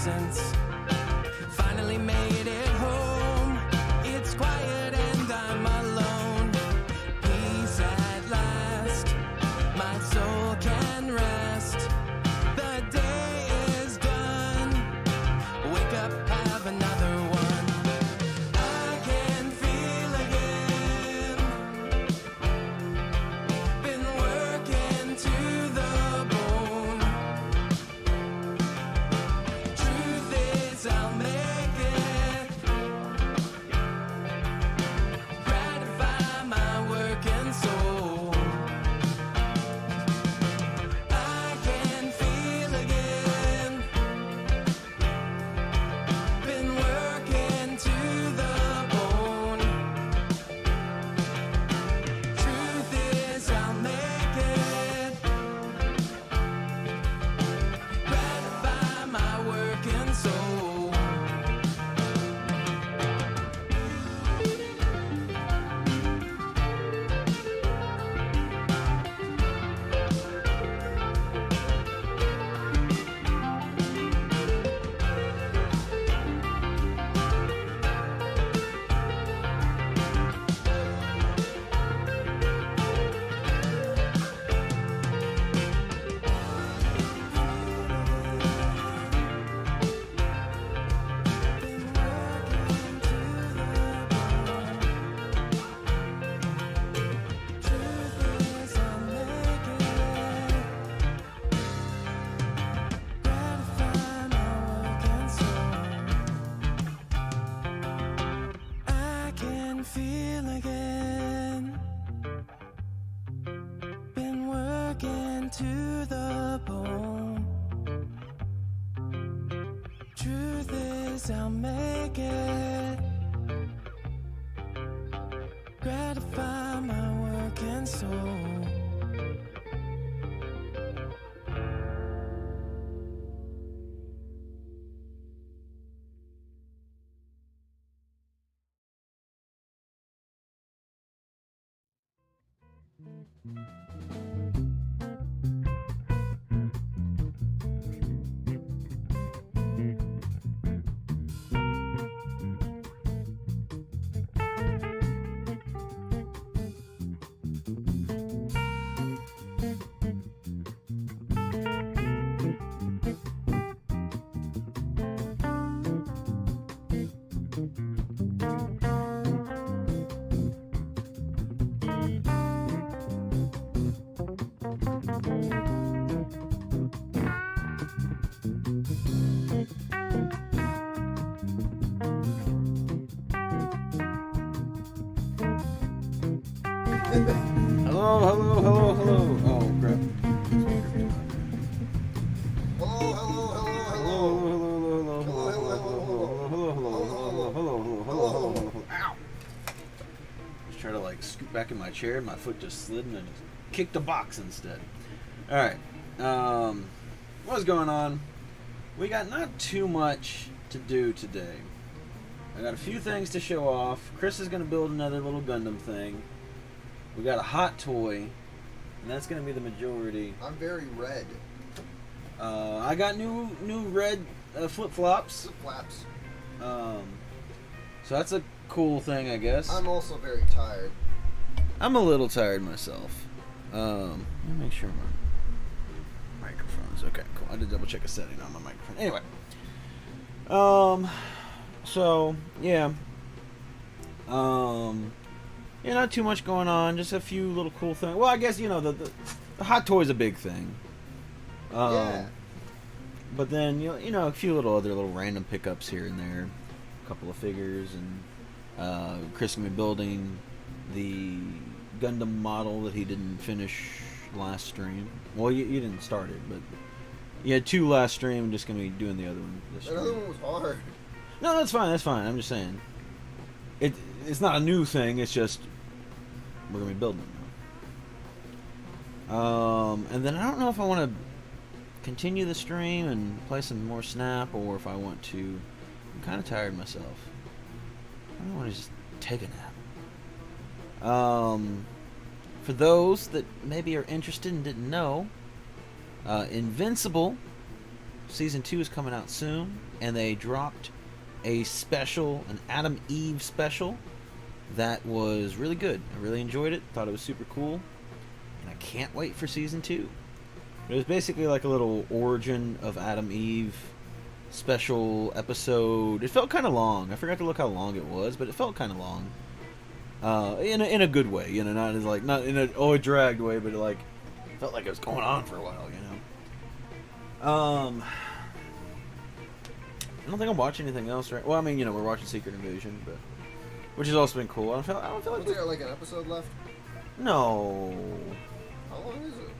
presence. Finally made it home. It's quiet and I'm alone. Peace at last. My soul can rest. The day is done. Wake up, have another one. I can feel again. Been working to the bone. Truth is, I'll make it. Gratify my working soul. I can feel again. Been working to the bone. Truth is, I'll make it. Gratify my working soul. I can feel again. Been working to the bone. Truth is, I'll make it. Gratify my working soul. Hello. Oh, crap. Ow! Just try to like scoot back in my chair, and my foot just slid and I just kicked the box instead. Alright. What's going on? We got not too much to do today. I got a few things to show off. Chris is going to build another little Gundam thing. We got a hot toy, and that's going to be the majority. I'm very red. I got new red flip-flops. Flaps. So that's a cool thing, I guess. I'm also very tired. I'm a little tired myself. Let me make sure my microphone's okay. Cool. I had to double check a setting on my microphone. Anyway. So yeah. Yeah, not too much going on. Just a few little cool things. Well, I guess the hot toy's a big thing. Yeah. But then a few other little random pickups here and there. A couple of figures, and Chris gonna be building the Gundam model that he didn't finish last stream. Well, you didn't start it, but you had 2 last stream. I'm just gonna be doing the other one this stream. That other one was hard. No, that's fine. That's fine. I'm just saying. It's not a new thing. It's just we're gonna be building them now. And then I don't know if I want to continue the stream and play some more Snap, or if I want to. I'm kind of tired myself. I don't want to just take a nap. For those that maybe are interested and didn't know, Invincible Season 2 is coming out soon, and they dropped a special, an Adam Eve special, that was really good. I really enjoyed it. Thought it was super cool, and I can't wait for Season 2. It was basically like a little origin of Adam Eve special episode. It felt kind of long. I forgot to look how long it was, but it felt kind of long. In a good way, you know, not in a it dragged way, but it felt like it was going on for a while, you know. I don't think I'm watching anything else, right? Well, I mean, you know, we're watching Secret Invasion, but which has also been cool. I don't feel like Was there like an episode left? No. How long is it?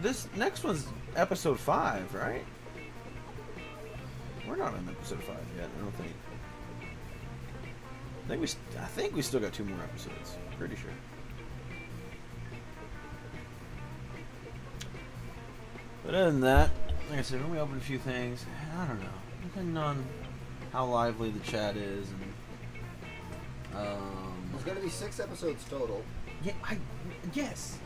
This next one's episode 5, right? We're not on episode 5 yet. I don't think. I think we still got 2 more episodes. Pretty sure. But other than that, like I said, when we open a few things, I don't know. Depending on how lively the chat is, and There's going to be 6 episodes total. yeah, yes.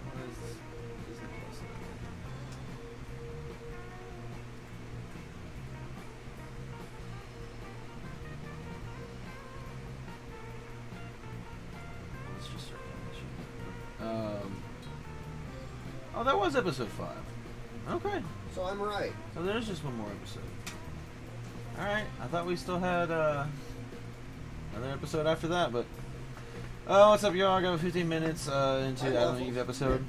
What is this? Disney Plus? Let's just start watching. Oh, that was episode 5. Okay. So I'm right. So there's just one more episode. Alright, I thought we still had another episode after that, but... Oh, what's up, y'all? I got 15 minutes into Adam and Eve episode.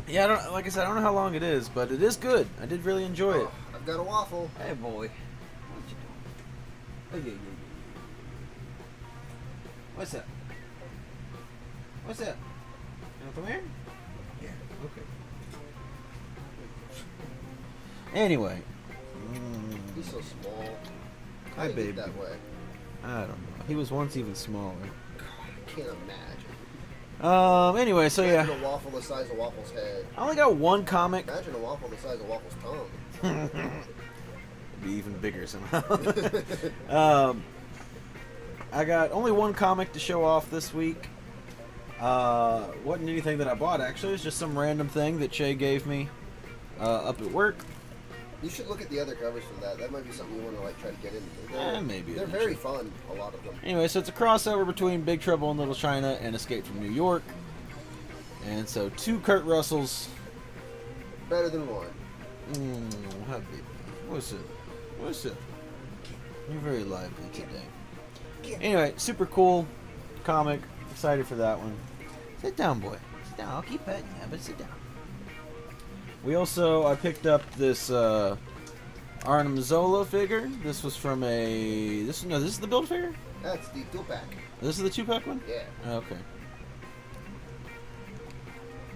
Yeah, like I said, I don't know how long it is, but it is good. I did really enjoy it. I've got a waffle. Hey, boy. What you doing? Oh, yeah. What's that? What's that? You want to come here? Yeah, okay. Anyway. He's so small. Hi, How did he babe. get that way? I don't know. He was once even smaller. I can't imagine. Anyway, so yeah. Imagine a waffle the size of Waffle's head. I only got one comic. Imagine a waffle the size of Waffle's tongue. It'd be even bigger somehow. I got only one comic to show off this week. Wasn't anything that I bought, actually. It was just some random thing that Che gave me up at work. You should look at the other covers for that. That might be something you want to try to get into. Maybe. They're very fun, a lot of them. Anyway, so it's a crossover between Big Trouble in Little China and Escape from New York. And so 2 Kurt Russells. Better than one. Happy. What's up? You're very lively today. Anyway, super cool comic. Excited for that one. Sit down, boy. Sit down. I'll keep petting you, but sit down. I picked up this Arnim Zola figure. This was from this is the build figure? That's the 2-pack. This is the 2-pack one? Yeah. Okay.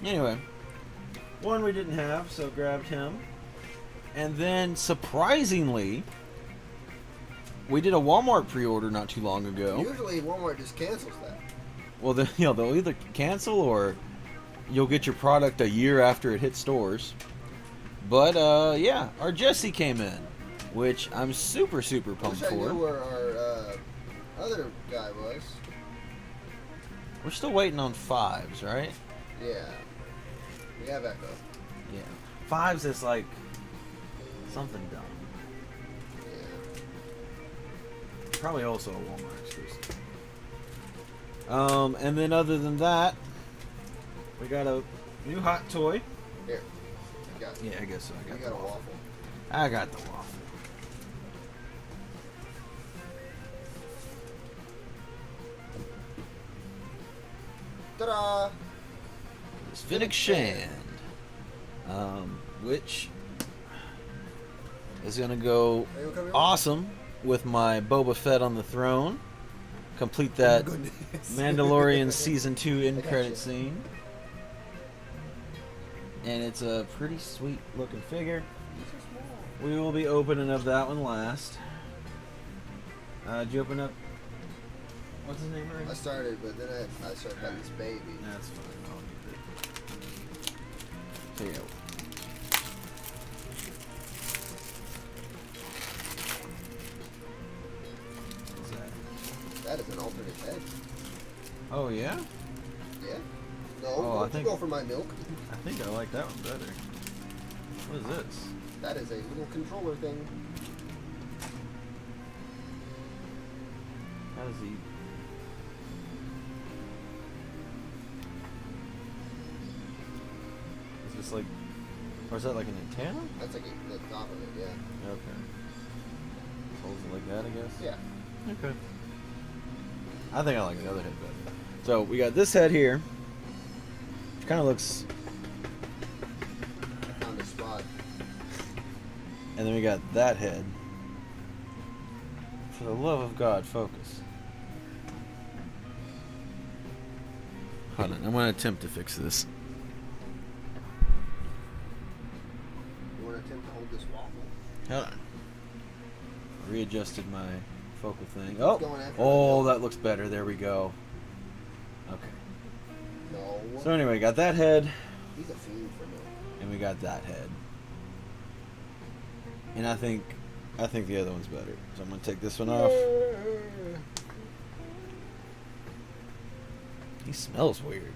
Anyway, one we didn't have, so grabbed him. And then, surprisingly, we did a Walmart pre-order not too long ago. Usually Walmart just cancels that. Well, they'll either cancel or you'll get your product a year after it hits stores. But, yeah, our Jesse came in, which I'm super, super pumped Wish I for. knew where our other guy was. We're still waiting on 5s, right? Yeah. We have Echo. Yeah. 5s is like something dumb. Yeah. Probably also a Walmart exclusive. And then other than that, we got a new hot toy. Here. You got, Yeah, I guess so. you got a waffle. I got the waffle. Ta-da! It's Finnick Shand. Which is going to go Are you coming over? awesome with my Boba Fett on the throne. Complete that Oh, goodness. Mandalorian Season 2 I end got credit you. scene. And it's a pretty sweet looking figure. We will be opening up that one last. Did you open up? What's his name? I started, but then I started having this baby. That's fine. I'll leave it. Here you go. What's that? That is an alternate head. Oh yeah? I think go for my milk. I think I like that one better. What is this? That is a little controller thing. How does he? Is this like, or is that like an antenna? That's like the top of it, yeah. Okay. Holds it like that, I guess. Yeah. Okay. I think I like the other head better. So we got this head here, which kind of looks, On the spot. and then we got that head. For the love of God, focus. Hold on, I'm gonna attempt to fix this. You want to attempt to hold this waffle? Hold on. Readjusted my focal thing. going Oh, after oh, the- that looks better. There we go. Okay. No. So anyway, got that head, He's a fiend for milk. and we got that head. And I think the other one's better. So I'm gonna take this one off. He smells weird.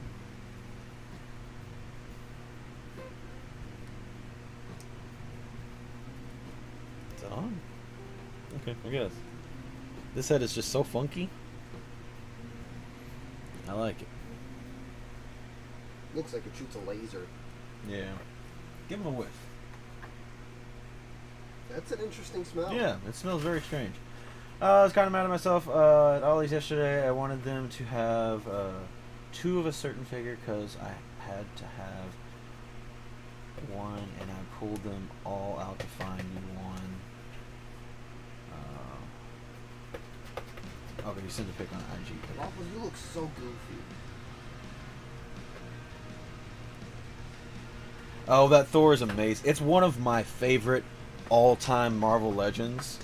Is that on? Okay, I guess. This head is just so funky. I like it. Looks like it shoots a laser. Yeah. Give him a whiff. That's an interesting smell. Yeah, it smells very strange. I was kind of mad at myself at Ollie's yesterday. I wanted them to have 2 of a certain figure because I had to have one, and I pulled them all out to find me one. Okay, you sent a pic on IG. Waffles, you look so goofy. Oh, that Thor is amazing. It's one of my favorite all-time Marvel Legends.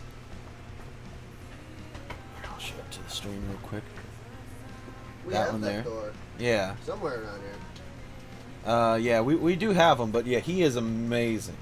I'll show it to the stream real quick. We That have one that there. door Yeah. somewhere around here. Yeah, we do have him, but yeah, he is amazing.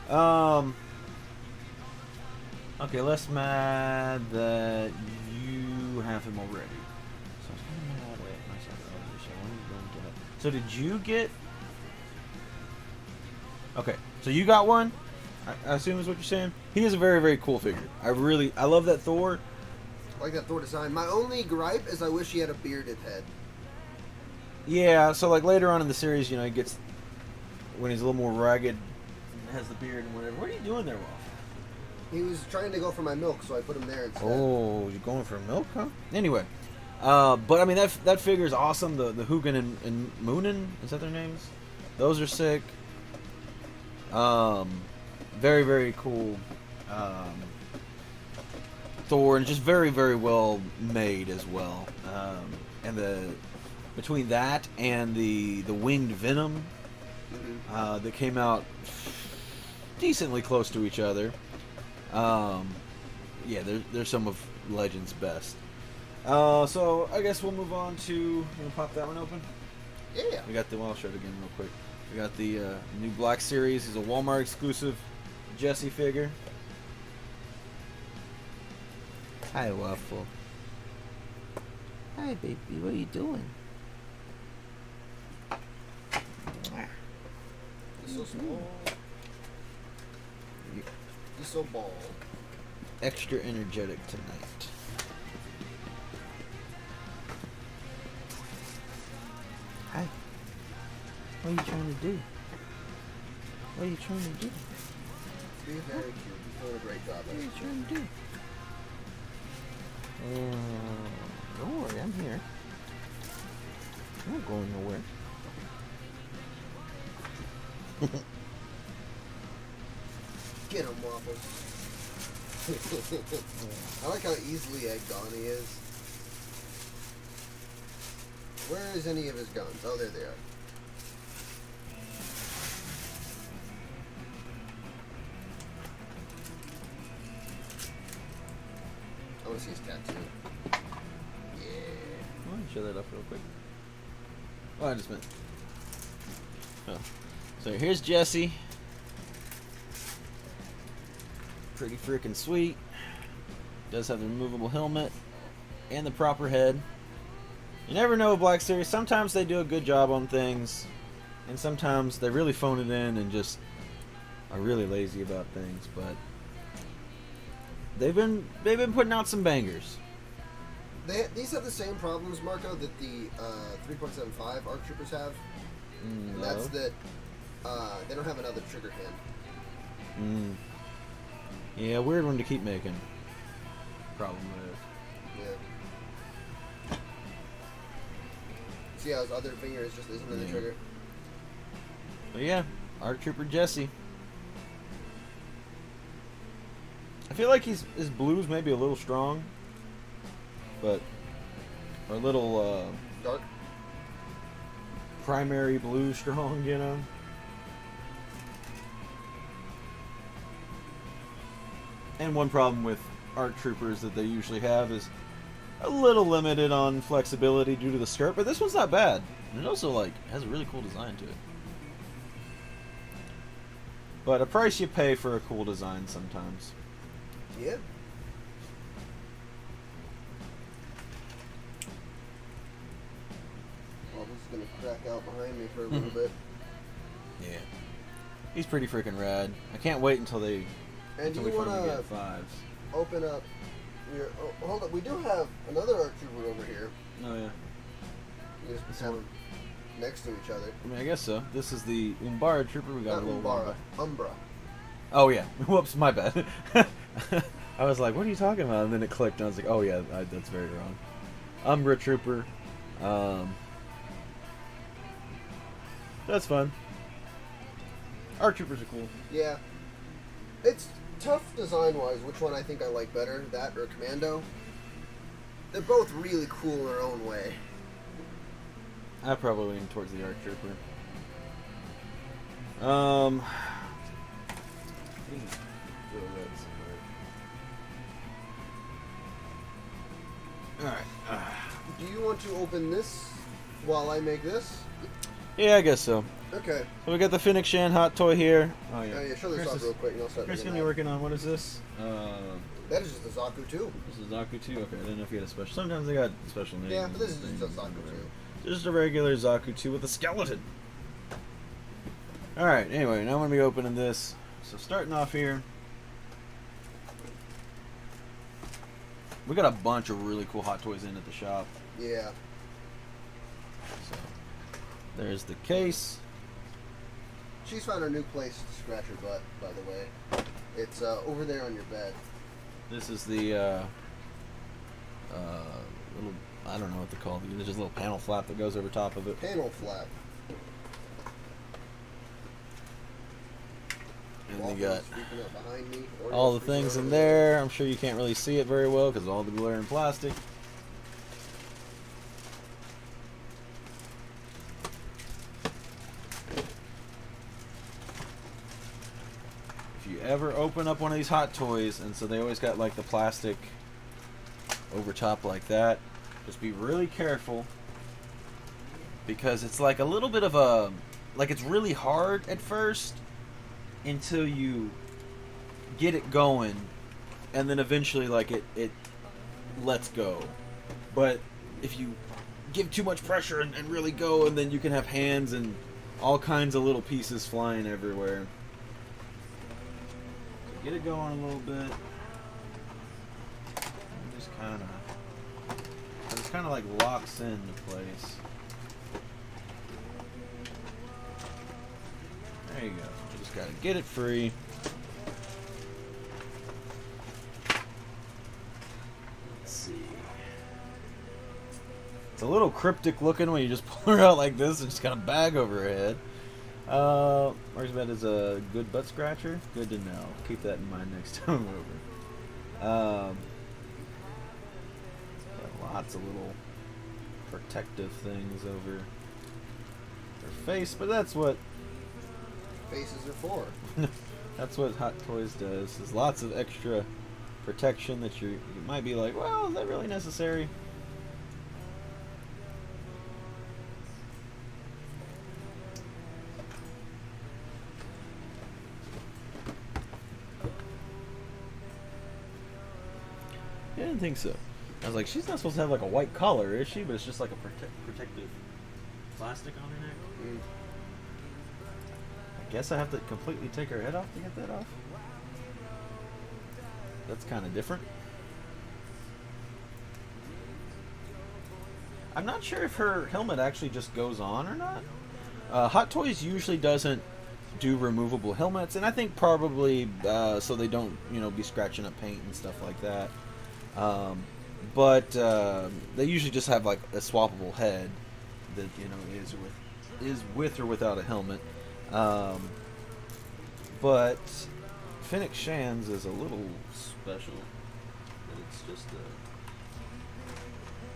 Alright. Okay, less mad that you have him already. So I was kind of mad at myself earlier, so I wanted to go into that. So did you get... Okay, so you got one? I assume is what you're saying? He is a very, very cool figure. I love that Thor. I like that Thor design. My only gripe is I wish he had a bearded head. Yeah, so like later on in the series, you know, he gets... When he's a little more ragged, has the beard and whatever. What are you doing there, Wolf? He was trying to go for my milk, so I put him there instead. Oh, you're going for milk, huh? Anyway, but I mean that figure is awesome. The Hugin and Moonin, is that their names? Those are sick. Very, very cool. Thor, and just very, very well made as well. And between that and the winged Venom that came out decently close to each other. Yeah, they're some of Legend's best. So I guess we'll move on to. You wanna pop that one open? Yeah. We got the. Well, I'll show it again real quick. We got the new Black Series. He's a Walmart exclusive Jesse figure. Hi, Waffle. Hi, baby. What are you doing? He's so small. He's so bald. Extra energetic tonight. Hi. What are you trying to do? What are you trying to do? He's very cute. He's doing a great job. What are you trying to do? Don't worry, I'm here. I'm not going nowhere. Get him, Waffles. I like how easily egged on he is. Where is any of his guns? Oh, there they are. I want to see his tattoo. Yeah. Oh, show that off real quick. Oh, I just meant. Oh. So here's Jesse. Pretty freaking sweet. Does have the removable helmet and the proper head. You never know with Black Series. Sometimes they do a good job on things, and sometimes they really phone it in and just are really lazy about things. But they've been putting out some bangers. These have the same problems, Marco, that the 3.75 ARC Troopers have. No. And that's that they don't have another trigger hand. Yeah, weird one to keep making. Problem with. Yeah. See how his other finger is just isn't in the trigger? But yeah, ARC Trooper Jesse. I feel like his blues may be a little strong, but or a little Dark? primary blue strong, you know. And one problem with ARC Troopers that they usually have is a little limited on flexibility due to the skirt, but this one's not bad. And it also like has a really cool design to it. But a price you pay for a cool design sometimes. Yeah. Well, this is gonna crack out behind me for a little bit. Yeah. He's pretty freaking rad. I can't wait until they And do we you want finally to get fives. open up your... Oh, hold up. We do have another ARC Trooper over here. Oh yeah. You just have them next to each other. I mean, I guess so. This is the Umbara Trooper. We got Not a little Umbara. Wamba. Umbra. Oh yeah. Whoops, my bad. I was like, what are you talking about? And then it clicked, and I was like, oh yeah, that's very wrong. Umbra Trooper. That's fun. ARC Troopers are cool. Yeah. It's tough design-wise. Which one I think I like better, that or Commando? They're both really cool in their own way. I probably lean towards the ARC Trooper. Alright. Do you want to open this while I make this? Yeah, I guess so. Okay. So we got the Phoenix Shan hot toy here. Oh Yeah, show this off real quick and I'll start Chris making gonna be that. working on, what is this? That is just the Zaku 2. This is Zaku 2? Okay, I didn't know if you had a special. Sometimes they got special names. Yeah, but this is and just a things. Zaku 2. Just a regular Zaku 2 with a skeleton. Alright, anyway, now I'm going to be opening this. So starting off here, we got a bunch of really cool hot toys in at the shop. Yeah. So there's the case. She's found her new place to scratch her butt, by the way. It's over there on your bed. This is the little, I don't know what they're called. There's just a little panel flap that goes over top of it. Panel flap. And you Walkers got sweeping up behind me. all the Oreos things sweeping in over there. I'm sure you can't really see it very well because of all the glare and plastic. If you ever open up one of these hot toys, and so they always got like the plastic over top like that, just be really careful because it's like a little bit of a, like it's really hard at first until you get it going, and then eventually like it lets go. But if you give too much pressure and really go, and then you can have hands and all kinds of little pieces flying everywhere. So get it going a little bit. And just kind of like locks into place. There you go. You just gotta get it free. Let's see. It's a little cryptic looking when you just pull her out like this and just got a bag over her head. Mark's bet is a good butt scratcher. Good to know. Keep that in mind next time over. Got lots of little protective things over her face, but that's what faces are for. that's what Hot Toys does. There's lots of extra protection that you might be like, well, is that really necessary? didn't think so. I was like, she's not supposed to have like a white collar, is she? But it's just like a protective plastic on her neck. Mm. I guess I have to completely take her head off to get that off. That's kind of different. I'm not sure if her helmet actually just goes on or not. Hot Toys usually doesn't do removable helmets, and I think probably so they don't, be scratching up paint and stuff like that. But they usually just have like a swappable head that is with or without a helmet. But Fennec Shan's is a little special. It's just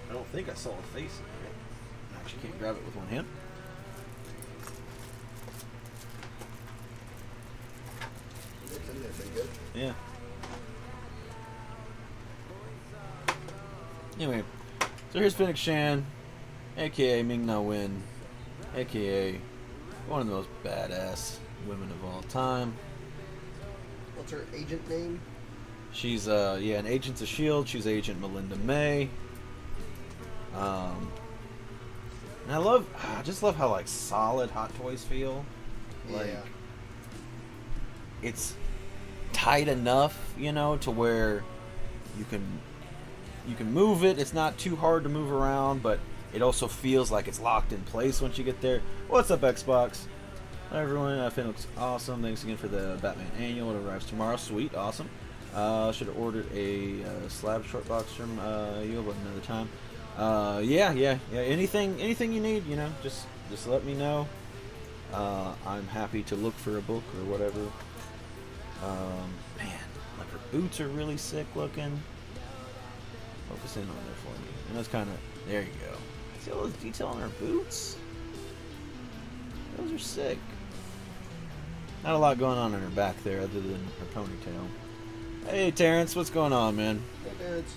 I don't think I saw a face in it. I actually can't grab it with one hand. It's in there pretty good. Yeah. Anyway, so here's Fennec Shan, aka Ming Na Wen, aka one of the most badass women of all time. What's her agent name? She's an Agents of S.H.I.E.L.D. She's Agent Melinda May. And I just love how like solid Hot Toys feel. Like, Yeah. it's tight enough, to where you can move it. It's not too hard to move around, but it also feels like it's locked in place once you get there. What's up, Xbox? Hi, everyone. I think it looks awesome. Thanks again for the Batman Annual. It arrives tomorrow. Sweet. Awesome. Should have ordered a slab short box from you, but another time. Yeah. Anything you need, just let me know. I'm happy to look for a book or whatever. Man, like her boots are really sick looking. Focus in on there for me. And that's kind of, there you go. See all those detail on her boots? Those are sick. Not a lot going on in her back there other than her ponytail. Hey Terrence, what's going on, man? Hey, Terrence.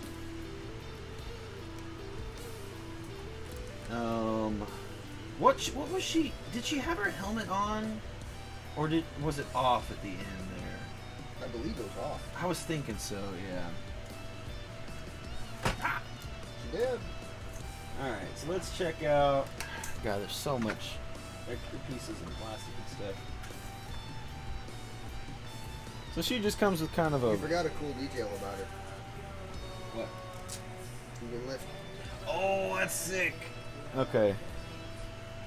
What was she? Did she have her helmet on, or was it off at the end there? I believe it was off. I was thinking so, yeah. Ah! She did. All right, so let's check out. God, there's so much extra pieces and plastic and stuff. So she just comes with kind of a. You forgot a cool detail about her. What? You can lift. Oh, that's sick. Okay.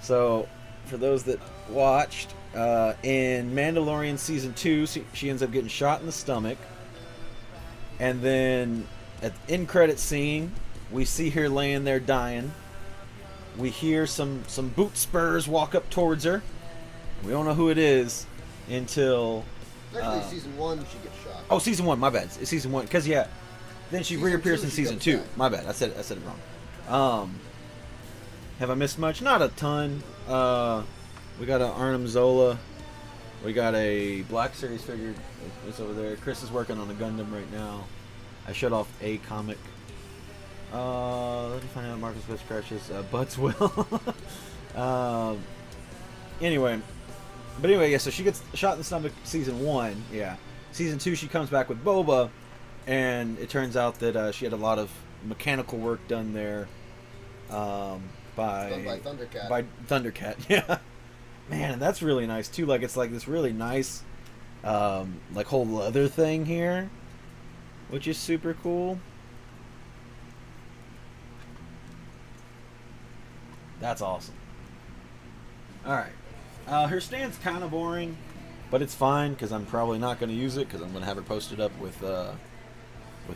So, for those that watched, in Mandalorian Season 2, she ends up getting shot in the stomach. And then, at the end credit scene, we see her laying there dying. We hear some boot spurs walk up towards her. We don't know who it is until... Actually, Season 1, she gets shot. Oh, Season 1, my bad. It's Season 1, because, yeah. Then she reappears 2, in she Season comes 2. back. My bad. I said it wrong. Have I missed much? Not a ton. We got an Arnim Zola. We got a Black Series figure. It's over there. Chris is working on a Gundam right now. I shut off a comic. Let me find out Marcus Best crashes. Butts will. Anyway. But anyway, yeah, so she gets shot in the stomach Season 1. Yeah. Season 2, she comes back with Boba. And it turns out that she had a lot of mechanical work done there. Done by Thundercat. By Thundercat, yeah. Man, and that's really nice too. Like, it's like this really nice, like, whole leather thing here, which is super cool. That's awesome. All right, her stand's kind of boring, but it's fine because I'm probably not going to use it because I'm going to have her posted up with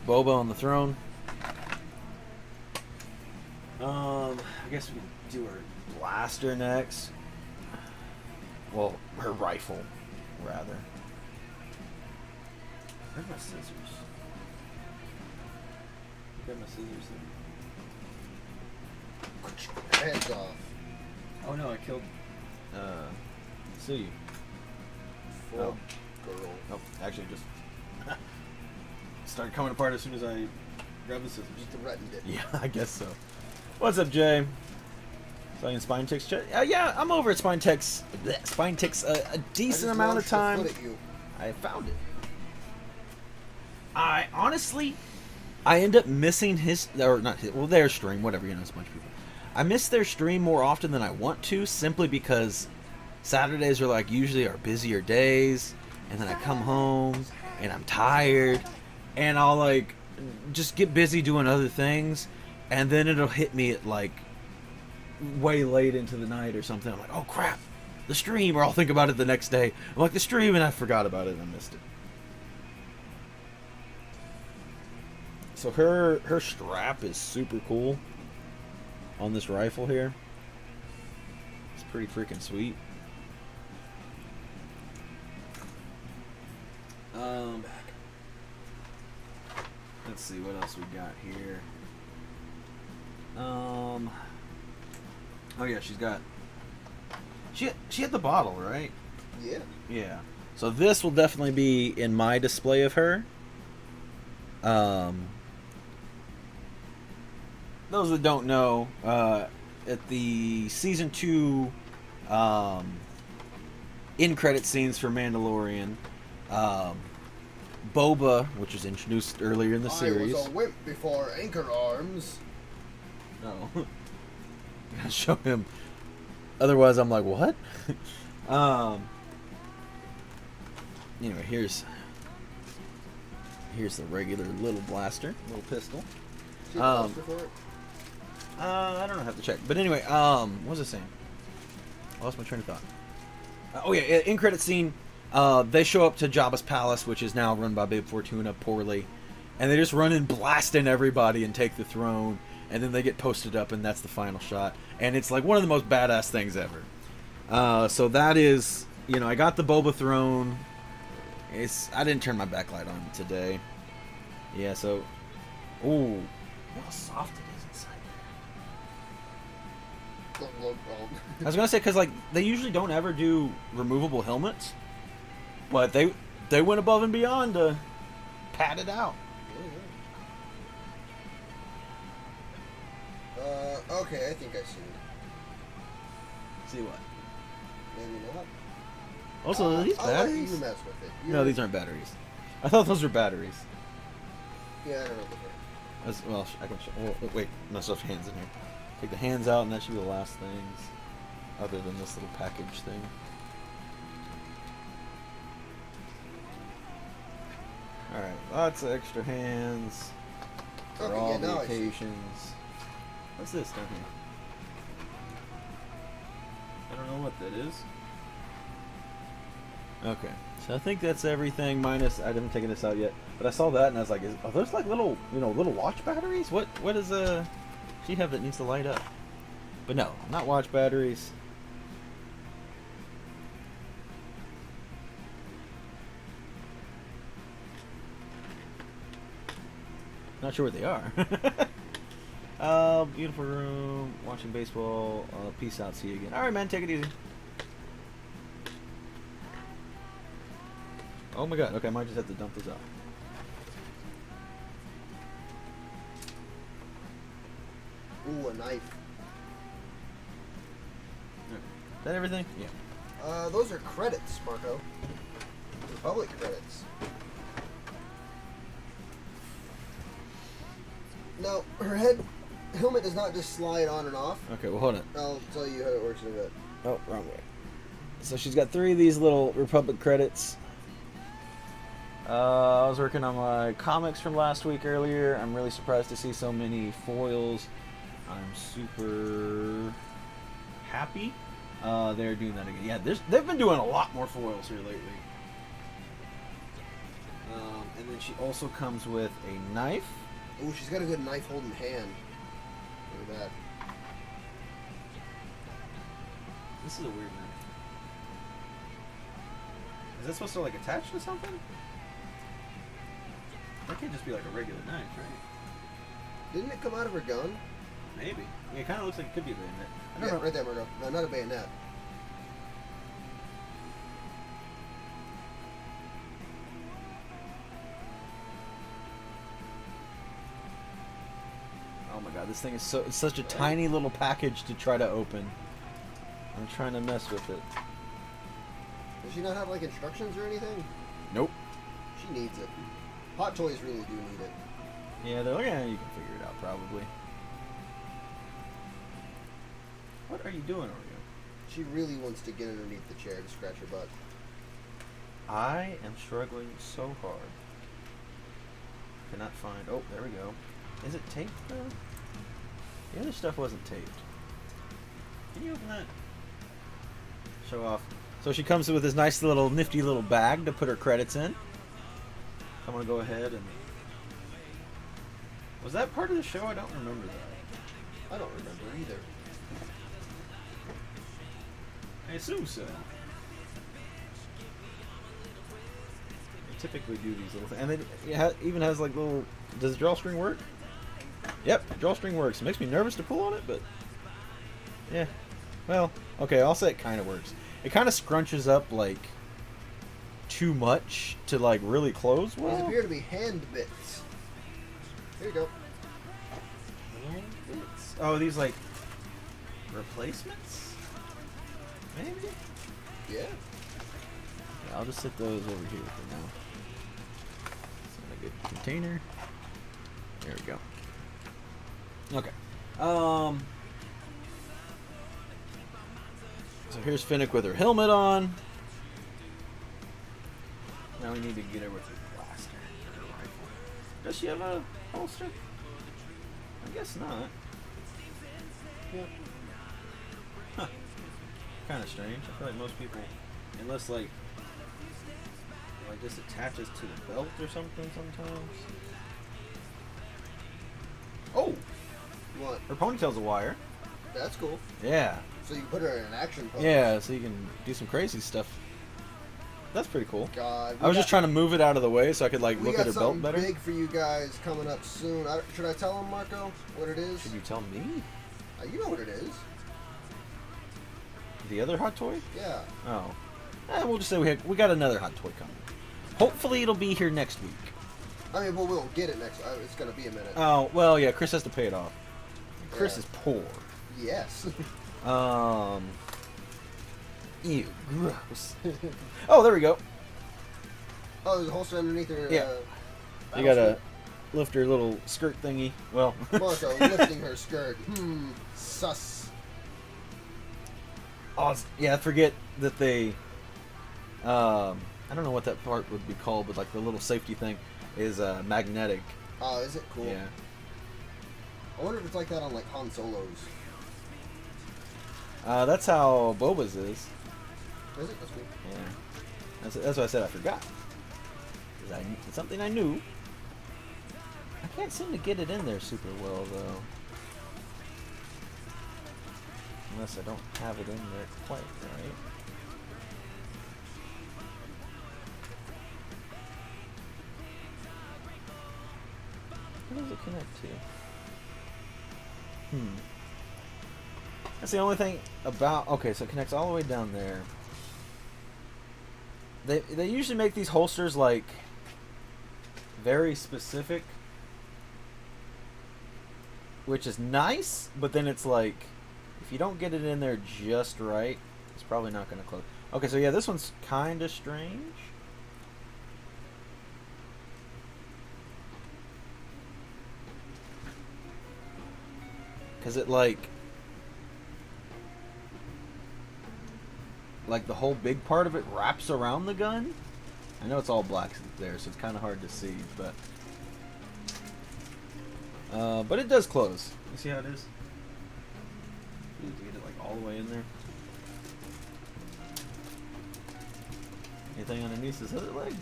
Boba on the throne. I guess we can do her blaster next. Well, her rifle, rather. Where's my scissors? Grab my scissors there. Heads off. Oh no, I killed. See. Full Oh. girl. Oh, actually, just started coming apart as soon as I grabbed the scissors. Just threatened it. Yeah, I guess so. What's up, Jay? So in Spine Ticks chat? Yeah, I'm over at Spine Ticks. Spine Ticks a decent amount of time. Foot at you. I found it. I honestly I end up missing his, or not his, well, their stream, whatever, it's a bunch of people. I miss their stream more often than I want to, simply because Saturdays are like usually our busier days, and then I come home and I'm tired, and I'll like just get busy doing other things, and then it'll hit me at like way late into the night or something. I'm like, oh crap, the stream, or I'll think about it the next day. I'm like, the stream, and I forgot about it and I missed it. So her strap is super cool on this rifle here. It's pretty freaking sweet. Let's see what else we got here. Oh yeah, she had the bottle, right? Yeah. Yeah. So this will definitely be in my display of her. Those that don't know, at the season 2 in credit scenes for Mandalorian, Boba, which was introduced earlier in the series. I was a wimp before Anchor Arms. No. Gotta show him. Otherwise, I'm like, what? Anyway, here's the regular little blaster, little pistol. See the blaster for it? I don't know, I have to check. But anyway, what was I saying? I lost my train of thought. Oh yeah, in credit scene, they show up to Jabba's palace, which is now run by Babe Fortuna poorly, and they just run in blasting everybody and take the throne, and then they get posted up, and that's the final shot. And it's like one of the most badass things ever. So that is, I got the Boba throne. I didn't turn my backlight on today. Yeah, so, ooh, look how soft it is inside there. I was gonna say, because like they usually don't ever do removable helmets, but they went above and beyond to pad it out. Okay, I think I see it. See what? Maybe not. Also, are these I'll let batteries? you mess with it. No, these aren't batteries. I thought those were batteries. Yeah, I don't know what they are. Well, I can show. Well, wait, no stuff hands in here. Take the hands out, and that should be the last things, other than this little package thing. All right, lots of extra hands for Okay, all yeah, the now I see. occasions. What's this down here? I don't know what that is. Okay, so I think that's everything minus, I haven't taken this out yet, but I saw that and I was like, are those like little, little watch batteries? What does she have that needs to light up? But no, not watch batteries. Not sure what they are. Beautiful room, watching baseball, peace out, see you again. Alright man, take it easy. Oh my god, okay, I might just have to dump this out. Ooh, a knife. Is that everything? Yeah. Those are credits, Marco. Republic credits. Now, her helmet does not just slide on and off. Okay, well hold on. I'll tell you how it works in a bit. Oh, wrong way. So she's got 3 of these little Republic credits. I was working on my comics from last week earlier. I'm really surprised to see so many foils. I'm super happy they're doing that again. Yeah, they've been doing a lot more foils here lately. And then she also comes with a knife. Ooh, she's got a good knife holding hand. Look at that. This is a weird knife. Is that supposed to like attach to something? That can't just be like a regular knife, right? Didn't it come out of her gun? Maybe. Yeah, it kind of looks like it could be a bayonet. I don't Yeah, know. right there, Marco. No, not a bayonet. Oh my god, this thing is it's such a tiny little package to try to open. I'm trying to mess with it. Does she not have like instructions or anything? Nope. She needs it. Hot Toys really do need it. Yeah, they're like, you can figure it out probably. What are you doing, Oreo? She really wants to get underneath the chair to scratch her butt. I am struggling so hard. Cannot find. Oh, there we go. Is it taped though? The other stuff wasn't taped. Can you open that? Show off. So she comes with this nice little nifty little bag to put her credits in. I'm gonna go ahead and. Was that part of the show? I don't remember that. I don't remember either. I assume so. They typically do these little things, and it even has like little. Does the drawstring work? Yep, drawstring works. It makes me nervous to pull on it, but yeah. Well, okay, I'll say it kind of works. It kind of scrunches up like too much to like really close well. These appear to be hand bits. Here you go. Hand bits? Oh, these like replacements? Maybe? Yeah. Yeah, I'll just set those over here for now. It's not a good container. There we go. Okay. So here's Finnick with her helmet on. Now we need to get her with her blaster and her rifle. Does she have a holster? I guess not. Yeah. Huh. Kind of strange. I feel like most people, unless like this attaches to the belt or something sometimes. Oh! What? Her ponytail's a wire. That's cool. Yeah. So you put her in an action pose. Yeah, so you can do some crazy stuff. That's pretty cool. God. I was just trying to move it out of the way so I could like we look at her got belt something better. big for you guys coming up soon. Should I tell them, Marco, what it is? Should you tell me? You know what it is. The other hot toy? Yeah. Oh. We'll just say we got another hot toy coming. Hopefully it'll be here next week. I mean, well, we won't get it next. It's gonna be a minute. Oh, well, yeah, Chris has to pay it off. Chris Yeah. is poor. Yes. Ew, gross. Oh, there we go. Oh, there's a holster underneath her. Yeah. You gotta lift her little skirt thingy. Well. Marco lifting her skirt. Sus. Oh, yeah, I forget that they. I don't know what that part would be called, but like the little safety thing is magnetic. Oh, is it cool? Yeah. I wonder if it's like that on like Han Solo's. That's how Boba's is. Is it? That's cool. Yeah. That's why I said I forgot. 'Cause it's something I knew. I can't seem to get it in there super well though. Unless I don't have it in there quite right. Where does it connect to? That's the only thing about... Okay, so it connects all the way down there. They usually make these holsters, like, very specific. Which is nice, but then it's like... If you don't get it in there just right, it's probably not going to close. Okay, so yeah, this one's kind of strange. Because it like the whole big part of it wraps around the gun. I know it's all black there, so it's kind of hard to see, but it does close. You see how it is? You need to get it like all the way in there. Anything underneath this other leg?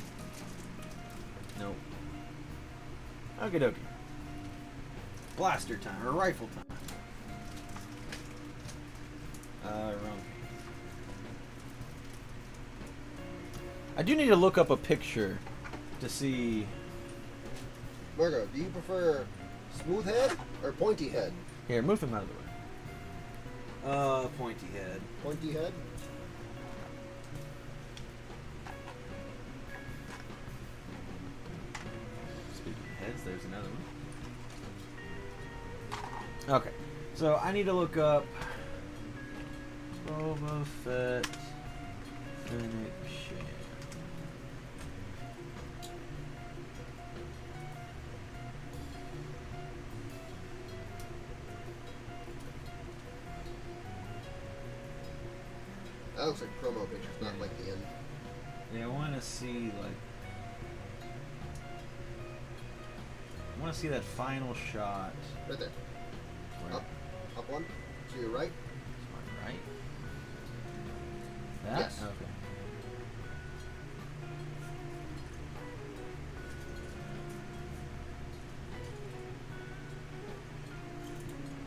Nope. Okie dokie. Blaster time, or rifle time. Wrong. I do need to look up a picture to see. Margo, do you prefer smooth head or pointy head? Here, move him out of the way. Pointy head. Pointy head? Speaking of heads, there's another one. Okay, so I need to look up Boba Fett Finnick Shan. That looks like promo pictures, not like the end. Yeah, I want to see that final shot. Right there. Where? Up one. To your right. My right. That? Yes. Okay.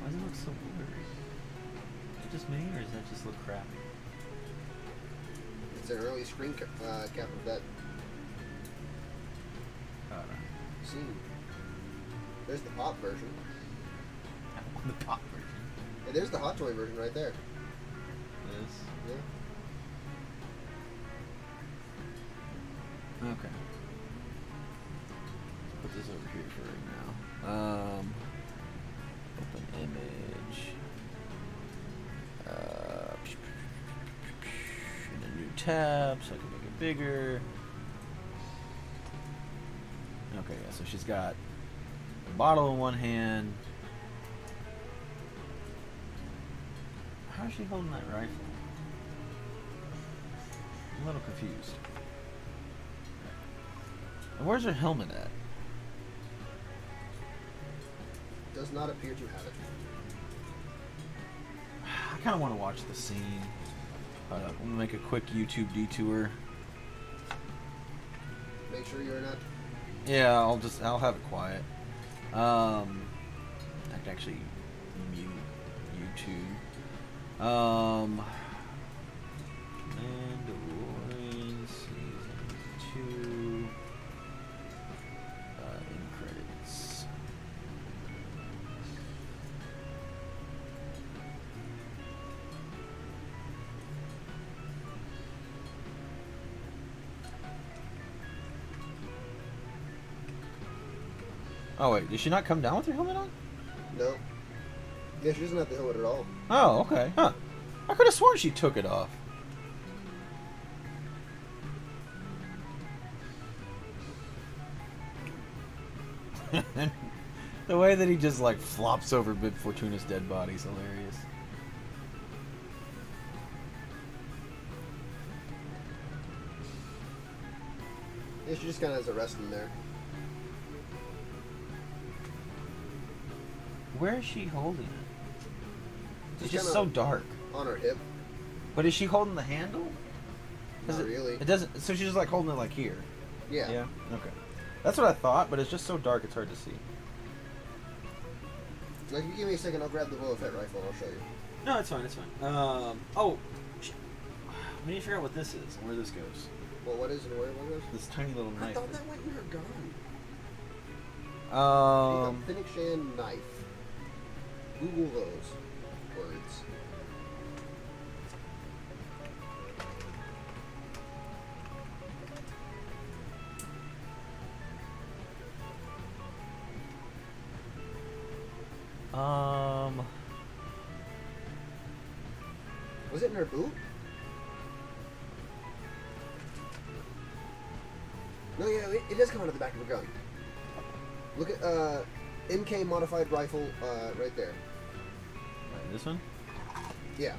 Why does it look so blurry? Is it just me, or does that just look crappy? It's an early screen cap of that Oh, no. scene. There's the pop version. I want the pop version. Hey, there's the Hot Toy version right there. This? Yeah. Okay. Let's put this over here for right now. Open image. In a new tab so I can make it bigger. Okay, yeah, so she's got a bottle in one hand. How is she holding that rifle? I'm a little confused. And where's her helmet at? Does not appear to have it. I kind of want to watch the scene. I'm gonna make a quick YouTube detour. Make sure you're not. Yeah, I'll have it quiet. I can actually mute YouTube. Mandalorian season 2. In credits. Oh wait, did she not come down with her helmet on? No. Yeah, she doesn't have the helmet at all. Oh, okay. Huh. I could have sworn she took it off. The way that he just like flops over Bib Fortuna's dead body is hilarious. Yeah, she just kind of has a rest in there. Where is she holding it? It's just kinda so dark. On her hip. But is she holding the handle? Not really. It doesn't. So she's just like holding it like here. Yeah. Yeah. Okay. That's what I thought, but it's just so dark it's hard to see. Like, if you give me a second, I'll grab the Boba Fett rifle and I'll show you. No, it's fine. It's fine. We need to figure out what this is and where this goes. Well, what is and where it goes? This tiny little I knife. thought that went in her gun. Fennec Shan knife. Google those words. Was it in her boot? No, yeah, it does come out of the back of her gun. Look at MK modified rifle right there. Right, this one? Yeah.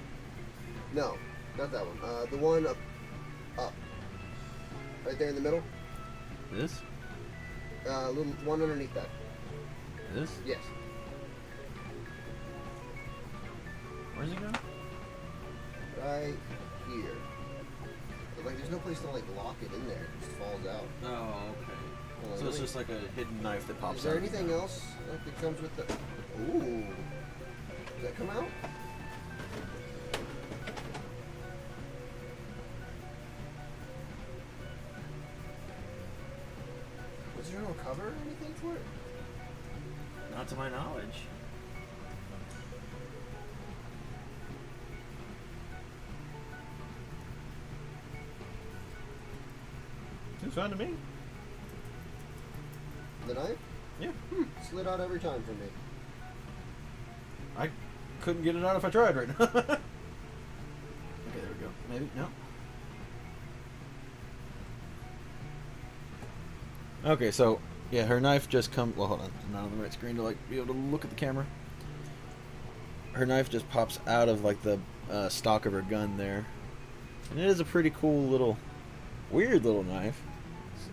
No, not that one. The one up. Right there in the middle. This? Little one underneath that. This? Yes. Where's it going? Right here. But, like, there's no place to like lock it in there. It just falls out. Oh, okay. Hold on, So let it's me- just like a hidden knife that pops Is out. there anything else that comes with the? Ooh. Does that come out? Was there no cover or anything for it? Not to my knowledge. Seems fine to me. The knife? Yeah. Slid out every time for me. I couldn't get it out if I tried right now. Okay, there we go. Maybe? No. Okay, so, yeah, her knife just comes... Well, hold on. I'm not on the right screen to, like, be able to look at the camera. Her knife just pops out of, like, the stock of her gun there. And it is a pretty cool little, weird little knife. Let's see.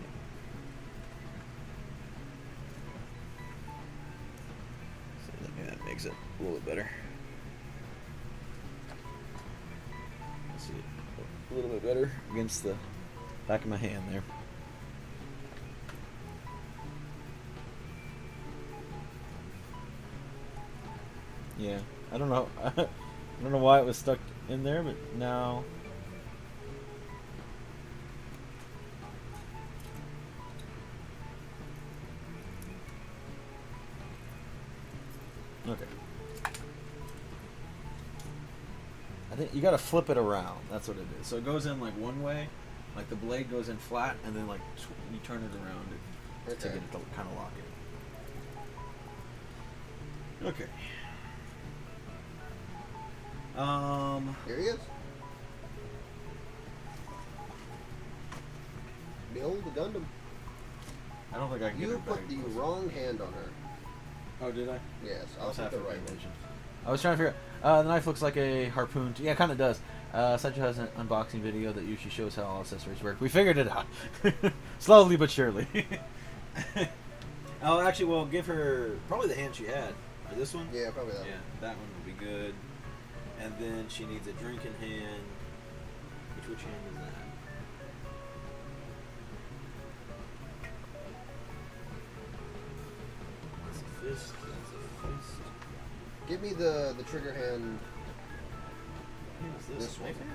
So maybe that makes it a little bit better. Let's see. A little bit better against the back of my hand there. Yeah, I don't know. I don't know why it was stuck in there, but now. Okay. I think you gotta flip it around. That's what it is. So it goes in like one way, like the blade goes in flat, and then like you turn it around to get it to kind of lock it. Okay. Here he is. Behold the Gundam. I don't think I can get You her put back the closer. wrong hand on her. Oh, did I? Yes, I I'll was put half the paying right one. attention. I was trying to figure out. The knife looks like a harpoon. Yeah, it kind of does. Satchel has an unboxing video that usually shows how all accessories work. We figured it out. Slowly but surely. Oh, actually, well, give her probably the hand she had. Or this one? Yeah, probably that Yeah, that one would be good. And then she needs a drinking hand. Which hand is that? That's a fist. That's a fist. Give me the trigger hand. What's this? This one. Knife hand?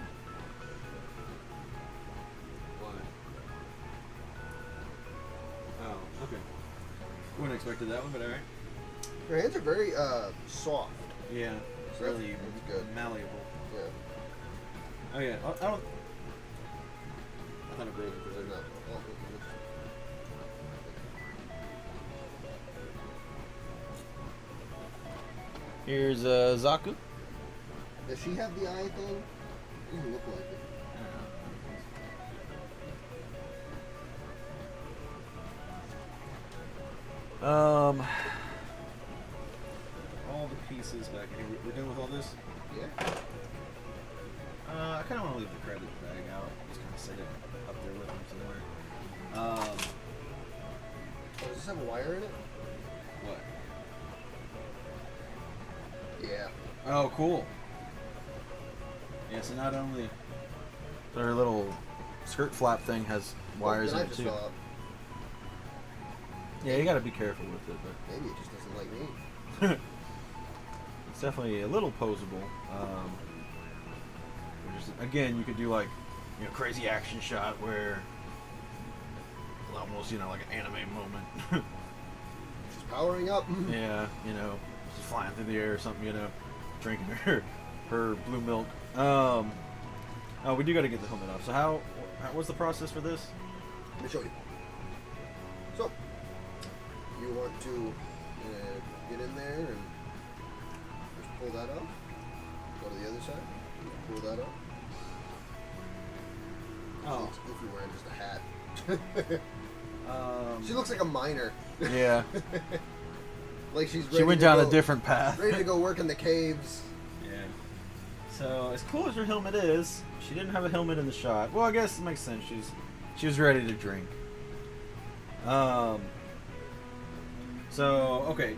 Why? Oh, okay. Wouldn't expected that one, but alright. Her hands are very soft. Yeah, So really that's good. malleable. Yeah. Oh yeah, I don't. I thought it broke for They're that. not. Here's Zaku. Does she have the eye thing? Doesn't look like it. All the pieces back here. We're done with all this? Yeah. I kind of want to leave the credit bag out. Just kind of set it up there with them somewhere. Oh, does this have a wire in it? What? Yeah. Oh, cool. Yeah, so not only their little skirt flap thing has wires Oh, in the it knife too. just fell out. Yeah, you got to be careful with it, but Maybe it just doesn't like me. it's definitely a little posable. Again, you could do like, crazy action shot where almost, like an anime moment. She's powering up. Yeah, just flying through the air or something, drinking her blue milk. Oh, we do got to get the helmet off. So how what's the process for this? Let me show you. So, you want to get in there and just pull that up. Go to the other side. Pull that up. Oh. It's goofy wearing just a hat. She looks like a miner. Yeah. Like she's ready She went to down go, a different path. ready to go work in the caves. Yeah. So as cool as her helmet is, she didn't have a helmet in the shot. Well, I guess it makes sense. She was ready to drink. So okay.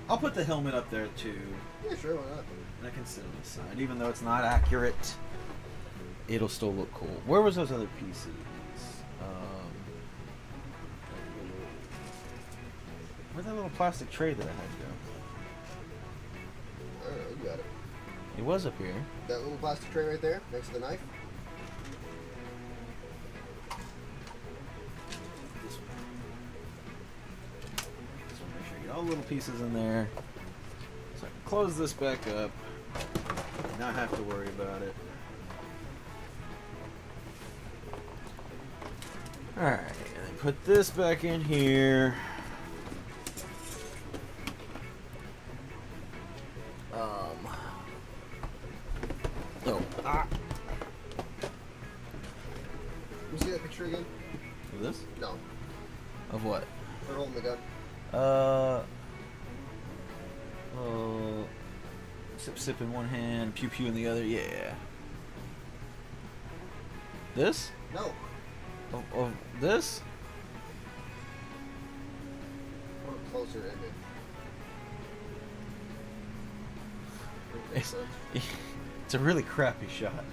I'll put the helmet up there too. Yeah, sure, why not? And I can sit on the side, even though it's not accurate. It'll still look cool. Where was those other pieces? Where'd that little plastic tray that I had go? I don't know, you got it. It was up here. That little plastic tray right there, next to the knife. This one. Just want to make sure you get all the little pieces in there. So I can close this back up. Not have to worry about it. Alright, and then put this back in here. Let me see that picture again. Of this? No, Of what? they're holding the gun. Sip sip in one hand, pew pew in the other. Yeah. This? No. Of this? Or closer ended. It's a really crappy shot.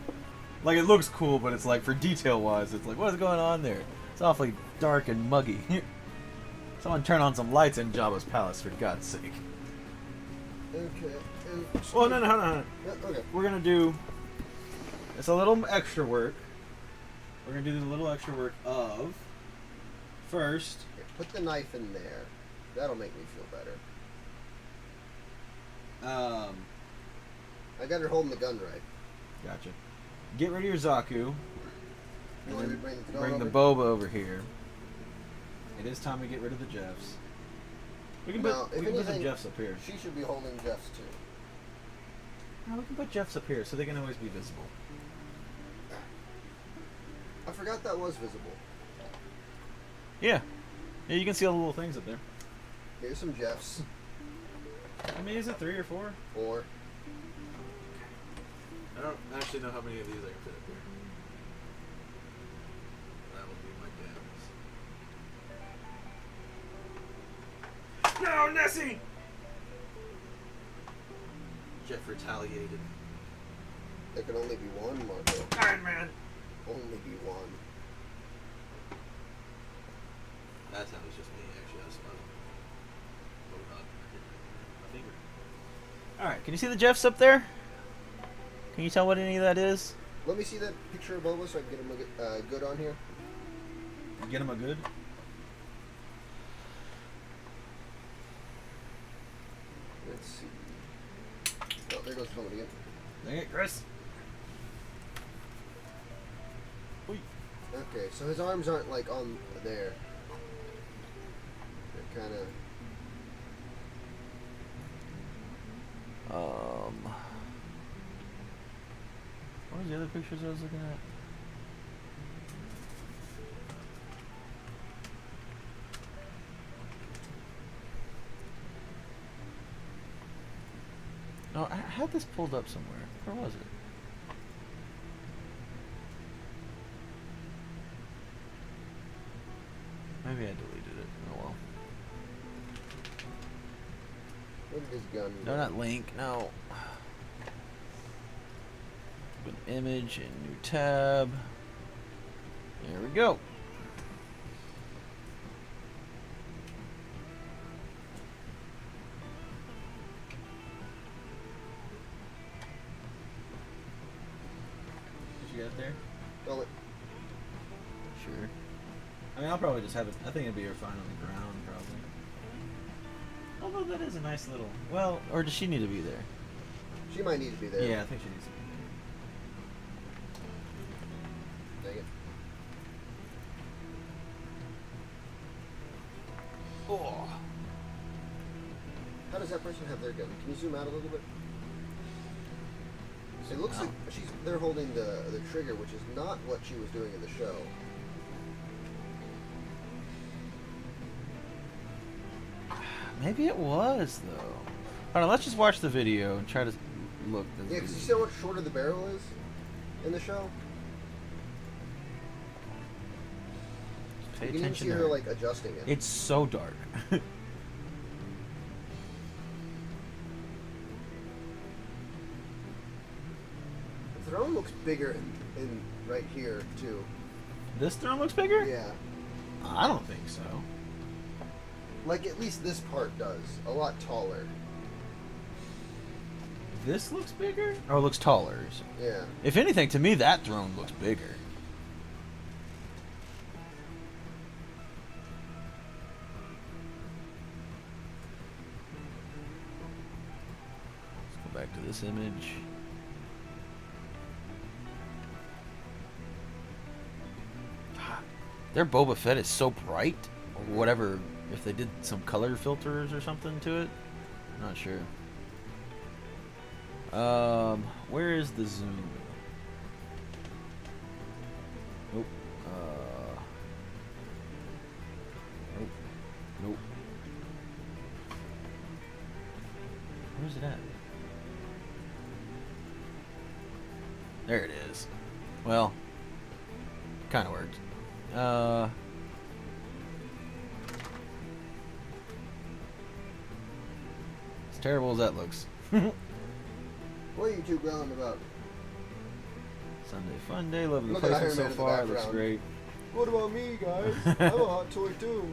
Like, it looks cool, but it's like, for detail wise, it's like, what is going on there? It's awfully dark and muggy. Someone turn on some lights in Jabba's palace, for God's sake. Okay. Oh, no. Yeah, okay. We're gonna do. It's a little extra work. We're gonna do the little extra work of. First. Okay, put the knife in there. That'll make me feel better. I got her holding the gun right. Gotcha. Get rid of your Zaku. You And want me then to bring bring the over? boba over here. It is time to get rid of the Jeffs. We can Now, put if the anything, Jeffs up here. She should be holding Jeff's too. No, we can put Jeffs up here so they can always be visible. I forgot that was visible. Yeah. Yeah, you can see all the little things up there. Here's some Jeffs. I mean, is it 3 or 4? 4. I don't actually know how many of these I can fit up here. That would be my dad's. No, Nessie! Jeff retaliated. There could only be one, Marco. Iron Man! Only be one. That time was just me, actually. I was smiling. Oh, God. My finger. Alright, can you see the Jeffs up there? Can you tell what any of that is? Let me see that picture of Boba so I can get him good on here. Get him a good? Let's see. Oh, there goes Tom again. Dang it, Chris. Okay, so his arms aren't like on there. They're kind of. What was the other pictures I was looking at? No, I had this pulled up somewhere. Where was it? Maybe I deleted it. Oh well. Look at his gun. No, not link. No. Open image and new tab. There we go. Did you get it there? Well, Sure. I mean, I'll probably just have it. I think it'd be fine on the ground, probably. Although that is a nice little. Well, or does she need to be there? she might need to be there. Yeah, I think she needs to be Dang it. there. Oh. How does that person have their gun? Can you zoom out a little bit? It looks out. like they're holding the trigger, which is not what she was doing in the show. Maybe it was though. Hold on, let's just watch the video and try to look. Yeah, because you see how much shorter the barrel is in the show? Pay You can even attention see to her, her. like, adjusting it. It's so dark. The throne looks bigger in right here, too. This throne looks bigger? Yeah. I don't think so. Like, at least this part does. A lot taller. This looks bigger? Or it looks taller? Yeah. If anything, to me, that throne looks bigger. Let's go back to this image. Their Boba Fett is so bright, or whatever. If they did some color filters or something to it, I'm not sure. Where is the zoom? Nope. Nope. Nope. Where's it at? There it is. Well, kind of worked. As terrible as that looks. What are you two growling about? Sunday fun day. Lovely Look at placement Iron so Man in the far. Looks background. great. What about me, guys? I'm a hot toy too.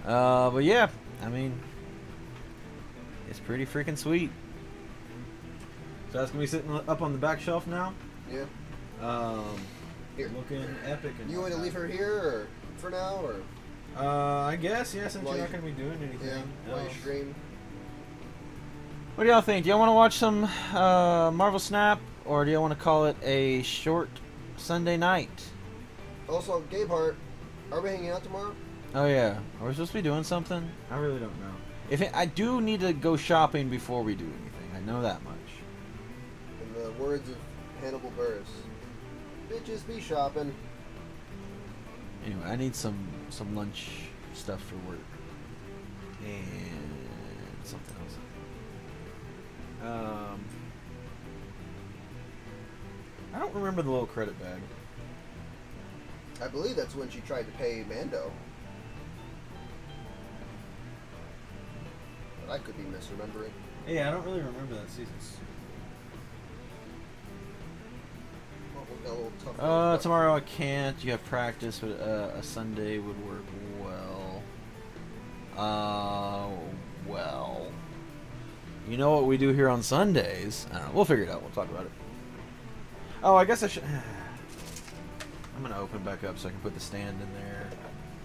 But yeah, I mean, it's pretty freaking sweet. So that's gonna be sitting up on the back shelf now. Yeah. Here. Looking epic. And You want to leave her here, or for now, or I guess, yeah, since While you're not you- going to be doing anything. yeah, while you stream? What do y'all think? Do y'all want to watch some Marvel Snap, or do y'all want to call it a short Sunday night? Also, Gabe Hart, are we hanging out tomorrow? Oh yeah, are we supposed to be doing something? I really don't know. I do need to go shopping before we do anything. I know that much. In the words of Hannibal Buress, bitches be shopping. Anyway, I need some lunch stuff for work and something else. I don't remember the little credit bag. I believe that's when she tried to pay Mando. But I could be misremembering. Yeah, I don't really remember that season. Well, we've got a little tough. Tomorrow I can't. You have practice, but a Sunday would work well. Well, you know what we do here on Sundays? I don't know. We'll figure it out. We'll talk about it. Oh, I guess I should. I'm gonna open back up so I can put the stand in there,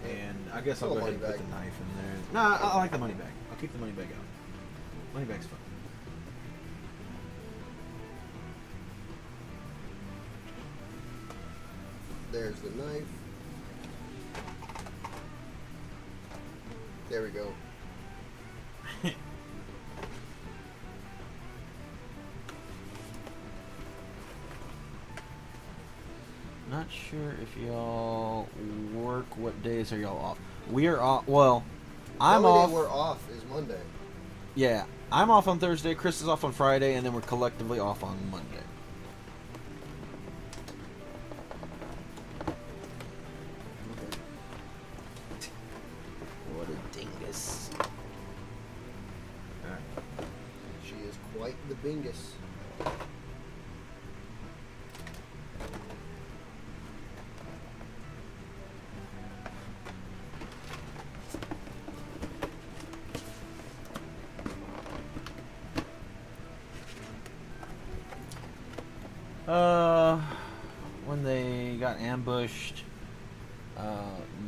and I guess I'll Little go ahead and money put bag. the knife in there. No, I like the money bag. I'll keep the money bag out. Money bag's fun. There's the knife. There we go. Not sure if y'all work. What days are y'all off? We are off. Well, I'm the only off. day we're off is Monday. Yeah, I'm off on Thursday. Chris is off on Friday, and then we're collectively off on Monday. What a dingus! All right. She is quite the bingus. When they got ambushed,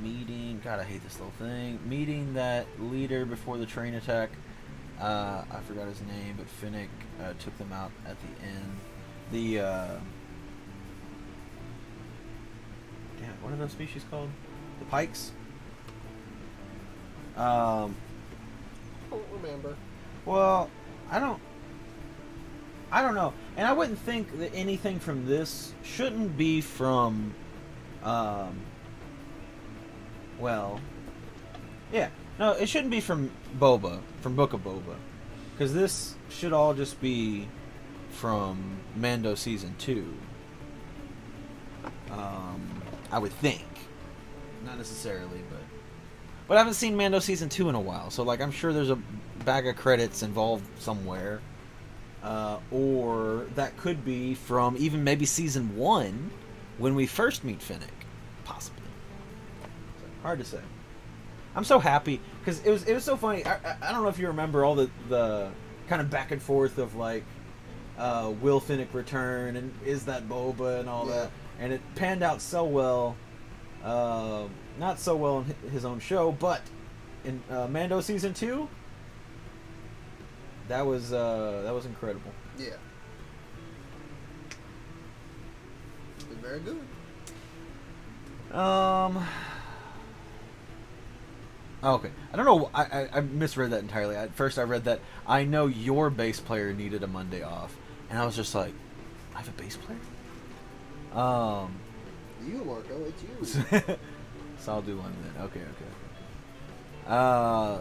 meeting. God, I hate this little thing. Meeting that leader before the train attack. I forgot his name, but Finnick took them out at the end. Damn, what are those species called? The pikes. Don't remember. Well, I don't know, and I wouldn't think that anything from this shouldn't be from, well, yeah, no, it shouldn't be from Boba, from Book of Boba, because this should all just be from Mando Season 2, I would think, not necessarily, but I haven't seen Mando Season 2 in a while, so, like, I'm sure there's a bag of credits involved somewhere. Or that could be from even maybe Season 1 when we first meet Finnick. Possibly. Hard to say. I'm so happy because it was so funny. I don't know if you remember all the kind of back and forth of like will Finnick return and is that Boba and all that, and it panned out so well. Not so well in his own show, but in Mando Season 2, that was incredible. Yeah. Been very good. Okay. I don't know. I misread that entirely. At first, I read that I know your bass player needed a Monday off, and I was just like, I have a bass player. You, Marco, it's you. So I'll do one then. Okay.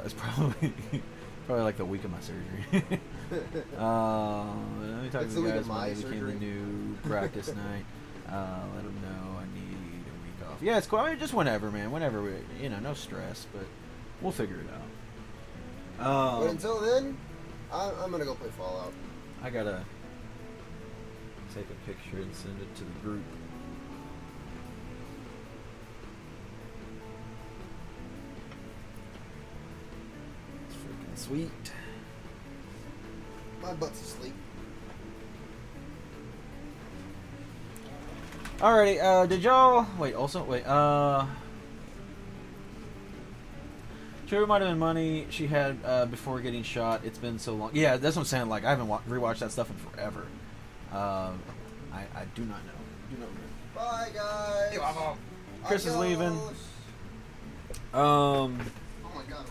It's probably Probably like the week of my surgery. Let me talk It's to the the week guys of my Monday became surgery. the new practice night. Let them know I need a week off. Yeah, it's cool. I mean, just whenever, man. Whenever we, no stress, but we'll figure it out. But until then, I'm gonna go play Fallout. I gotta take a picture and send it to the group. It's freaking sweet. My butt's asleep. Alrighty, did y'all wait? Trevor might have been money she had before getting shot. It's been so long. Yeah, that's what I'm saying. Like I haven't rewatched that stuff in forever. I do not know. Bye, guys. Chris is leaving. Oh my god.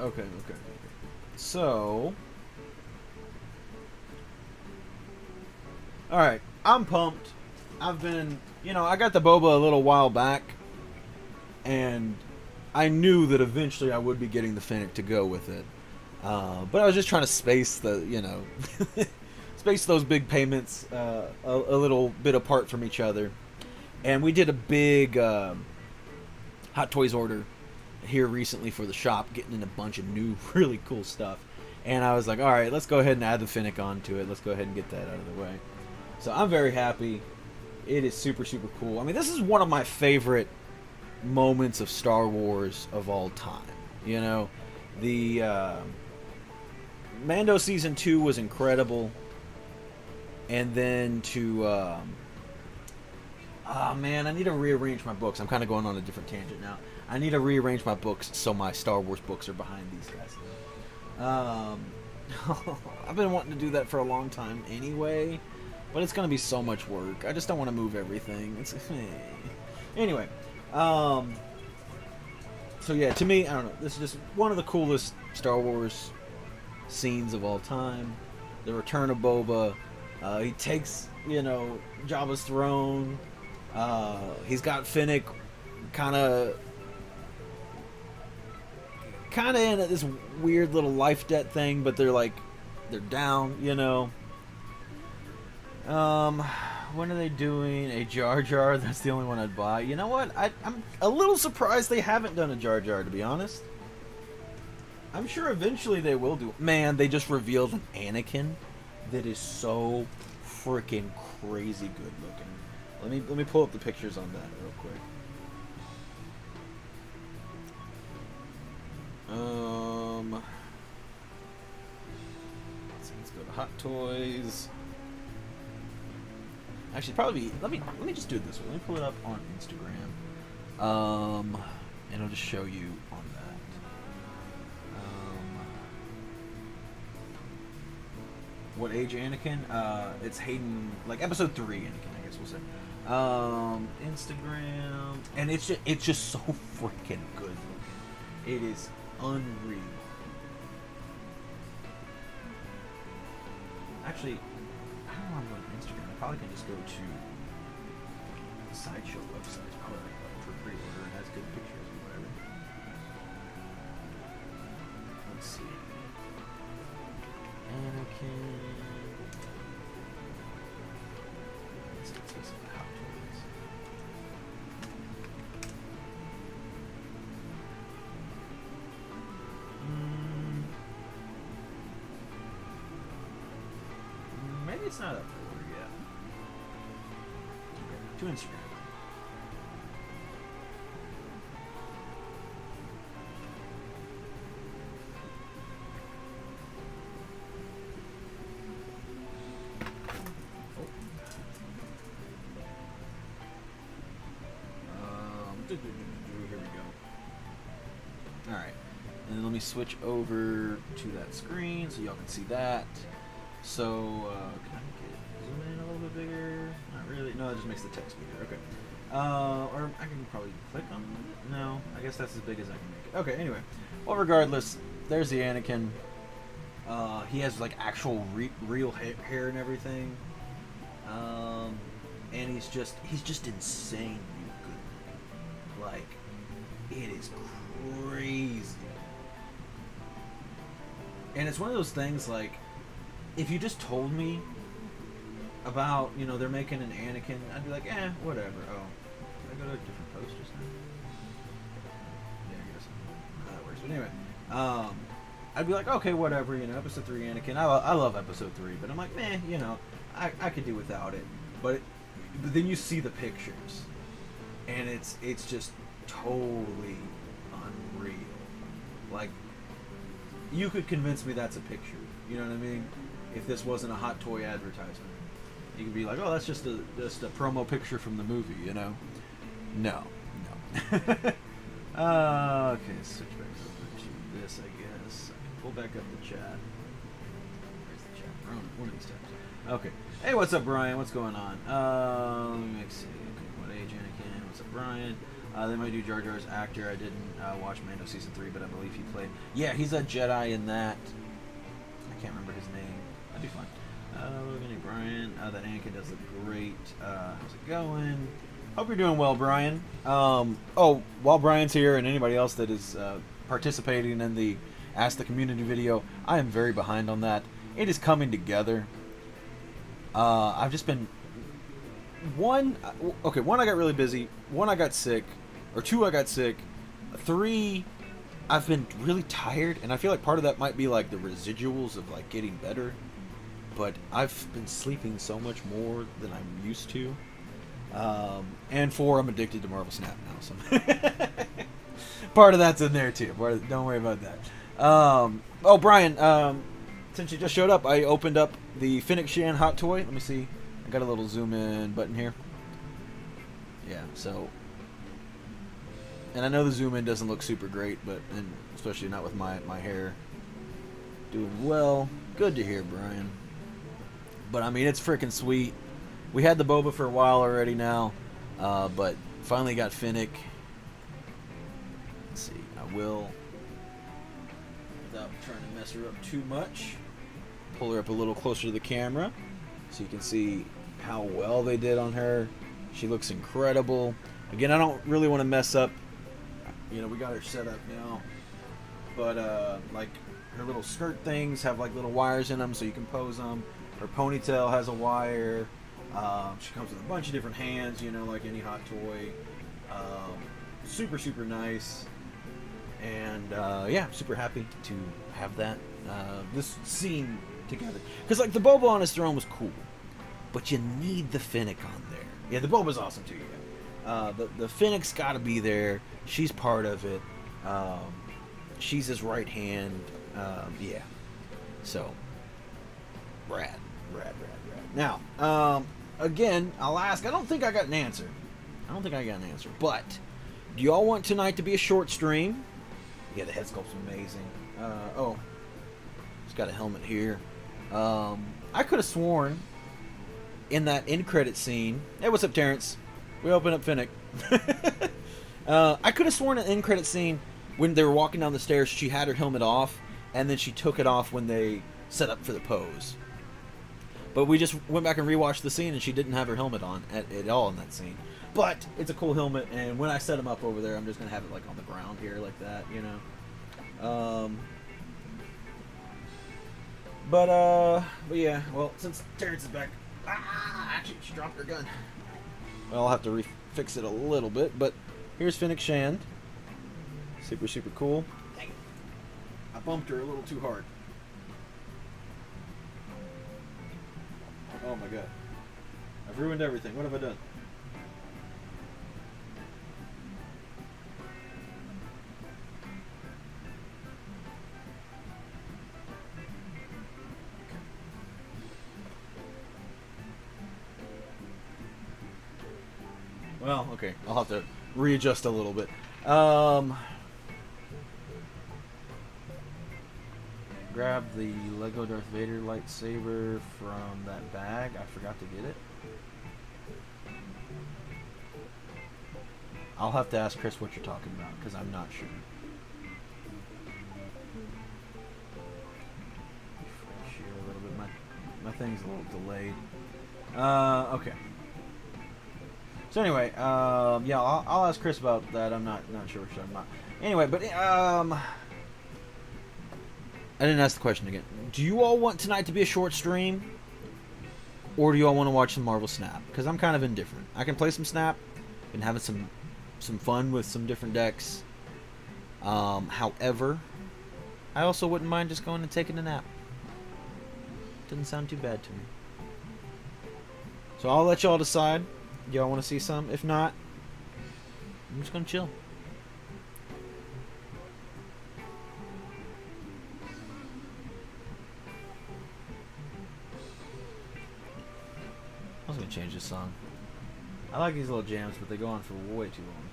Okay. So, all right, I'm pumped. I've been, I got the boba a little while back, and I knew that eventually I would be getting the Finnick to go with it. But I was just trying to space the, space those big payments a little bit apart from each other. And we did a big Hot Toys order here recently for the shop, getting in a bunch of new, really cool stuff. And I was like, all right, let's go ahead and add the Finnick onto it. Let's go ahead and get that out of the way. So I'm very happy. It is super, super cool. I mean, this is one of my favorite moments of Star Wars of all time. The Mando Season 2 was incredible. And then to... man, I need to rearrange my books. I'm kind of going on a different tangent now. I need to rearrange my books so my Star Wars books are behind these guys. I've been wanting to do that for a long time anyway, but it's going to be so much work. I just don't want to move everything. Anyway, so yeah, to me, I don't know. This is just one of the coolest Star Wars scenes of all time. The return of Boba. He takes, Jabba's throne. He's got Finnick kind of in this weird little life debt thing, but they're down, when are they doing a Jar Jar? That's the only one I'd buy. You know what? I'm a little surprised they haven't done a Jar Jar, to be honest. I'm sure eventually they will do. Man, they just revealed an Anakin that is so freaking crazy good looking. Let me pull up the pictures on that real quick. Let's go to Hot Toys. Actually, probably let me just do it this way. Let me pull it up on Instagram. And I'll just show you on that. What age Anakin? It's Hayden, like episode 3 Anakin, I guess we'll say. Instagram, and it's just so freaking good looking. It is unreal. Actually, I don't want to go to Instagram. I probably can just go to the Sideshow website for pre-order. It has good pictures or whatever. Let's see. Anakin. Let's see some Hot Toys. Maybe it's not up for order yet. Okay, to Instagram. Here we go. Alright. And then let me switch over to that screen so y'all can see that. So, can I make it zoom in a little bit bigger? Not really. No, it just makes the text bigger. Okay. Or I can probably click on it. No, I guess that's as big as I can make it. Okay, anyway. Well, regardless, there's the Anakin. He has, like, actual real hair and everything. And he's just insanely good. Like, it is crazy And it's one of those things, like, if you just told me about, you know, they're making an Anakin, I'd be like, whatever. Oh, did I go to a different post just now? Yeah, I guess that works. But anyway, I'd be like, okay, whatever, you know, episode 3 Anakin. I love episode 3, but I'm like, you know, I could do without it. But then you see the pictures, and it's just totally unreal. Like, you could convince me that's a picture. You know what I mean? If this wasn't a hot toy advertisement, you could be like, "Oh, that's just a promo picture from the movie," you know? No. Okay, switch back over to this, I guess. I can pull back up the chat. Where's the chat? One of these times. Okay. Hey, what's up, Brian? What's going on? Let me see. Okay, what age, Anakin? What's up, Brian? They might do Jar Jar's actor. I didn't watch Mando season 3, but I believe he played. Yeah, he's a Jedi in that. I can't remember his name. That'd be fun. Logan, Brian. That Anakin does look great. How's it going? Hope you're doing well, Brian. While Brian's here and anybody else that is participating in the Ask the Community video, I am very behind on that. It is coming together. I've just been... One, I got really busy. 1, I got sick. Or 2, I got sick. 3, I've been really tired. And I feel like part of that might be like the residuals of like getting better. But I've been sleeping so much more than I'm used to. And 4, I'm addicted to Marvel Snap now. So part of that's in there too. Don't worry about that. Brian, since you just showed up, I opened up the Fennec Shand hot toy. Let me see. I got a little zoom in button here. Yeah, so... And I know the zoom in doesn't look super great, but and especially not with my hair doing well. Good to hear, Brian. But I mean, it's freaking sweet. We had the boba for a while already now, but finally got Fennec. Let's see. I will, without trying to mess her up too much, pull her up a little closer to the camera so you can see how well they did on her. She looks incredible. Again, I don't really want to mess up. You know, we got her set up now, but like her little skirt things have like little wires in them so you can pose them. Her ponytail has a wire. She comes with a bunch of different hands, you know, like any hot toy. Super, super nice. And yeah, super happy to have that this scene together. Because like the Boba on his throne was cool, but you need the Fennec on there. Yeah, the Boba's awesome too. Yeah, the Fennec's got to be there. She's part of it. She's his right hand. Yeah. So, rad. Now, again, I'll ask. I don't think I got an answer. But, do y'all want tonight to be a short stream? Yeah, the head sculpt's amazing. It's got a helmet here. I could have sworn in that end credit scene. Hey, what's up, Terrence? We open up Fennec. I could have sworn in the end credit scene when they were walking down the stairs, she had her helmet off, and then she took it off when they set up for the pose. But we just went back and rewatched the scene, and she didn't have her helmet on at all in that scene. But it's a cool helmet, and when I set them up over there, I'm just gonna have it like on the ground here, like that, you know. But yeah. Well, since Terrence is back, actually she dropped her gun. Well, I'll have to fix it a little bit. But here's Fennec Shand. Super, super cool. Dang it. I bumped her a little too hard. Oh my god. I've ruined everything. What have I done? Well, okay. I'll have to readjust a little bit. Grab the Lego Darth Vader lightsaber from that bag. I forgot to get it. I'll have to ask Chris what you're talking about, because I'm not sure. Refresh here a little bit. My thing's a little delayed. Okay. So anyway, yeah, I'll ask Chris about that. I'm not sure what you're talking about. Anyway, but I didn't ask the question again. Do you all want tonight to be a short stream? Or do you all want to watch some Marvel Snap? Because I'm kind of indifferent. I can play some Snap. Been having some fun with some different decks. However, I also wouldn't mind just going and taking a nap. Doesn't sound too bad to me. So I'll let y'all decide. Y'all want to see some? If not, I'm just going to chill. I was going to change this song. I like these little jams, but they go on for way too long.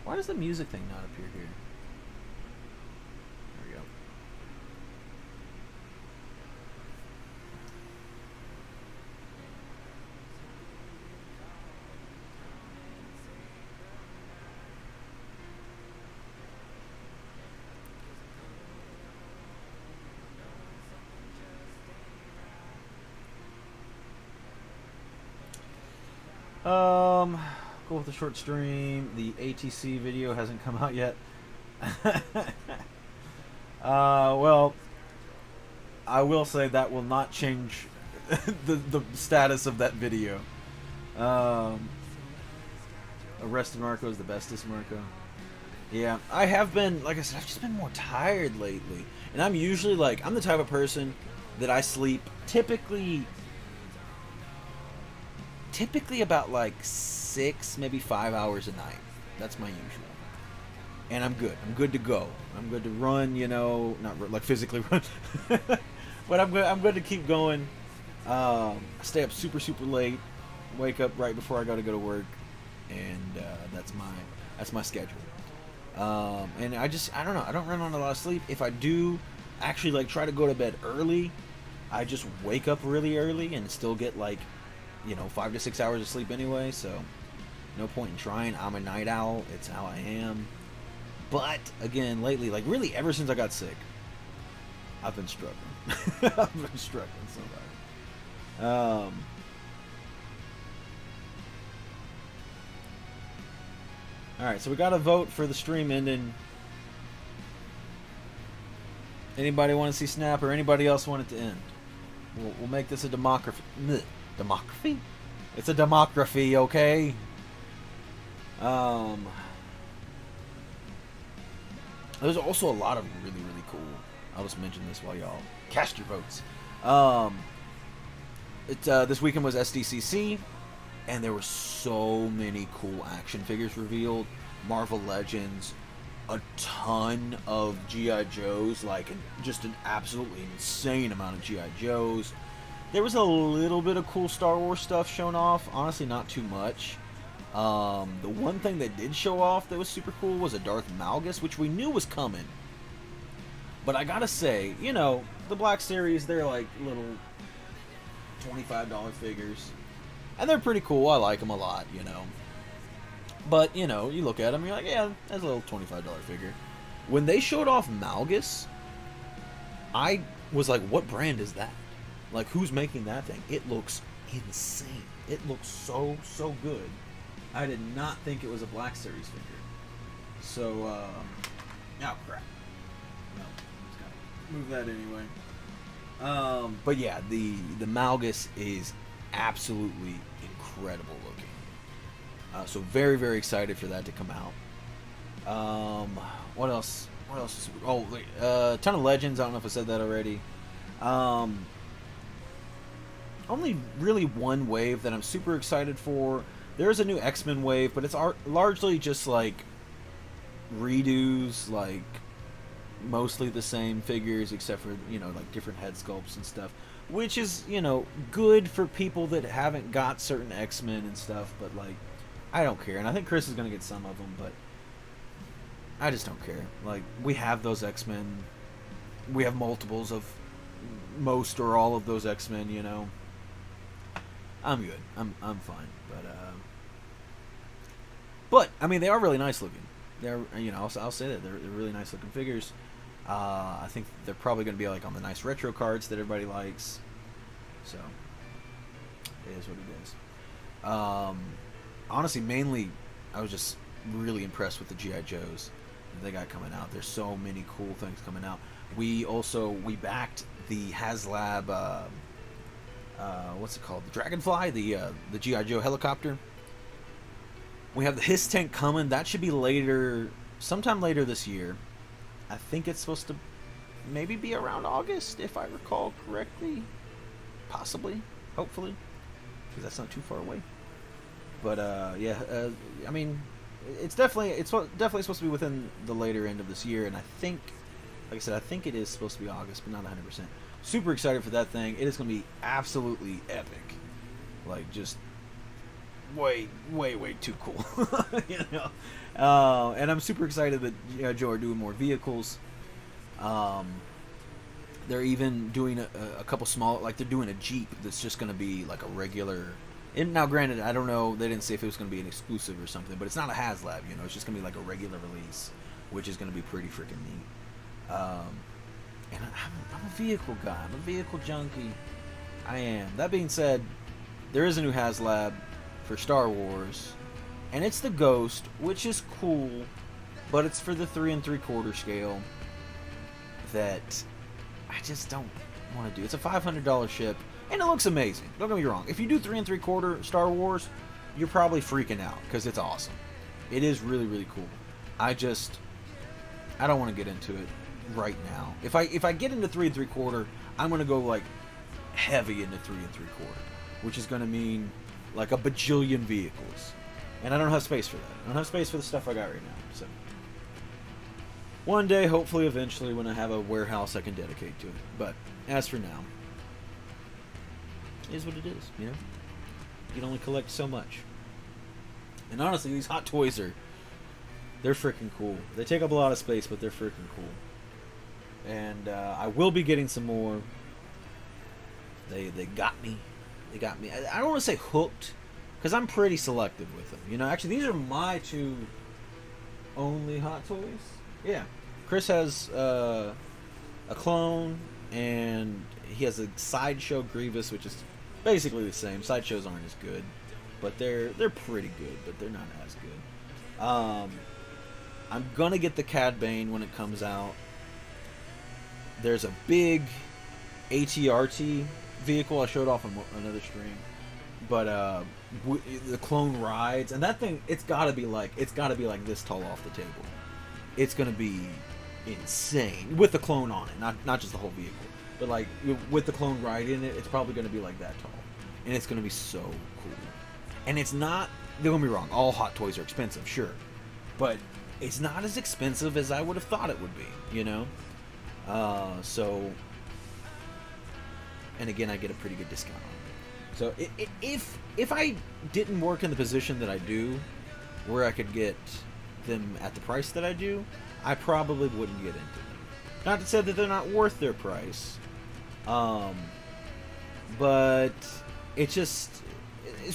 Why does the music thing not appear here? There we go. Cool with the short stream. The ATC video hasn't come out yet. Well, I will say that will not change the status of that video. Arrested Marco is the bestest Marco. Yeah, I have been, like I said, I've just been more tired lately. And I'm usually like, I'm the type of person that I sleep typically about like 6, maybe 5 hours a night. That's my usual. And I'm good. I'm good to go. I'm good to run, you know, not like physically run. But I'm good to keep going. I stay up super late, wake up right before I go to work, and that's my schedule. And I don't know, I don't run on a lot of sleep. If I do actually like try to go to bed early, I just wake up really early and still get like, 5 to 6 hours of sleep anyway, so no point in trying. I'm a night owl. It's how I am. But again, lately, like really ever since I got sick, I've been struggling. I've been struggling so bad. Alright, so we got a vote for the stream ending. Anybody want to see Snap, or anybody else want it to end? We'll make this a democracy. Democracy? It's a democracy, okay? There's also a lot of really cool. I'll just mention this while y'all cast your votes. This weekend was SDCC, and there were so many cool action figures revealed. Marvel Legends, a ton of G.I. Joes, like just an absolutely insane amount of G.I. Joes. There was a little bit of cool Star Wars stuff shown off. Honestly, not too much. The one thing they did show off that was super cool was a Darth Malgus, which we knew was coming. But I gotta say, the Black Series, they're like little $25 figures. And they're pretty cool. I like them a lot, But, you look at them, you're like, yeah, that's a little $25 figure. When they showed off Malgus, I was like, what brand is that? Like, who's making that thing? It looks insane. It looks so good. I did not think it was a Black Series figure. So, oh crap. No, just gotta move that anyway. But yeah, the Malgus is absolutely incredible looking. So very excited for that to come out. What else? A ton of Legends. I don't know if I said that already. Only really one wave that I'm super excited for. There's a new X-Men wave, but it's largely just like redos, like mostly the same figures except for, like different head sculpts and stuff, which is, good for people that haven't got certain X-Men and stuff, but like I don't care. And I think Chris is going to get some of them, but I just don't care. Like, we have those X-Men. We have multiples of most or all of those X-Men, I'm good. I'm fine. But I mean, they are really nice looking. They're, I'll say that they're really nice looking figures. I think they're probably going to be like on the nice retro cards that everybody likes. So it is what it is. Honestly, mainly I was just really impressed with the GI Joes that they got coming out. There's so many cool things coming out. We backed the HasLab what's it called? The Dragonfly, the GI Joe helicopter. We have the Hiss tank coming. That should be sometime later this year. I think it's supposed to maybe be around August, if I recall correctly. Possibly, hopefully, because that's not too far away. But I mean, it's definitely supposed to be within the later end of this year, and I think, like I said, I think it is supposed to be August, but not 100%. Super excited for that thing. It is going to be absolutely epic. Like, just way too cool. You know? And I'm super excited that Joe are doing more vehicles. They're even doing a couple small, like they're doing a Jeep that's just going to be like a regular. And now, granted, I don't know. They didn't say if it was going to be an exclusive or something, but it's not a HasLab. You know, it's just going to be like a regular release, which is going to be pretty freaking neat. And I'm a vehicle guy. I'm a vehicle junkie. I am. That being said, there is a new HasLab for Star Wars, and it's the Ghost, which is cool, but it's for the 3 3/4 scale that I just don't want to do. It's a $500 ship, and it looks amazing. Don't get me wrong. If you do 3 3/4 Star Wars, you're probably freaking out because it's awesome. It is really cool. I don't want to get into it right now. If I get into 3 3/4, I'm gonna go like heavy into 3 3/4, which is gonna mean like a bajillion vehicles, and I don't have space for that. I don't have space for the stuff I got right now. So one day, hopefully, eventually, when I have a warehouse I can dedicate to it. But as for now, it is what it is. You know, you can only collect so much. And honestly, these Hot Toys they're freaking cool. They take up a lot of space, but they're freaking cool. And I will be getting some more. They got me. They got me. I don't want to say hooked, because I'm pretty selective with them. You know, actually, these are my 2 only Hot Toys. Yeah. Chris has a clone, and he has a Sideshow Grievous, which is basically the same. Sideshows aren't as good, but they're pretty good, but they're not as good. I'm gonna get the Cad Bane when it comes out. There's a big ATRT vehicle I showed off on another stream, but the clone rides, and that thing, it's gotta be like this tall off the table. It's gonna be insane with the clone on it, not just the whole vehicle, but like with the clone riding it, it's probably gonna be like that tall, and it's gonna be so cool. And it's not, don't get me wrong, all Hot Toys are expensive, sure, but it's not as expensive as I would have thought it would be, you know. So, and again, I get a pretty good discount on it. So if I didn't work in the position that I do, where I could get them at the price that I do, I probably wouldn't get into them. Not to say that they're not worth their price, but it's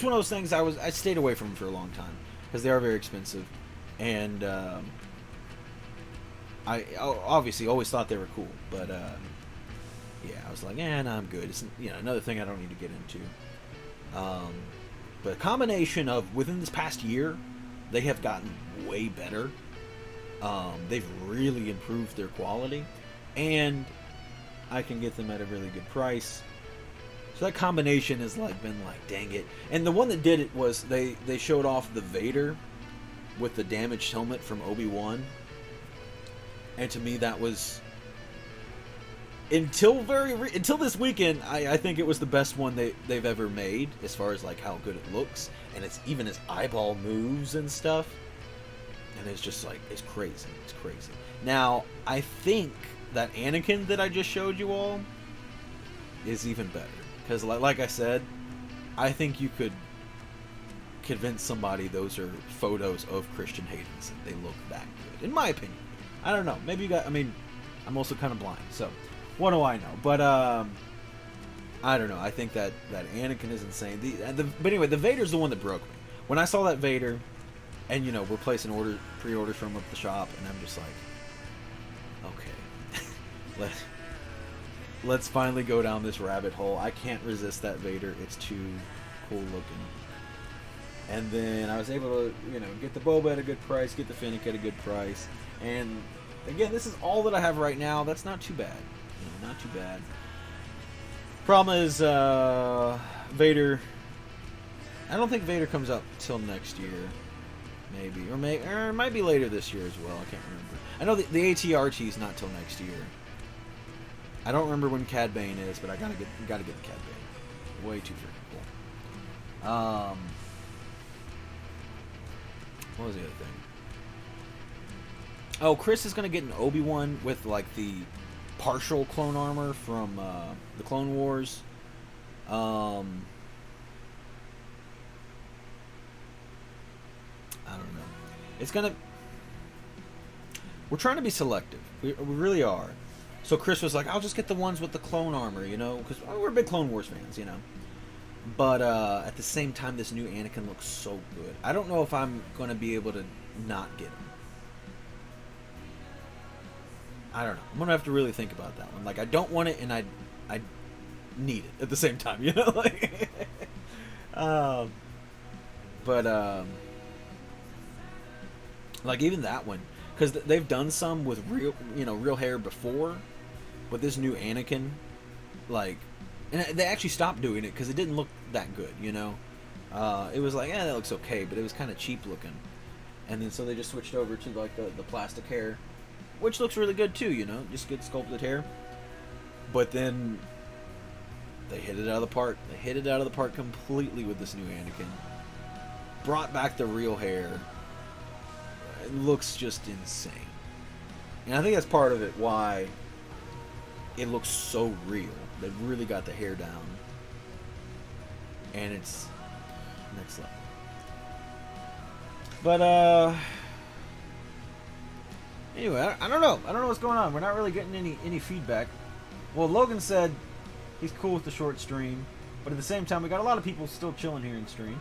one of those things I stayed away from for a long time because they are very expensive, and I obviously always thought they were cool, but yeah, I was like, no, I'm good. It's another thing I don't need to get into. But a combination of within this past year, they have gotten way better. They've really improved their quality, and I can get them at a really good price. So that combination has been like, dang it. And the one that did it was they showed off the Vader with the damaged helmet from Obi-Wan. And to me, that was, until this weekend, I think it was the best one they've ever made as far as like how good it looks, and it's even his eyeball moves and stuff. And it's just like, it's crazy. It's crazy. Now, I think that Anakin that I just showed you all is even better. Because like I said, I think you could convince somebody those are photos of Christian Hayden's and they look that good. In my opinion. I don't know. Maybe you got, I'm also kind of blind. So, what do I know? But, I don't know. I think that Anakin is insane. But anyway, the Vader's the one that broke me. When I saw that Vader, and we're placing pre-orders from up the shop, and I'm just like, okay, let's finally go down this rabbit hole. I can't resist that Vader. It's too cool looking. And then I was able to, get the Boba at a good price, get the Fennec at a good price. And again, this is all that I have right now. That's not too bad. Not too bad. Problem is, Vader. I don't think Vader comes out till next year. Maybe. Or it might be later this year as well. I can't remember. I know the AT-RT is not till next year. I don't remember when Cad Bane is, but I gotta get the Cad Bane. Way too freaking cool. What was the other thing? Oh, Chris is gonna get an Obi-Wan with like the partial clone armor from the Clone Wars. I don't know. It's gonna. We're trying to be selective. We really are. So Chris was like, "I'll just get the ones with the clone armor," because we're big Clone Wars fans, But at the same time, this new Anakin looks so good. I don't know if I'm going to be able to not get him. I don't know. I'm going to have to really think about that one. Like, I don't want it, and I need it at the same time, Like, like even that one, because they've done some with real hair before, but this new Anakin, like. And they actually stopped doing it because it didn't look that good, It was like, that looks okay, but it was kind of cheap looking. And then so they just switched over to like the plastic hair, which looks really good too, just good sculpted hair. But then they hit it out of the park. They hit it out of the park completely with this new Anakin. Brought back the real hair. It looks just insane. And I think that's part of it why it looks so real. They've really got the hair down. And it's next level. But, anyway, I don't know. I don't know what's going on. We're not really getting any feedback. Well, Logan said he's cool with the short stream. But at the same time, we got a lot of people still chilling here in stream.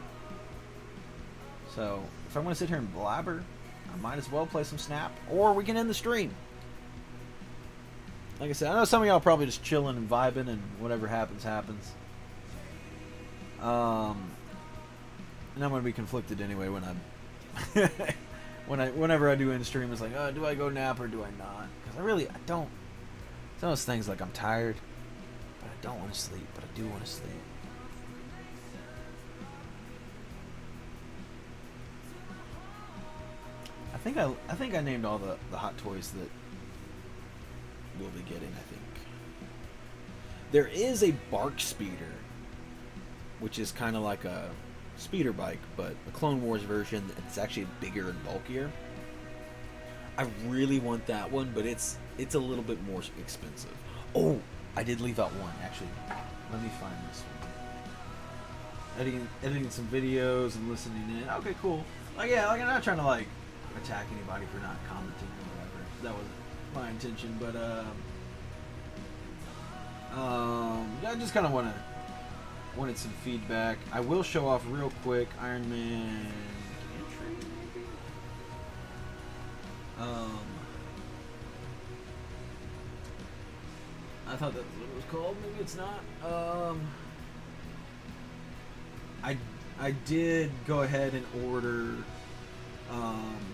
So, if I'm going to sit here and blabber, I might as well play some Snap. Or we can end the stream. Like I said, I know some of y'all are probably just chilling and vibing, and whatever happens, happens. And I'm gonna be conflicted anyway when whenever I do end stream. It's like, do I go nap or do I not? Because I don't. It's one of those things like I'm tired, but I don't want to sleep, but I do want to sleep. I think I named all the hot toys that we'll be getting, I think. There is a Bark Speeder, which is kind of like a speeder bike, but a Clone Wars version that's actually bigger and bulkier. I really want that one, but it's a little bit more expensive. Oh, I did leave out one, actually. Let me find this one. Editing some videos and listening in. Okay, cool. Like, yeah, like I'm not trying to like attack anybody for not commenting or whatever. That wasn't my intention, but I just kind of wanted some feedback. I will show off real quick Iron Man entry. I thought that's what it was called. Maybe it's not. I did go ahead and order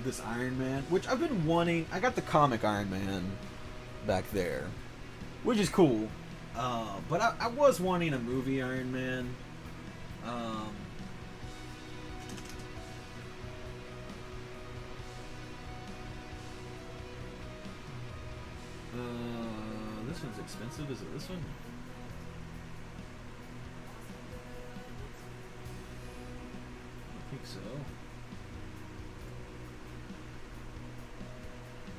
this Iron Man, which I've been wanting. I got the comic Iron Man back there, which is cool. But I was wanting a movie Iron Man. This one's expensive. Is it this one? I think so.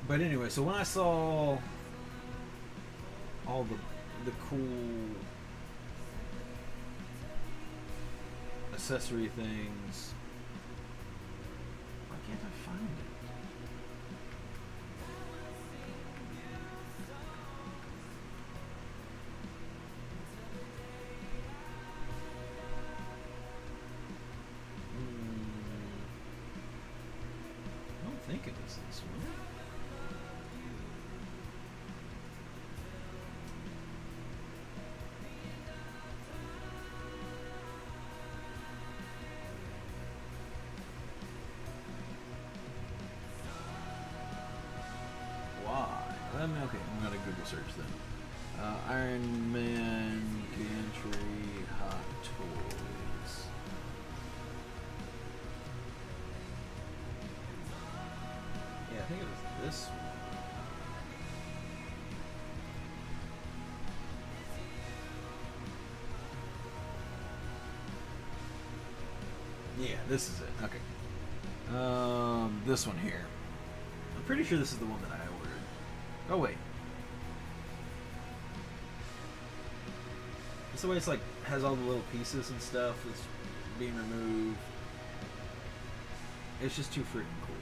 But anyway, so when I saw all the cool accessory things, why can't I find it? I don't think it is this one. Okay, I'm gonna Google search then. Iron Man Gantry Hot Toys. Yeah, I think it was this one. Yeah, this is it. Okay. This one here. I'm pretty sure this is the one that I ordered. Oh wait. It's the way it's like has all the little pieces and stuff that's being removed. It's just too freaking cool.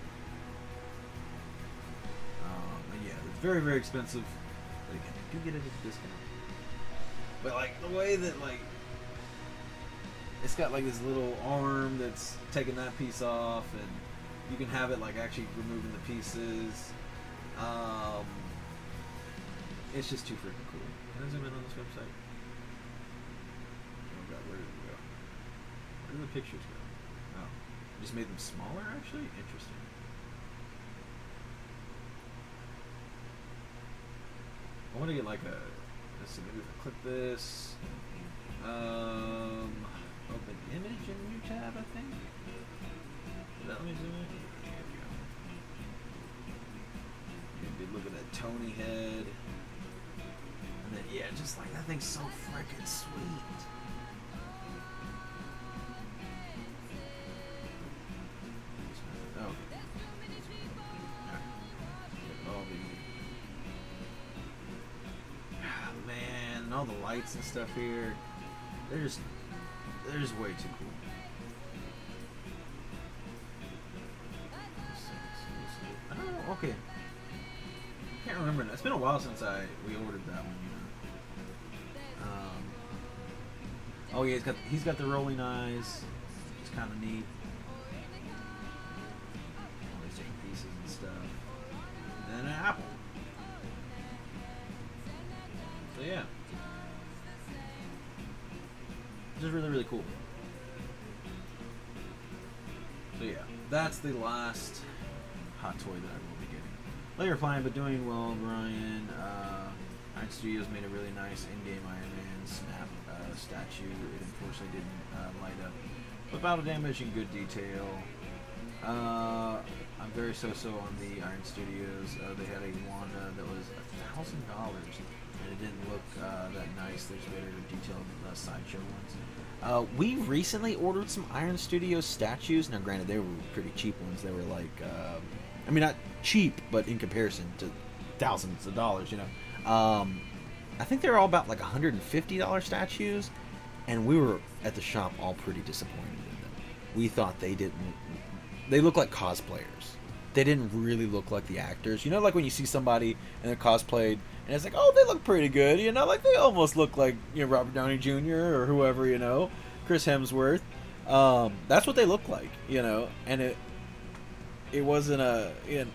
But yeah, it's very, very expensive. But again, I do get it at a discount. But like the way that like it's got like this little arm that's taking that piece off, and you can have it like actually removing the pieces. It's just too freaking cool. Can I zoom in on this website? Oh god, where did it go? Where did the pictures go? Oh, I just made them smaller actually? Interesting. I want to get like a, let's see, maybe if I click this, open image in new tab, I think. Let me zoom in. Here we go. Maybe look at that Tony head. And then, yeah, just like that thing's so freaking sweet. Oh. All the man, and all the lights and stuff here. They're just way too cool. Oh, okay. I can't remember now. It's been a while since we ordered that one, you know. Oh yeah, he's got the rolling eyes. It's kind of neat. All these different pieces and stuff. And then an apple. So yeah. Just really, really cool. So yeah, that's the last hot toy that I will be getting. Later flying, but doing well, Brian. Iron Studios made a really nice in-game Iron Man snap statue. It unfortunately didn't light up, but battle damage in good detail. I'm very so-so on the Iron Studios. They had a Wanda that was $1,000, and it didn't look that nice. There's better detailed sideshow ones. We recently ordered some Iron Studios statues. Now, granted, they were pretty cheap ones. They were like, I mean, not cheap, but in comparison to thousands of dollars, you know. I think they were all about like $150 statues, and we were at the shop all pretty disappointed in them. We thought they looked like cosplayers. They didn't really look like the actors. You know, like when you see somebody and they're cosplayed, and it's like, oh, they look pretty good, you know, like they almost look like, you know, Robert Downey Jr. or whoever, you know, Chris Hemsworth. That's what they look like, you know, and it wasn't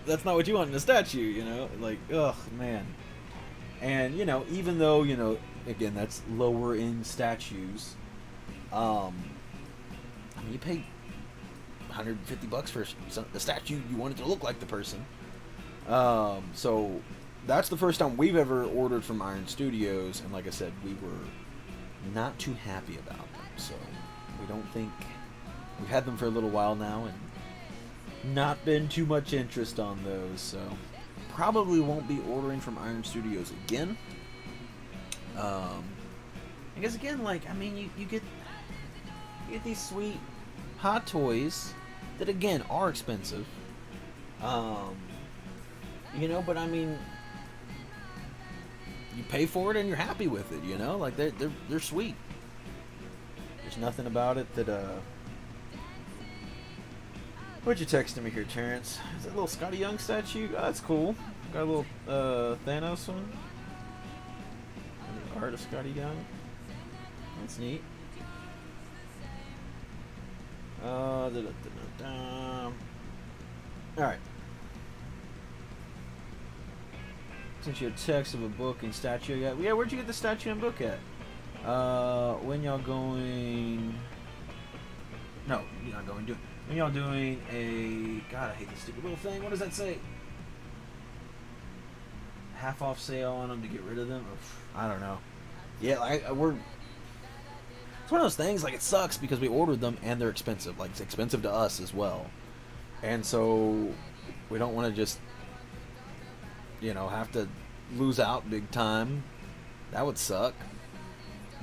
that's not what you want in a statue, you know, like, ugh, man. And, you know, even though, you know, again, that's lower end statues, I mean, you pay $150 for a statue, you want it to look like the person. So that's the first time we've ever ordered from Iron Studios, and like I said, we were not too happy about them. So we don't think we've had them for a little while now, and not been too much interest on those. So probably won't be ordering from Iron Studios again. Because again, like, I mean, you get these sweet hot toys that again are expensive. You know, but I mean, you pay for it and you're happy with it, you know? Like they're sweet. There's nothing about it that What you texting me here, Terrence? Is that a little Scotty Young statue? Oh, that's cool. Got a little Thanos one. And the art of Scotty Young. That's neat. Alright. Sent you a text of a book and statue. Yeah, where'd you get the statue and book at? When y'all going... No, you're not going to do it. When y'all doing a... God, I hate this stupid little thing. What does that say? half off sale on them to get rid of them. I don't know. Yeah, we're. It's one of those things. Like, it sucks because we ordered them and they're expensive. Like, it's expensive to us as well, and so we don't want to just, have to lose out big time. That would suck.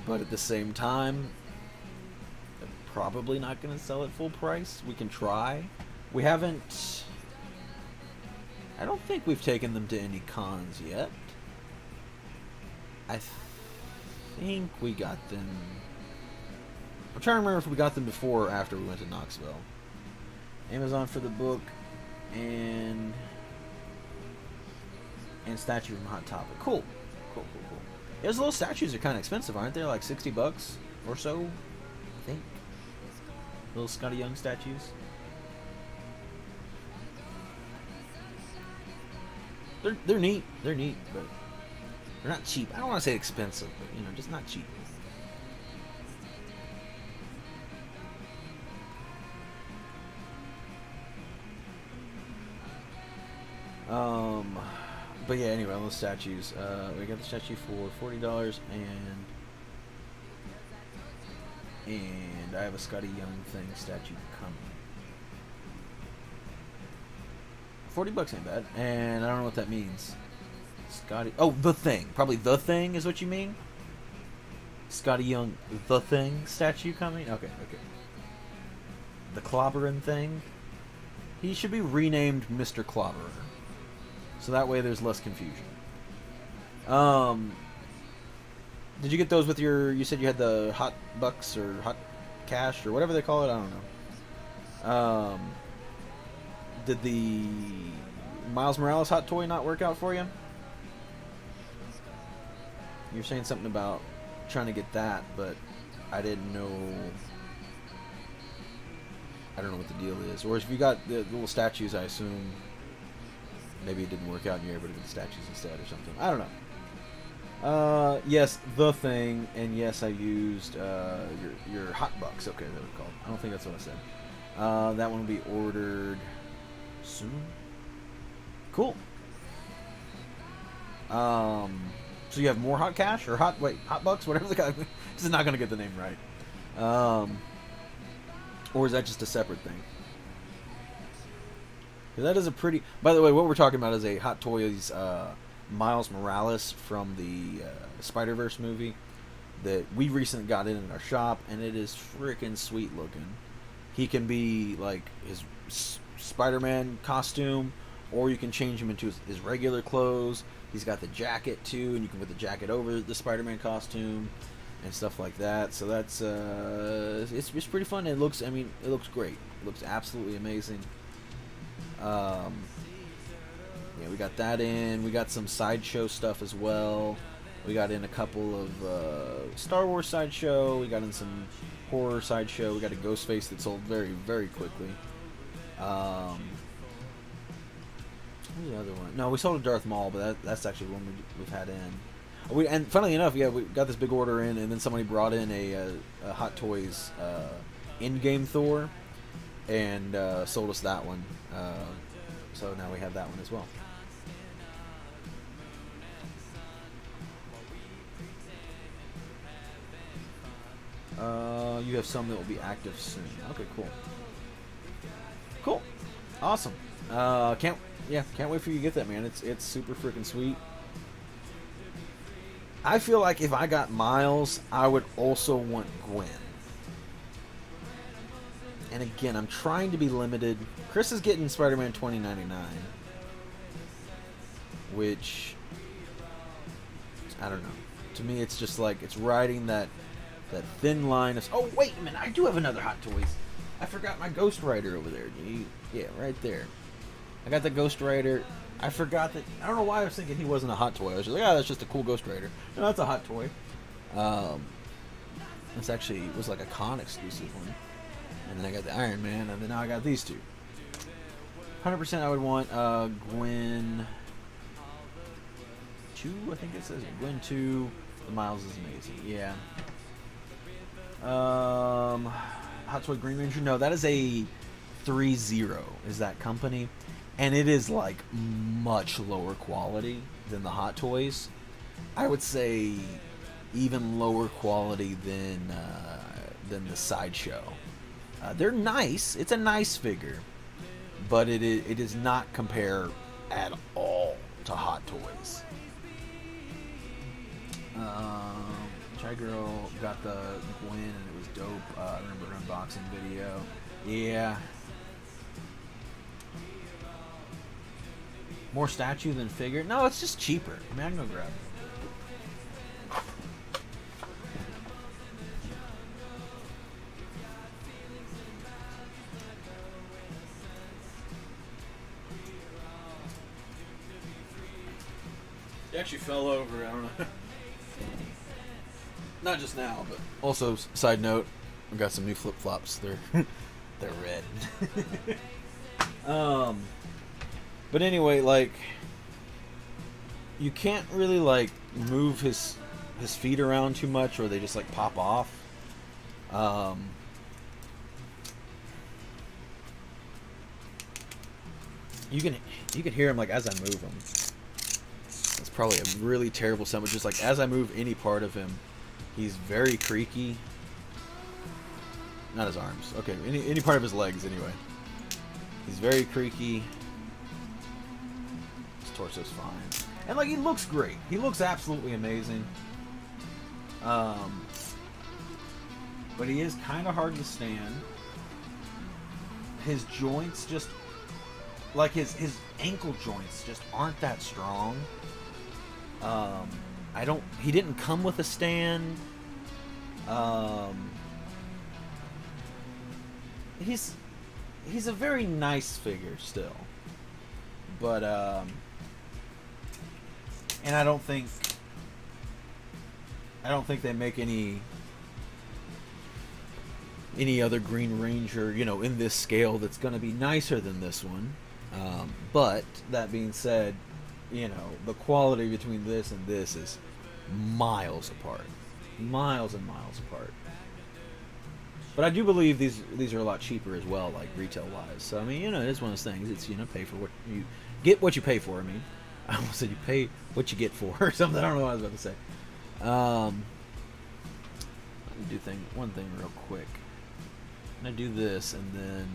But at the same time, they're probably not going to sell at full price. We can try. We haven't. I don't think we've taken them to any cons yet. I think we got them. I'm trying to remember if we got them before or after we went to Knoxville. Amazon for the book and statue from Hot Topic. Cool. Those little statues are kind of expensive, aren't they? Like $60 or so, I think. Little Scotty Young statues. They're neat. They're neat, but they're not cheap. I don't want to say expensive, but just not cheap. But yeah, anyway, those statues. We got the statue for $40, and I have a Scotty Young thing statue coming. $40 ain't bad, and I don't know what that means. Scotty. Oh, the thing. Probably the thing is what you mean. Scotty Young, the thing statue coming. Okay. The Clobberin' thing. He should be renamed Mr. Clobberer. So that way there's less confusion. Did you get those with you said you had the Hot Bucks or Hot Cash or whatever they call it? I don't know. Did the Miles Morales Hot Toy not work out for you? You're saying something about trying to get that, but I didn't know. I don't know what the deal is. Or if you got the little statues, I assume maybe it didn't work out and you're able to get the statues instead or something. I don't know. Yes, the thing, and yes, I used your Hot Bucks. Okay, that was called. I don't think that's what I said. That one will be ordered soon. Cool. So you have more Hot Cash or Hot Bucks, whatever the guy. This is not going to get the name right. Or is that just a separate thing? That is a pretty. By the way, what we're talking about is a Hot Toys Miles Morales from the Spider-Verse movie that we recently got in our shop, and it is freaking sweet looking. He can be like his Spider-Man costume, or you can change him into his regular clothes. He's got the jacket too, and you can put the jacket over the Spider-Man costume and stuff like that. So that's it's pretty fun. It looks great. It looks absolutely amazing. Yeah, we got that in. We got some sideshow stuff as well. We got in a couple of Star Wars sideshow. We got in some horror sideshow. We got a Ghostface that sold very, very quickly. What's the other one? No, we sold a Darth Maul, but that's actually one we've had in. And funnily enough, yeah, we got this big order in, and then somebody brought in a Hot Toys in-game Thor, and sold us that one. So now we have that one as well. You have some that will be active soon. Okay, cool. Awesome. Can't wait for you to get that, man. It's super freaking sweet. I feel like if I got Miles, I would also want Gwen. And again, I'm trying to be limited. Chris is getting Spider-Man 2099, which I don't know. To me, it's just like it's riding that thin line of. Oh wait a minute, I do have another Hot Toys. I forgot my Ghost Rider over there. Yeah, right there. I got the Ghost Rider. I forgot that. I don't know why I was thinking he wasn't a Hot Toy. I was just like, that's just a cool Ghost Rider. No, that's a Hot Toy. This actually was like a con exclusive one. And then I got the Iron Man, and then now I got these two. 100% I would want Gwen 2, I think it says. Gwen 2. The Miles is amazing. Yeah. Hot Toy Green Ranger. No, that is a 3-0 is that company. And it is like much lower quality than the Hot Toys. I would say even lower quality than the Sideshow. They're nice. It's a nice figure, but it does not compare at all to Hot Toys. Chai Girl got the Gwen and it was dope. I remember her unboxing video. Yeah. More statue than figure? No, it's just cheaper. I mean, I can go grab it. He actually fell over. I don't know. Not just now, but also, side note, I got some new flip flops. They're red. But anyway, like, you can't really like move his feet around too much, or they just like pop off. You can hear him like as I move him. It's probably a really terrible sound, but just like as I move any part of him, he's very creaky. Not his arms. Okay, any part of his legs anyway. He's very creaky. His torso's fine. And like he looks great. He looks absolutely amazing. But he is kind of hard to stand. His joints just like his ankle joints just aren't that strong. He didn't come with a stand. He's a very nice figure still. But and I don't think they make any other Green Ranger, you know, in this scale that's going to be nicer than this one. But that being said, you know, the quality between this and this is miles apart. Miles and miles apart. But I do believe these are a lot cheaper as well, like retail wise. So I mean, you know, it is one of those things. It's, you know, pay for what you get, what you pay for. I mean, I almost said you pay what you get for or something. I don't know what I was about to say. Let me do one thing real quick. I'm gonna do this and then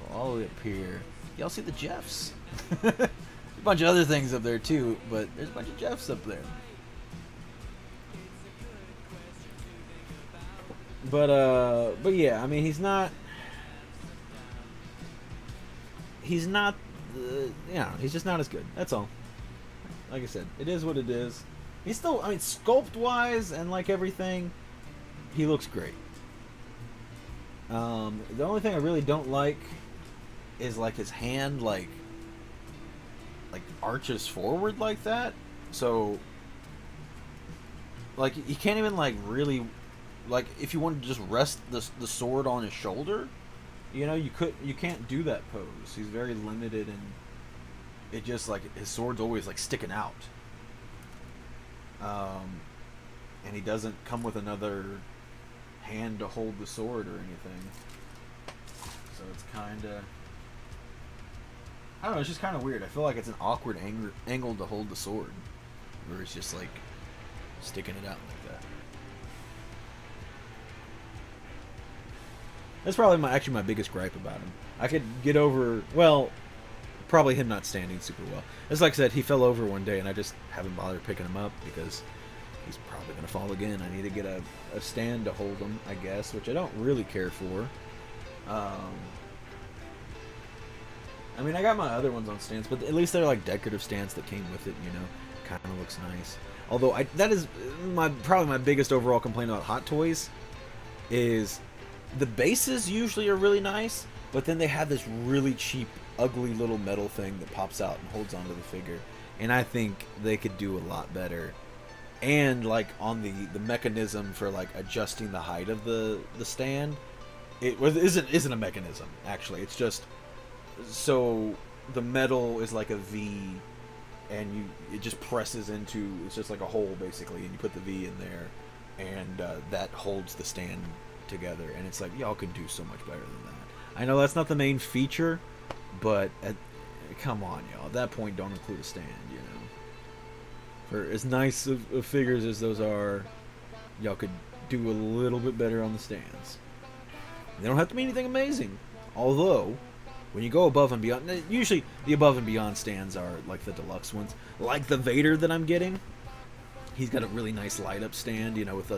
go all the way up here. Y'all see the Jeffs? A bunch of other things up there too, but there's a bunch of Jeffs up there. But yeah, I mean, he's not, you know, he's just not as good. That's all. Like I said, it is what it is. He's still, I mean, sculpt wise and like everything, he looks great. The only thing I really don't like is like his hand like arches forward like that. So like he can't even like really, like if you wanted to just rest the sword on his shoulder, you know, you can't do that pose. He's very limited, and it just like his sword's always like sticking out. And he doesn't come with another hand to hold the sword or anything. So it's kind of, I don't know, it's just kind of weird. I feel like it's an awkward angle to hold the sword, where it's just like sticking it out like that. That's probably actually my biggest gripe about him. I could get over, well, probably him not standing super well. It's like I said, he fell over one day and I just haven't bothered picking him up because he's probably going to fall again. I need to get a stand to hold him, I guess, which I don't really care for. I mean, I got my other ones on stands, but at least they're like decorative stands that came with it, you know. Kind of looks nice. Although that is probably my biggest overall complaint about Hot Toys is the bases usually are really nice, but then they have this really cheap, ugly little metal thing that pops out and holds onto the figure. And I think they could do a lot better. And like on the mechanism for like adjusting the height of the stand, it isn't a mechanism actually. It's just so the metal is like a V, and it just presses into, it's just like a hole basically, and you put the V in there, and that holds the stand together. And it's like, y'all can do so much better than that. I know that's not the main feature, but come on, y'all. At that point, don't include a stand, you know. For as nice of figures as those are, y'all could do a little bit better on the stands. They don't have to be anything amazing. Although, when you go above and beyond, usually the above and beyond stands are like the deluxe ones. Like the Vader that I'm getting. He's got a really nice light up stand, you know, with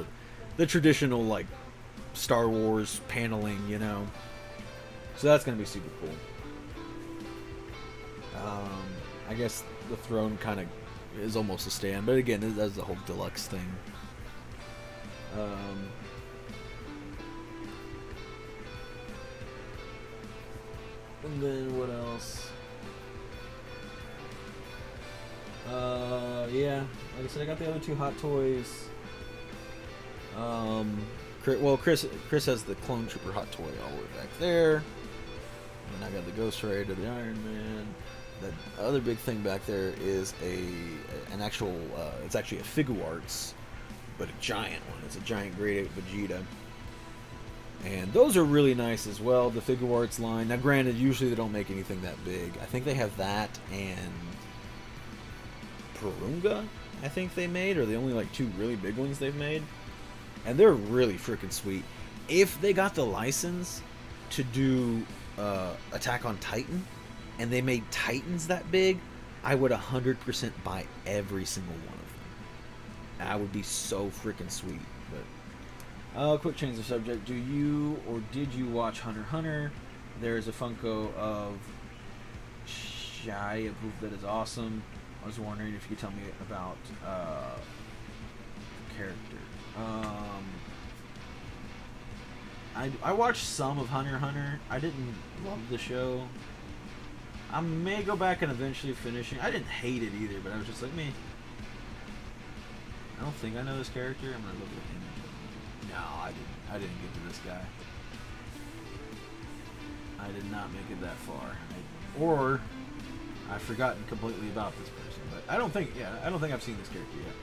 the traditional like Star Wars paneling, you know. So that's going to be super cool. I guess the throne kind of is almost a stand, but again, that's the whole deluxe thing. And then what else? Yeah, like I said, I got the other two Hot Toys. Chris has the Clone Trooper Hot Toy all the way back there. And I got the Ghost Rider, the Iron Man. The other big thing back there is an actual, it's actually a Figuarts, but a giant one. It's a giant Grade 8 Vegeta. And those are really nice as well, the Figuarts line. Now granted, usually they don't make anything that big. I think they have that and Purunga, I think they made, or the only like two really big ones they've made. And they're really freaking sweet. If they got the license to do Attack on Titan, and they made Titans that big, I would 100% buy every single one of them. That would be so freaking sweet. But quick change the subject. Do you or did you watch Hunter x Hunter? There's a Funko of Shia that is awesome. I was wondering if you could tell me about the character. I watched some of Hunter x Hunter. I didn't love the show. I may go back and eventually finish it. I didn't hate it either, but I was just like, me. I don't think I know this character. I'm gonna look at him. No, I didn't get to this guy. I did not make it that far. Or I've forgotten completely about this person. But I don't think I've seen this character yet.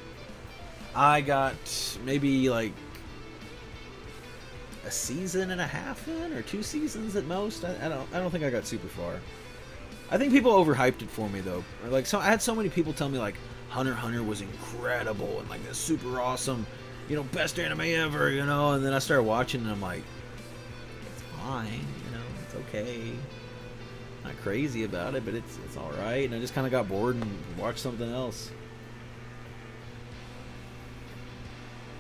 I got maybe like a season and a half in, or 2 seasons at most. I don't think I got super far. I think people overhyped it for me though. Like, so I had so many people tell me like Hunter x Hunter was incredible and like this super awesome, you know, best anime ever, you know. And then I started watching and I'm like, it's fine, you know, it's okay. Not crazy about it, but it's all right. And I just kind of got bored and watched something else.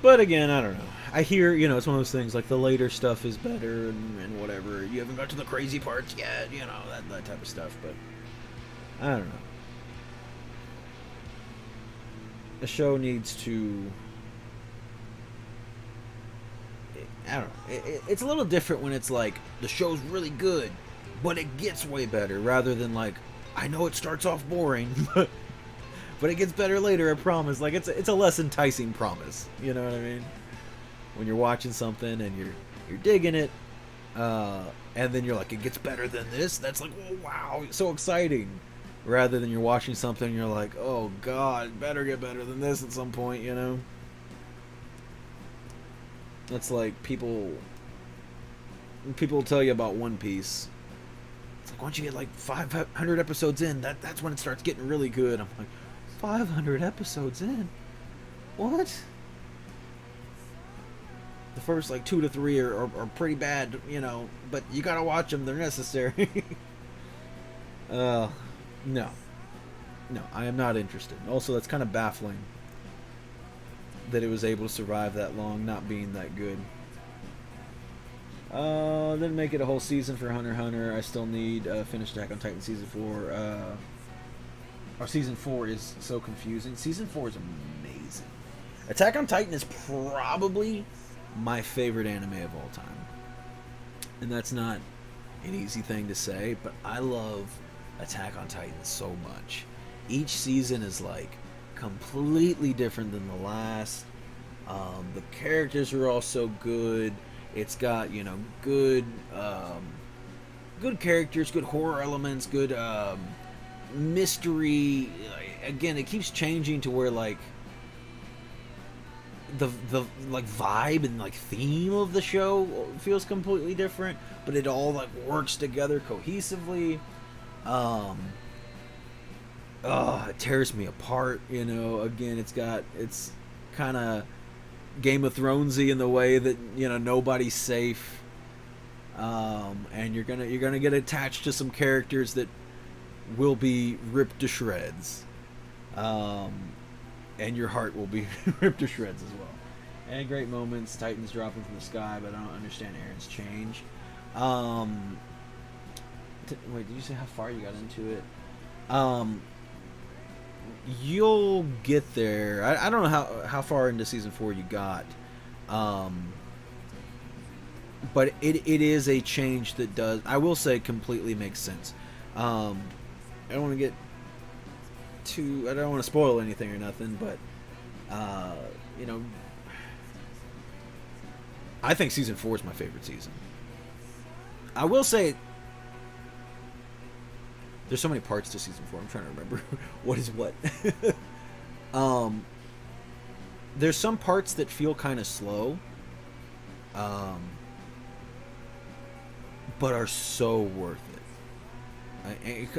But again, I don't know. I hear, you know, it's one of those things, like the later stuff is better and whatever. You haven't got to the crazy parts yet, you know, that type of stuff. But I don't know. The show needs to... I don't know. It's a little different when it's like, the show's really good, but it gets way better, rather than like, I know it starts off boring, but it gets better later, I promise. Like, it's a less enticing promise. You know what I mean? When you're watching something and you're digging it, and then you're like, it gets better than this. That's like, oh, wow, so exciting. Rather than you're watching something and you're like, oh god, it better get better than this at some point, you know? That's like people will tell you about One Piece. It's like, once you get like 500 episodes in, that's when it starts getting really good. I'm like, 500 episodes in? What? The first like 2 to 3 are pretty bad, you know, but you gotta watch them, they're necessary. No, I am not interested. Also, that's kind of baffling that it was able to survive that long, not being that good. Didn't make it a whole season for Hunter x Hunter. I still need finished Attack on Titan Season 4. Or Season 4 is so confusing. Season 4 is amazing. Attack on Titan is probably my favorite anime of all time. And that's not an easy thing to say, but I love Attack on Titan so much. Each season is like completely different than the last. The characters are all so good. It's got, you know, good characters, good horror elements, good mystery. Again, it keeps changing to where like the like vibe and like theme of the show feels completely different, but it all like works together cohesively. it tears me apart. You know, again, it's kind of Game of Thronesy in the way that, you know, nobody's safe, and you're gonna get attached to some characters that will be ripped to shreds, and your heart will be ripped to shreds as well. And great moments, Titans dropping from the sky, but I don't understand Aaron's change. Wait, did you say how far you got into it? You'll get there. I don't know how far into season 4 you got, but it is a change that does, I will say, completely makes sense. I don't want to get too, I don't want to spoil anything or nothing, but you know, I think season 4 is my favorite season. I will say, there's so many parts to season 4. I'm trying to remember what is what. There's some parts that feel kind of slow, but are so worth it.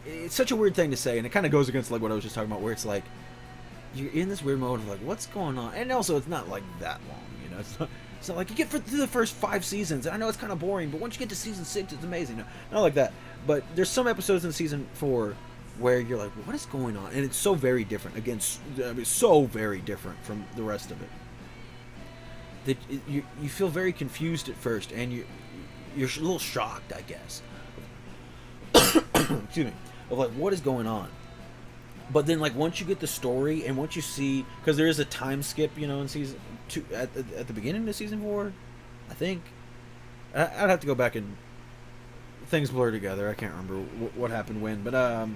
It's such a weird thing to say, and it kind of goes against like what I was just talking about, where it's like you're in this weird mode of like, what's going on? And also, it's not like that long, you know. It's not like you get through the first 5 seasons, and I know it's kind of boring, but once you get to season 6, it's amazing. No, not like that. But there's some episodes in season 4 where you're like, what is going on? And it's so very different. Again, I mean, so very different from the rest of it. That you feel very confused at first, and you're a little shocked, I guess. Excuse me. Of like, what is going on? But then, like, once you get the story, and once you see, because there is a time skip, you know, in season 2 at the beginning of season 4, I think. I'd have to go back and things blur together. I can't remember what happened when, but I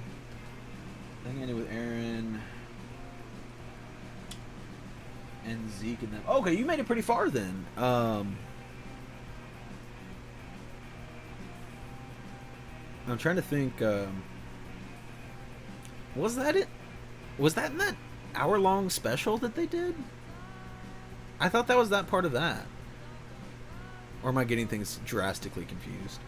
think I ended with Aaron and Zeke and them. Okay, you made it pretty far then. I'm trying to think. Was that it? Was that in that hour-long special that they did? I thought that was that part of that. Or am I getting things drastically confused?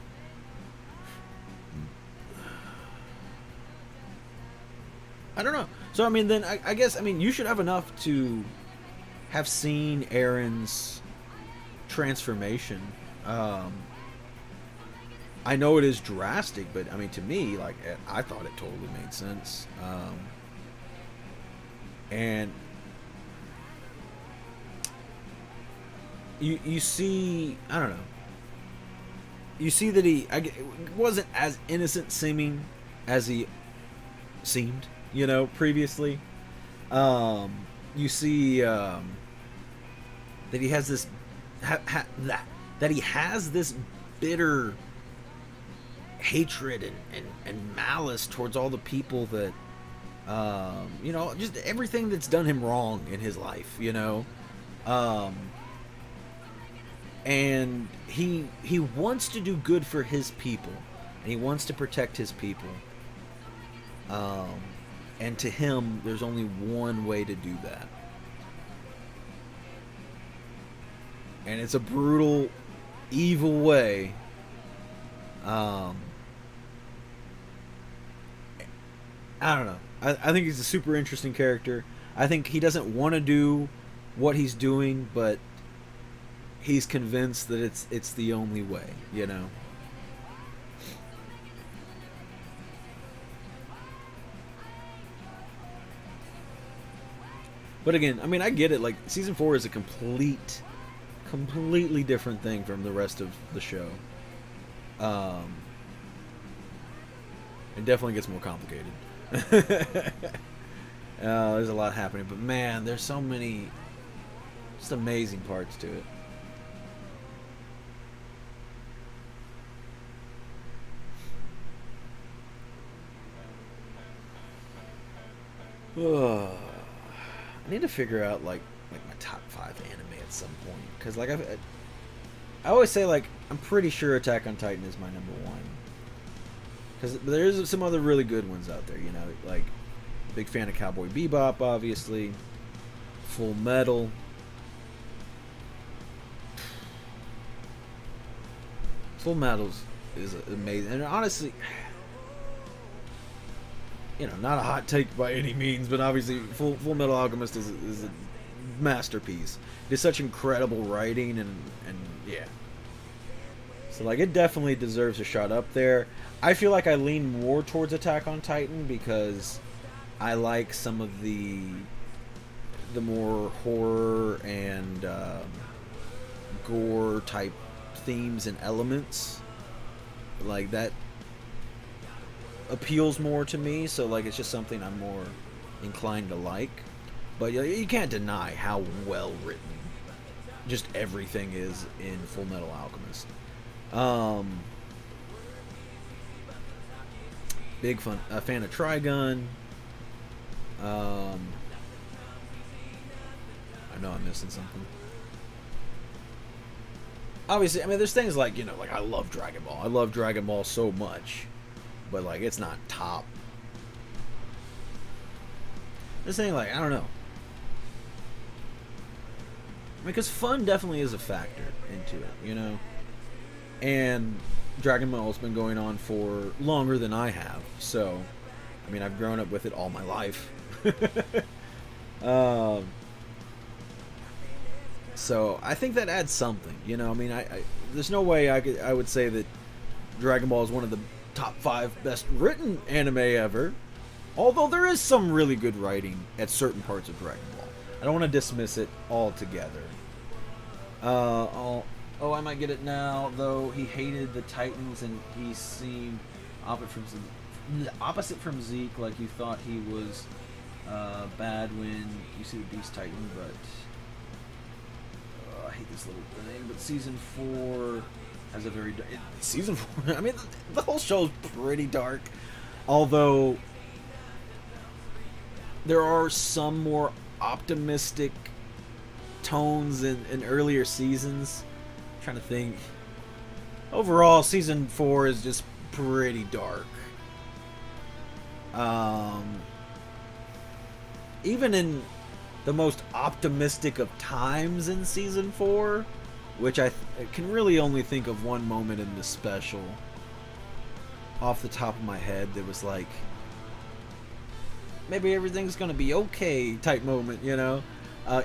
I don't know. So, I mean, then, I guess, I mean, you should have enough to have seen Aaron's transformation. I know it is drastic, but, I mean, to me, like, I thought it totally made sense. And you see, I don't know. You see that he wasn't as innocent seeming as he seemed, you know, previously. You see that he has this that he has this bitter hatred and malice towards all the people that you know, just everything that's done him wrong in his life, you know. And he wants to do good for his people, and he wants to protect his people. And to him, there's only one way to do that. And it's a brutal, evil way. I don't know. I think he's a super interesting character. I think he doesn't want to do what he's doing, but he's convinced that it's the only way, you know. But again, I mean, I get it. Like, season 4 is a completely different thing from the rest of the show. It definitely gets more complicated. There's a lot happening, but man, there's so many just amazing parts to it. I need to figure out like my top 5 anime at some point, because like I always say, like, I'm pretty sure Attack on Titan is my number 1, because there's some other really good ones out there, you know, like big fan of Cowboy Bebop, obviously, Full Metal. Full Metal is amazing, and honestly, you know, not a hot take by any means, but obviously Full Metal Alchemist is a masterpiece. It is such incredible writing, and yeah. So like, it definitely deserves a shot up there. I feel like I lean more towards Attack on Titan because I like some of the more horror and gore type themes and elements. Like, that appeals more to me, so like, it's just something I'm more inclined to like. But you can't deny how well written just everything is in Full Metal Alchemist. Big fan of Trigun. I know I'm missing something. Obviously, I mean, there's things like, you know, like I love Dragon Ball. I love Dragon Ball so much, but like, it's not top. This thing, like, I don't know. Because fun definitely is a factor into it, you know? And Dragon Ball has been going on for longer than I have, so, I mean, I've grown up with it all my life. So, I think that adds something, you know? I mean, there's no way I would say that Dragon Ball is one of the top 5 best written anime ever, although there is some really good writing at certain parts of Dragon Ball. I don't want to dismiss it altogether. I might get it now, though he hated the Titans and he seemed opposite from Zeke, like you thought he was bad when you see the Beast Titan, but I hate this little thing, but season 4 has a very season 4, I mean, the whole show's pretty dark, although there are some more optimistic tones in earlier seasons. I'm trying to think. Overall, season 4 is just pretty dark. Even in the most optimistic of times in season 4, which I can really only think of one moment in the special off the top of my head that was like, maybe everything's gonna be okay type moment, you know?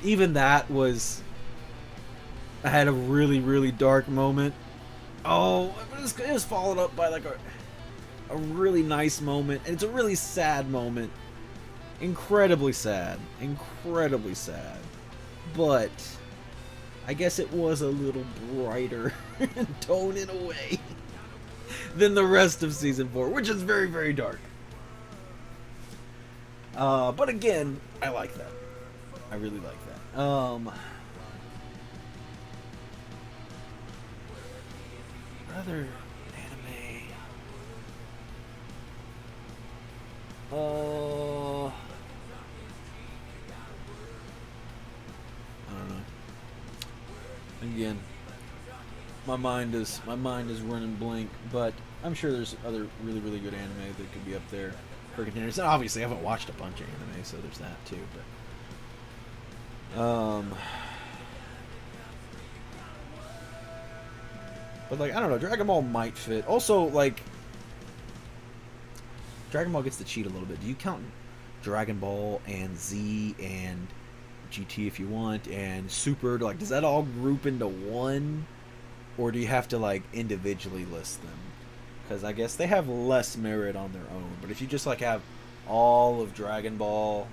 Even that was, I had a really, really dark moment. Oh, it was followed up by like a really nice moment, and it's a really sad moment. Incredibly sad. Incredibly sad. But I guess it was a little brighter in tone in a way than the rest of season 4, which is very, very dark. But again, I like that. I really like that. Other anime. I don't know. Again, my mind is running blank, but I'm sure there's other really, really good anime that could be up there for contenders. And obviously, I haven't watched a bunch of anime, so there's that too. But like, I don't know, Dragon Ball might fit. Also, like, Dragon Ball gets to cheat a little bit. Do you count Dragon Ball and Z and GT if you want and Super? Like, does that all group into one, or do you have to like individually list them? Because I guess they have less merit on their own. But if you just like have all of Dragon Ball,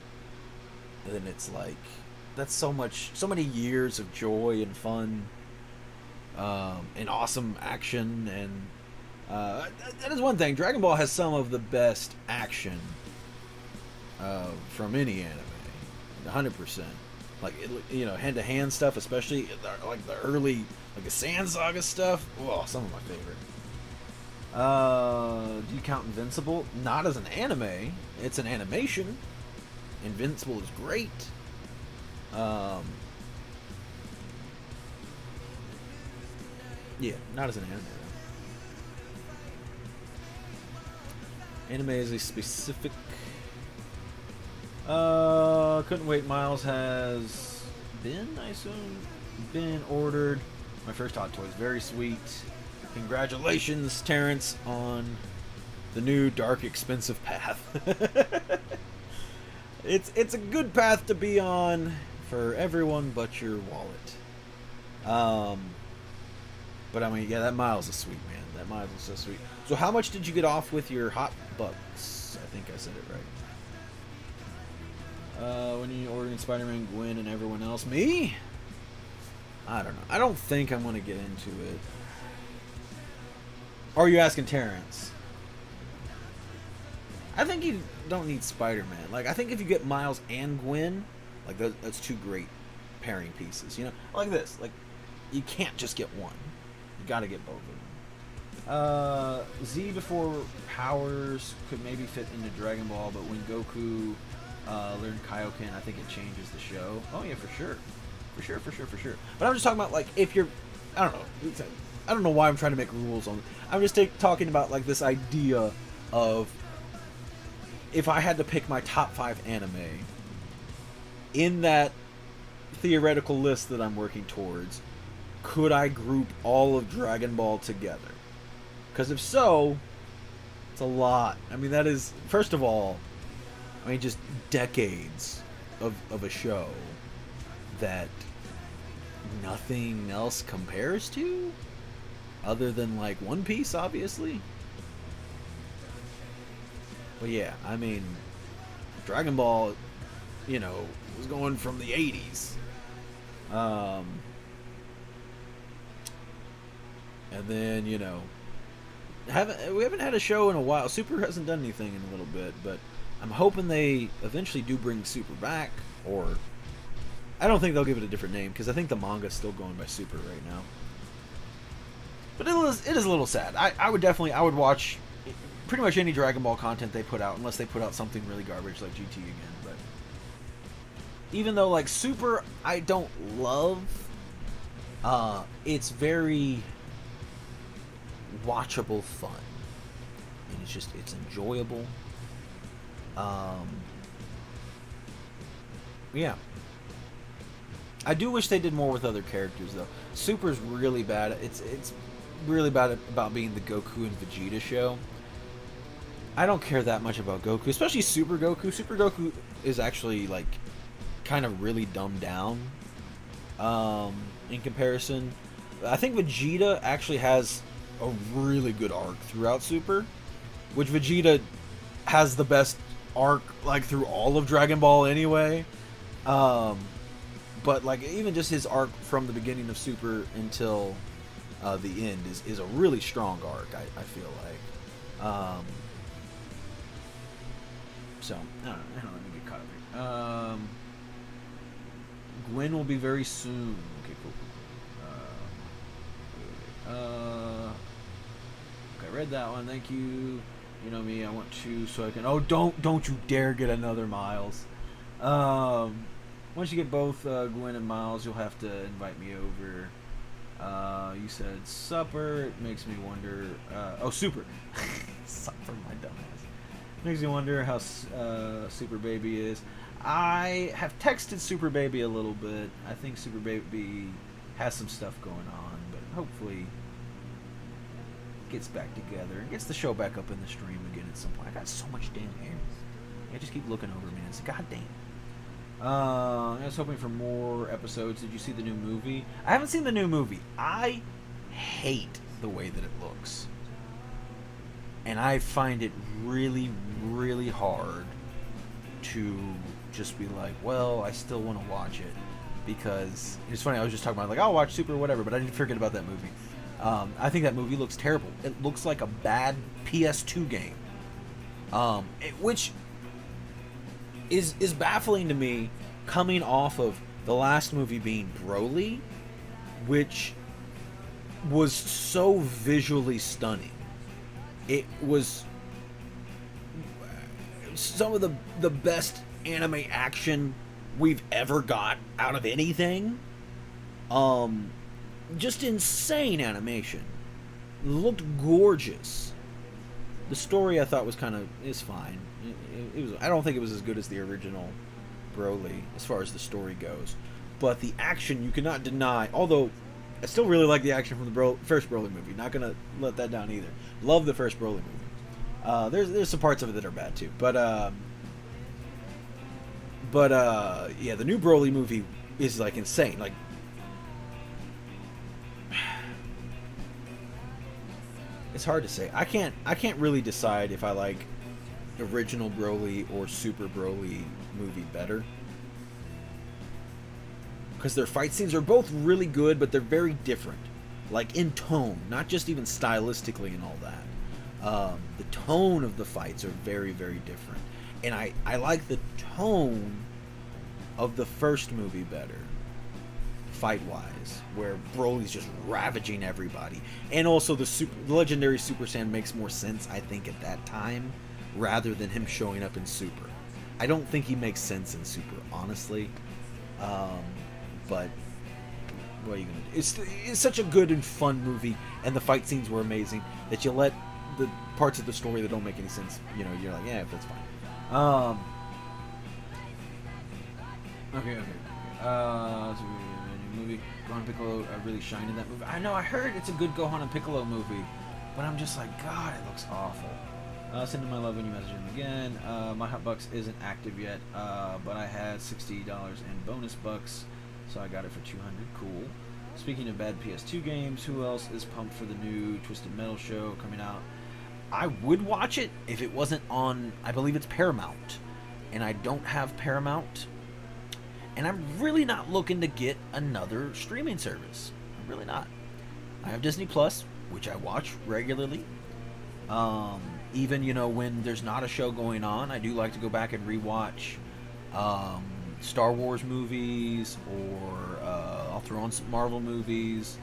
then it's like, that's so many years of joy and fun, and awesome action, and that is one thing. Dragon Ball has some of the best action from any anime, 100%. Like, you know, hand-to-hand stuff, especially like the early, like the Sand Saga stuff. Oh, some of my favorite. Do you count Invincible? Not as an anime. It's an animation. Invincible is great. Yeah, not as an anime. Anime is a specific. Couldn't Wait Miles has been, I assume, been ordered. My first Hot Toys, very sweet. Congratulations, Terrence, on the new dark, expensive path. It's a good path to be on for everyone but your wallet. But I mean, yeah, that Miles is sweet, man. That Miles is so sweet. So how much did you get off with your hot bucks? I think I said it right. When you ordering Spider-Man, Gwen, and everyone else? Me? I don't know. I don't think I'm going to get into it. Or are you asking Terrence? I think you don't need Spider-Man. Like, I think if you get Miles and Gwen, like, that's two great pairing pieces. You know, like this. Like, you can't just get one. You got to get both of them. Z before powers could maybe fit into Dragon Ball, but when Goku learned Kaioken, I think it changes the show. Oh yeah, for sure. For sure. But I'm just talking about, like, if you're, I don't know why I'm trying to make rules on. I'm just talking about, like, this idea of if I had to pick my top 5 anime in that theoretical list that I'm working towards, could I group all of Dragon Ball together? Because if so, it's a lot. I mean, that is, first of all, I mean, just decades of a show that nothing else compares to, other than, like, One Piece, obviously. But yeah, I mean, Dragon Ball, you know, was going from the 80s. And then, you know, we haven't had a show in a while. Super hasn't done anything in a little bit, but I'm hoping they eventually do bring Super back, or I don't think they'll give it a different name, because I think the manga's still going by Super right now. But it is a little sad. I would watch pretty much any Dragon Ball content they put out, unless they put out something really garbage like GT again. But even though, like, Super I don't love, it's very watchable fun, and it's enjoyable. Yeah, I do wish they did more with other characters, though. Super's really bad. It's really bad about being the Goku and Vegeta show. I don't care that much about Goku, especially Super Goku. Super Goku is actually, like, kind of really dumbed down in comparison. I think Vegeta actually has a really good arc throughout Super, which Vegeta has the best arc, like, through all of Dragon Ball anyway. But, like, even just his arc from the beginning of Super until the end is a really strong arc, I feel like. So, I don't know, let me get caught up here. Gwen will be very soon. Okay, cool. Okay, I read that one, thank you. You know me, I want to, so I can, oh, don't you dare get another Miles. Once you get both Gwen and Miles, you'll have to invite me over. You said supper, it makes me wonder, oh, Super. Supper, my dumbass. Makes me wonder how Super Baby is. I have texted Super Baby a little bit. I think Super Baby has some stuff going on, but hopefully gets back together and gets the show back up in the stream again at some point. I got so much damn hair. I just keep looking over me and it's goddamn. I was hoping for more episodes. Did you see the new movie? I haven't seen the new movie. I hate the way that it looks. And I find it really, really hard to just be like, well, I still want to watch it. Because, it's funny, I was just talking about, like, I'll watch Super or whatever, but I didn't forget about that movie. I think that movie looks terrible. It looks like a bad PS2 game. Which is baffling to me, coming off of the last movie being Broly, which was so visually stunning. It was some of the best anime action we've ever got out of anything. Just insane animation. It looked gorgeous. The story I thought was is fine. It was. I don't think it was as good as the original Broly as far as the story goes, but the action you cannot deny. Although I still really like the action from the first Broly movie. Not gonna let that down either. Love the first Broly movie. There's some parts of it that are bad too, but yeah, the new Broly movie is like insane. Like, it's hard to say. I can't really decide if I like original Broly or Super Broly movie better, because their fight scenes are both really good, but they're very different, like in tone, not just even stylistically and all that. The tone of the fights are very, very different, and I like the tone of the first movie better, fight-wise, where Broly's just ravaging everybody, and also the legendary Super Saiyan makes more sense, I think, at that time, rather than him showing up in Super. I don't think he makes sense in Super, honestly, but what are you gonna do? It's such a good and fun movie, and the fight scenes were amazing, that you let the parts of the story that don't make any sense, you're like, yeah, that's fine. Okay. So new movie. Gohan and Piccolo really shine in that movie. I know, I heard it's a good Gohan and Piccolo movie, but I'm just like, God, it looks awful. Send him my love when you message him again. My Hotbucks isn't active yet, but I had $60 in bonus bucks, so I got it for $200. Cool. Speaking of bad PS2 games, who else is pumped for the new Twisted Metal show coming out? I would watch it if it wasn't on, I believe it's Paramount, and I don't have Paramount, and I'm really not looking to get another streaming service. I'm really not. I have Disney Plus, which I watch regularly. Even, when there's not a show going on, I do like to go back and rewatch Star Wars movies, or I'll throw on some Marvel movies.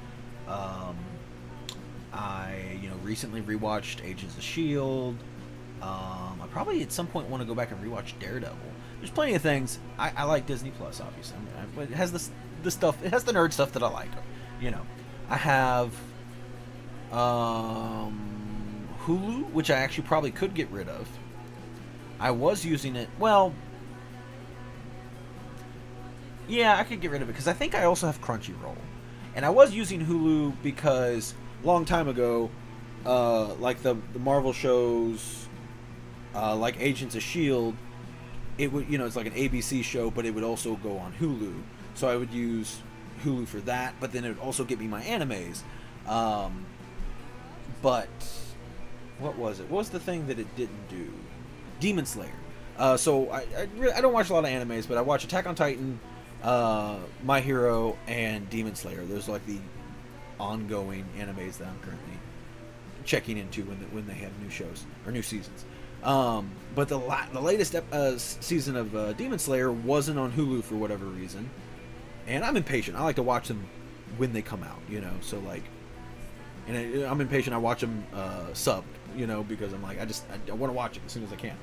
I recently rewatched Agents of S.H.I.E.L.D. I probably at some point want to go back and rewatch Daredevil. There's plenty of things. I like Disney Plus, obviously. It has the stuff. It has the nerd stuff that I like. I have Hulu, which I actually probably could get rid of. I was using it. Well, yeah, I could get rid of it because I think I also have Crunchyroll, and I was using Hulu because long time ago, like the Marvel shows, like Agents of S.H.I.E.L.D., it would, it's like an ABC show, but it would also go on Hulu. So I would use Hulu for that, but then it would also get me my animes. But what was it? What was the thing that it didn't do? Demon Slayer. So I don't watch a lot of animes, but I watch Attack on Titan, My Hero, and Demon Slayer. Those are like the ongoing animes that I'm currently checking into when they have new shows or new seasons. But the latest season of Demon Slayer wasn't on Hulu for whatever reason, and I'm impatient. I like to watch them when they come out, So like, and I'm impatient. I watch them subbed, because I'm like, I want to watch it as soon as I can.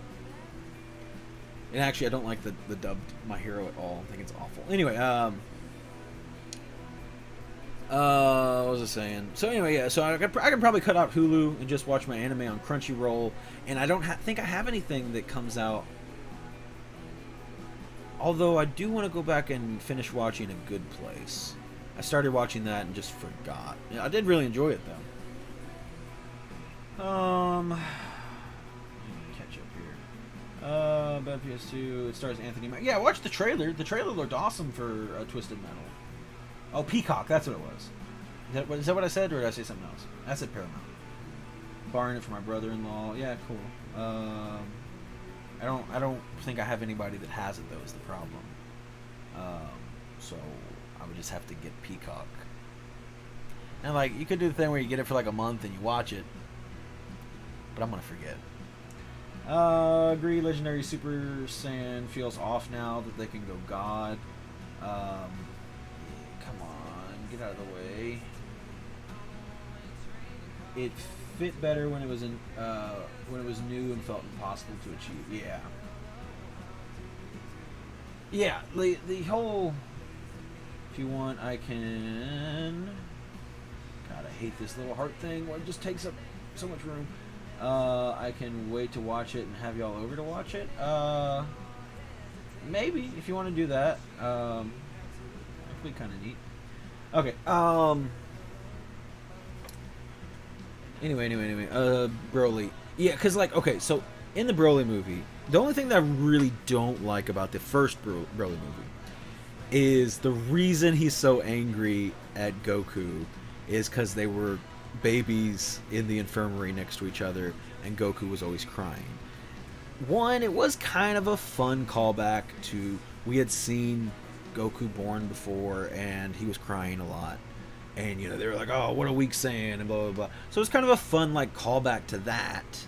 And actually, I don't like the dubbed My Hero at all. I think it's awful. Anyway, what was I saying? So anyway, yeah. So I can probably cut out Hulu and just watch my anime on Crunchyroll. And I don't think I have anything that comes out. Although I do want to go back and finish watching A Good Place. I started watching that and just forgot. I did really enjoy it though. Catch up here. Bad PS2. It stars Anthony. Yeah, I watched the trailer. The trailer looked awesome for Twisted Metal. Oh, Peacock. That's what it was. Is that what I said, or did I say something else? I said Paramount. Borrowing it from my brother-in-law. Yeah, cool. I don't think I have anybody that has it though. Is the problem. So I would just have to get Peacock. And like, you could do the thing where you get it for like a month and you watch it, but I'm gonna forget. Agree. Legendary Super Saiyan feels off now that they can go God. Get out of the way. It fit better when it was new and felt impossible to achieve. Yeah. The whole. If you want, I can. God, I hate this little heart thing where it just takes up so much room. I can wait to watch it and have y'all over to watch it. Maybe if you want to do that. That'd be kind of neat. Okay. Anyway. Broly. Yeah, because, like, okay, so in the Broly movie, the only thing that I really don't like about the first Broly movie is the reason he's so angry at Goku is because they were babies in the infirmary next to each other, and Goku was always crying. One, it was kind of a fun callback to, we had seen Goku born before, and he was crying a lot. And, you know, they were like, oh, what a weak Saiyan, and blah, blah, blah. So it was kind of a fun, like, callback to that.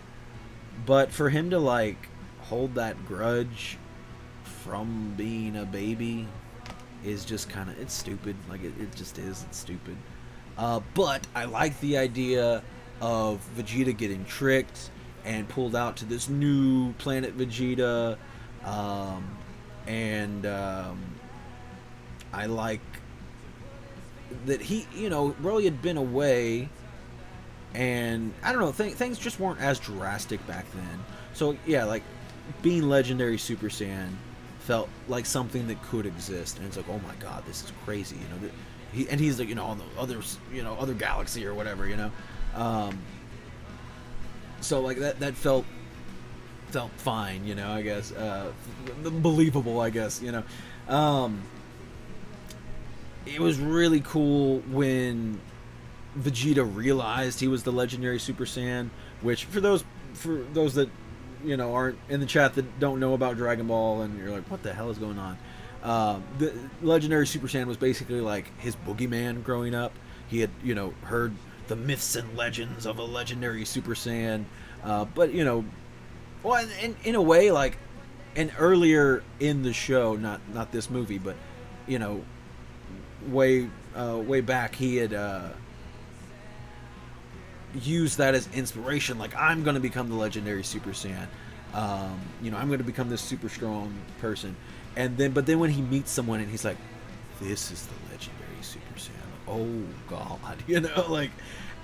But for him to, like, hold that grudge from being a baby is just kind of, it's stupid. Like, it just is. It's stupid. But I like the idea of Vegeta getting tricked and pulled out to this new planet Vegeta. I like that he, you know, Broly had been away, and I don't know, things just weren't as drastic back then. So yeah, like being legendary Super Saiyan felt like something that could exist, and it's like, oh my god, this is crazy, you know. He's like, you know, on the other, you know, other galaxy or whatever, you know. So like that felt fine, you know. I guess believable, I guess, you know. It was really cool when Vegeta realized he was the legendary Super Saiyan, which for those that, you know, aren't in the chat that don't know about Dragon Ball, and you're like, what the hell is going on? The legendary Super Saiyan was basically like his boogeyman growing up. He had, you know, heard the myths and legends of a legendary Super Saiyan, but, you know, well, in a way, like, and earlier in the show, not this movie, but, you know, way back, he had used that as inspiration. Like, I'm going to become the legendary Super Saiyan. You know, I'm going to become this super strong person. But then when he meets someone and he's like, this is the legendary Super Saiyan. Oh God, you know, like,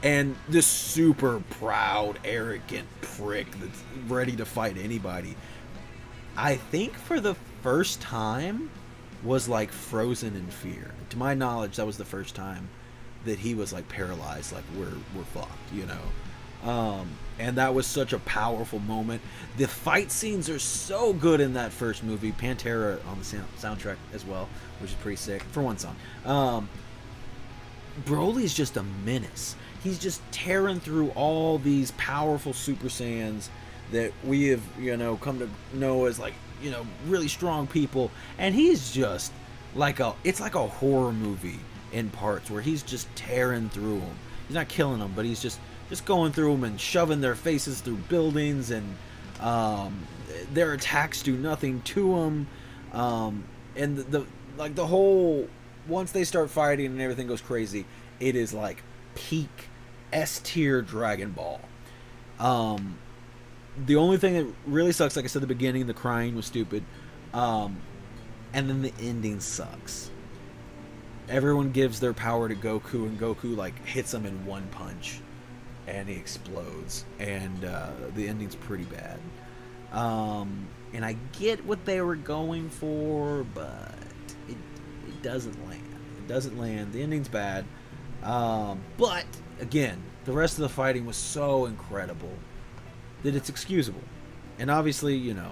and this super proud, arrogant prick that's ready to fight anybody. I think for the first time was like frozen in fear. To my knowledge, that was the first time that he was like paralyzed, like we're fucked, you know. And that was such a powerful moment. The fight scenes are so good in that first movie. Pantera on the soundtrack as well, which is pretty sick for one song. Broly's just a menace. He's just tearing through all these powerful Super Saiyans that we have, you know, come to know as, like, you know, really strong people, and he's just like it's like a horror movie in parts where he's just tearing through them. He's not killing them, but he's just going through them and shoving their faces through buildings, and their attacks do nothing to them. And the whole, once they start fighting and everything goes crazy, it is like peak S tier Dragon Ball. The only thing that really sucks, like I said at the beginning, the crying was stupid. And then the ending sucks. Everyone gives their power to Goku, and Goku, like, hits him in one punch, and he explodes. And the ending's pretty bad. And I get what they were going for, but it doesn't land. It doesn't land. The ending's bad. But, again, the rest of the fighting was so incredible that it's excusable. And obviously, you know,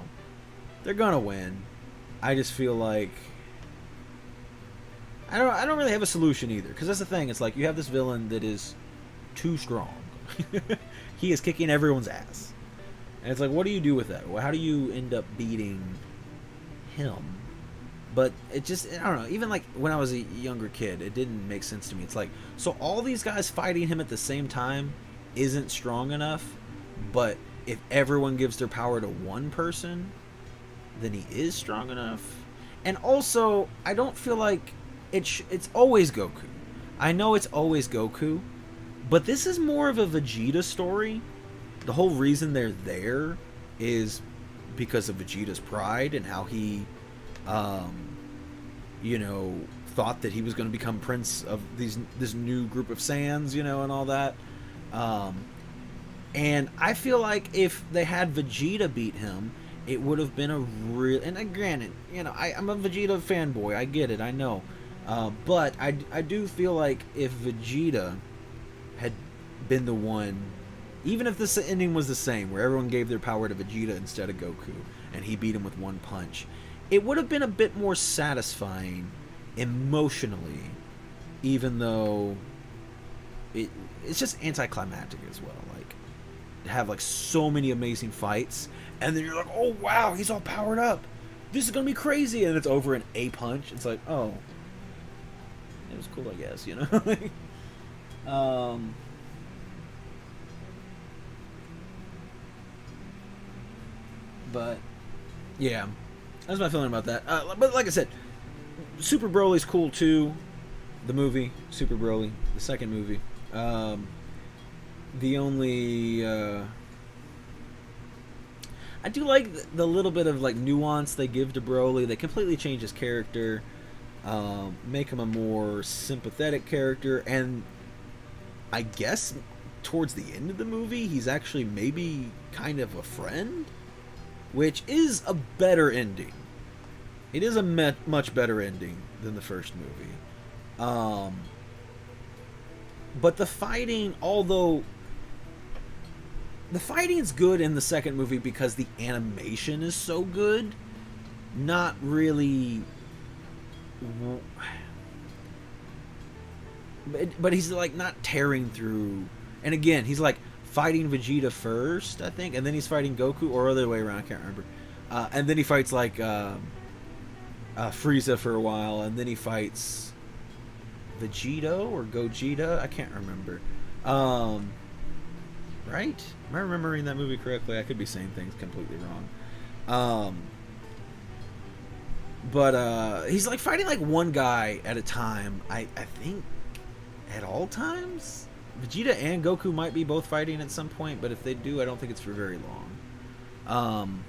they're gonna win. I just feel like I don't really have a solution either, because that's the thing. It's like you have this villain that is too strong. He is kicking everyone's ass, and it's like, what do you do with that? Well, how do you end up beating him? But it just, I don't know. Even like when I was a younger kid, it didn't make sense to me. It's like, so all these guys fighting him at the same time isn't strong enough, but if everyone gives their power to one person, then he is strong enough. And also, I don't feel like it's always Goku. I know it's always Goku, but this is more of a Vegeta story. The whole reason they're there is because of Vegeta's pride and how he, you know, thought that he was going to become prince of this new group of Saiyans, you know, and all that. And I feel like if they had Vegeta beat him, it would have been a real... And granted, you know, I'm a Vegeta fanboy. I get it. I know. But I do feel like if Vegeta had been the one, Even if this ending was the same, where everyone gave their power to Vegeta instead of Goku, and he beat him with one punch, it would have been a bit more satisfying emotionally, even though it's just anticlimactic as well. Like, to have like so many amazing fights, and then you're like, oh wow, he's all powered up. This is gonna be crazy, and it's over in a punch. It's like, oh, it was cool, I guess, you know. But yeah, that's my feeling about that. But like I said, Super Broly's cool too. The movie Super Broly, the second movie. The only I do like the little bit of like nuance they give to Broly. They completely change his character, make him a more sympathetic character, and I guess towards the end of the movie, he's actually maybe kind of a friend, which is a better ending. It is a much better ending than the first movie. But the fighting, although the fighting's good in the second movie because the animation is so good, not really. But he's like not tearing through. And again, he's like fighting Vegeta first, I think, and then he's fighting Goku, or other way around, I can't remember. And then he fights like Frieza for a while, and then he fights Vegito or Gogeta, I can't remember. Right? Am I remembering that movie correctly? I could be saying things completely wrong. But he's like fighting like one guy at a time, I think, at all times. Vegeta and Goku might be both fighting at some point, but if they do, I don't think it's for very long.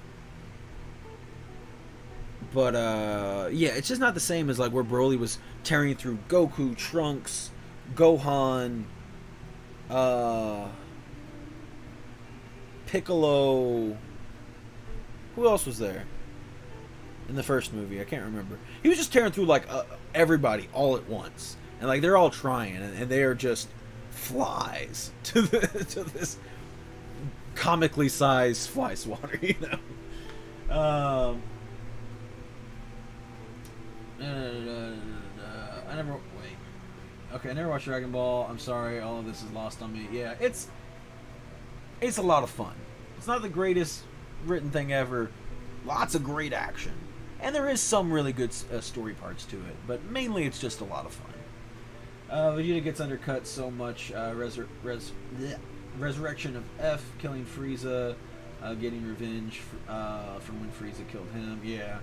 But yeah, it's just not the same as like where Broly was tearing through Goku, Trunks, Gohan, Piccolo. Who else was there in the first movie? I can't remember. He was just tearing through like everybody all at once, and like they're all trying, and they are just flies to this comically sized fly swatter, you know. I never watched Dragon Ball. I'm sorry, all of this is lost on me. Yeah, it's a lot of fun. It's not the greatest written thing ever. Lots of great action, and there is some really good story parts to it, but mainly it's just a lot of fun. Vegeta gets undercut so much. Resurrection of F, killing Frieza, getting revenge from when Frieza killed him. Yeah.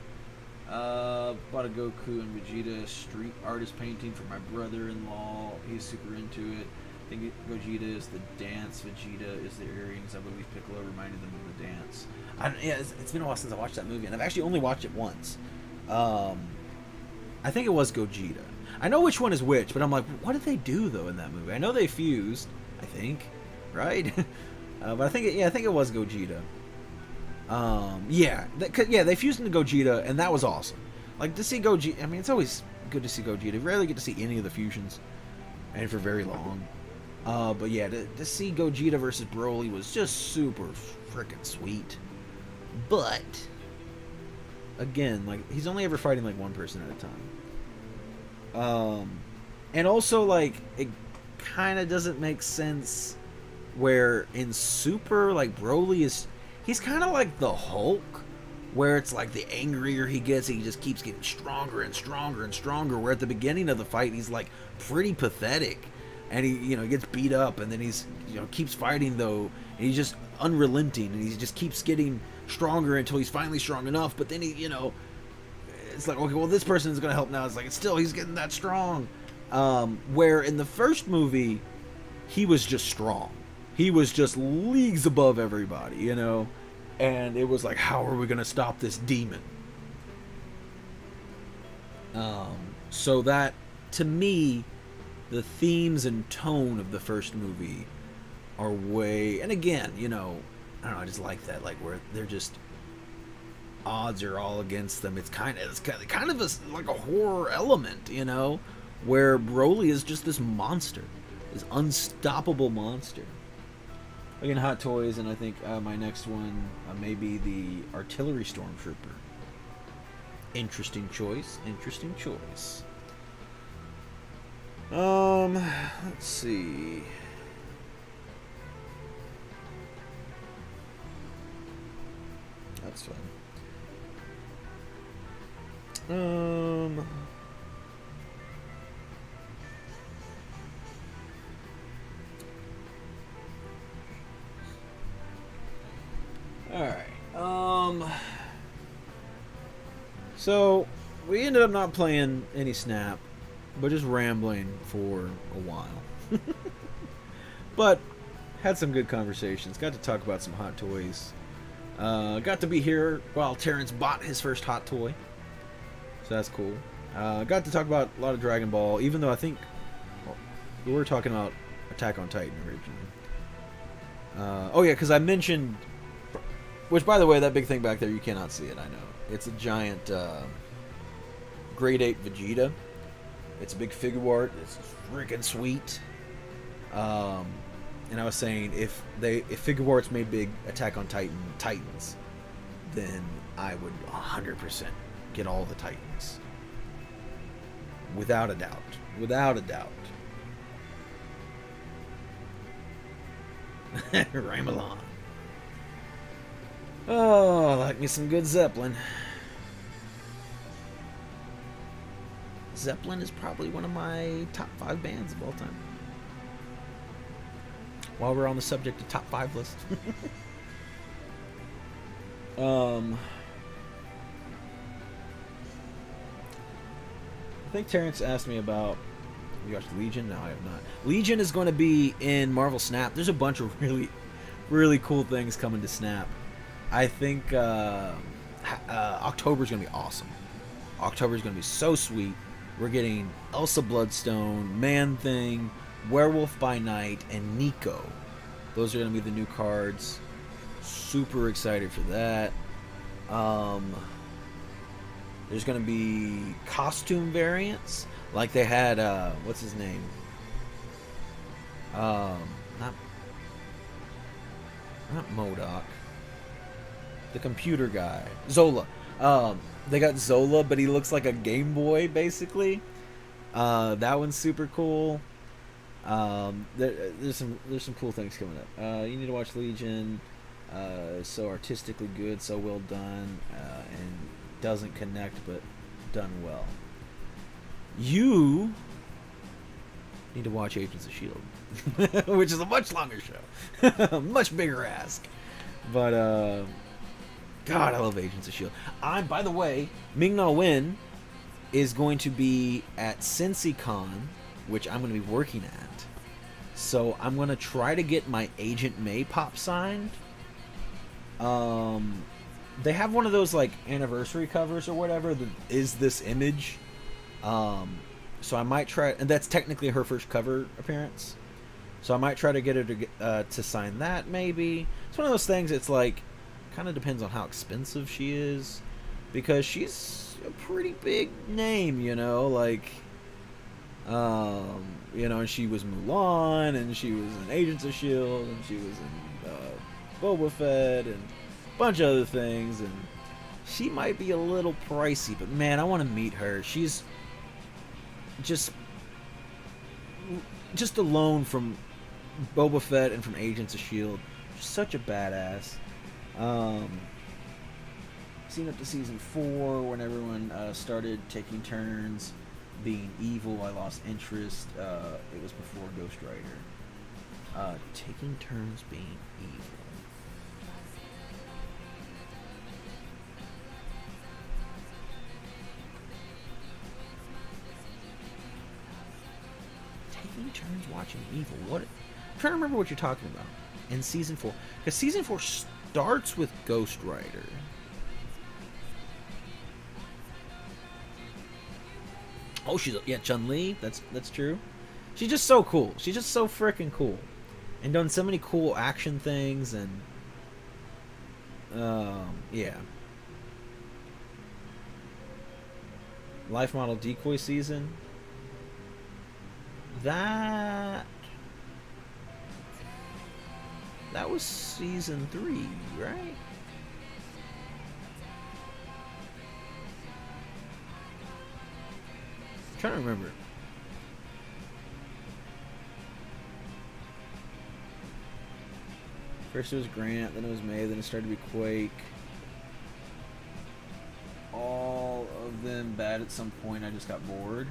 Bought a Goku and Vegeta street artist painting for my brother-in-law. He's super into it. I think Gogeta is the dance, Vegeta is the earrings. I believe Piccolo reminded them of the dance. Yeah, it's been a while since I watched that movie, and I've actually only watched it once. I think it was Gogeta. I know which one is which, but I'm like, what did they do though in that movie? I know they fused, I think, right? But I think it was Gogeta. They fused into Gogeta, and that was awesome. Like, to see Gogeta, I mean, it's always good to see Gogeta. You rarely get to see any of the fusions, and for very long. But yeah, to see Gogeta versus Broly was just super freaking sweet. But again, like, he's only ever fighting like one person at a time. And also, like, it kind of doesn't make sense where in Super, like, he's kind of like the Hulk, where it's like the angrier he gets, he just keeps getting stronger and stronger and stronger, where at the beginning of the fight, he's like pretty pathetic, and he gets beat up, and then he's, keeps fighting though, and he's just unrelenting, and he just keeps getting stronger until he's finally strong enough, but then he, it's like, okay, well, this person is going to help now. It's like, he's getting that strong. Where in the first movie, he was just strong. He was just leagues above everybody, and it was like, how are we going to stop this demon? So that, to me, the themes and tone of the first movie are way, and again, I don't know, I just like that, like, where they're just, odds are all against them. It's kind of like a horror element, where Broly is just this monster, this unstoppable monster. Again, Hot Toys, and I think my next one may be the Artillery Stormtrooper. Interesting choice. Interesting choice. Let's see. That's fun. Alright. So, we ended up not playing any Snap, but just rambling for a while. But, had some good conversations. Got to talk about some Hot Toys. Got to be here while Terrence bought his first Hot Toy. So that's cool. Got to talk about a lot of Dragon Ball, even though I think we were talking about Attack on Titan originally. Oh yeah, because I mentioned, which by the way, that big thing back there, you cannot see it, I know. It's a giant Grade 8 Vegeta. It's a big figure art. It's freaking sweet. And I was saying, if figure arts made big Attack on Titans, then I would 100% get all the Titans. Without a doubt. Without a doubt. Rhyme along. Oh, I like me some good Zeppelin. Zeppelin is probably one of my top 5 bands of all time. While we're on the subject of top 5 list. I think Terrence asked me about, you watched Legion? No, I have not. Legion is going to be in Marvel Snap. There's a bunch of really, really cool things coming to Snap. I think October is going to be awesome. October is going to be so sweet. We're getting Elsa Bloodstone, Man-Thing, Werewolf by Night, and Nico. Those are going to be the new cards. Super excited for that. There's going to be costume variants. Like they had, what's his name? Not MODOK. The computer guy. Zola. They got Zola, but he looks like a Game Boy, basically. That one's super cool. There's some cool things coming up. You need to watch Legion. So artistically good, so well done, and doesn't connect, but done well. You need to watch Agents of S.H.I.E.L.D., which is a much longer show. Much bigger ask. But, God, I love Agents of S.H.I.E.L.D. By the way, Ming-Na Wen is going to be at CincyCon, which I'm going to be working at. So I'm going to try to get my Agent May pop signed. They have one of those like anniversary covers or whatever that is this image. So I might try, and that's technically her first cover appearance. So I might try to get her to sign that maybe. It's one of those things. It's like kind of depends on how expensive she is, because she's a pretty big name, you know, like. And she was Mulan, and she was in Agents of S.H.I.E.L.D., and she was in Boba Fett, and a bunch of other things, and she might be a little pricey, but man, I want to meet her. She's just alone from Boba Fett and from Agents of S.H.I.E.L.D., she's such a badass. Seen up to season 4 when everyone started taking turns being evil. I lost interest. It was before Ghost Rider. Taking turns being evil. Taking turns watching evil. What? I'm trying to remember what you're talking about. In season 4, because season 4 starts with Ghost Rider. Oh, Chun-Li. That's true. She's just so cool. She's just so freaking cool, and done so many cool action things, and yeah. Life Model Decoy season. That That was season 3, right? I'm trying to remember. First it was Grant, then it was May, then it started to be Quake. All of them bad at some point. I just got bored.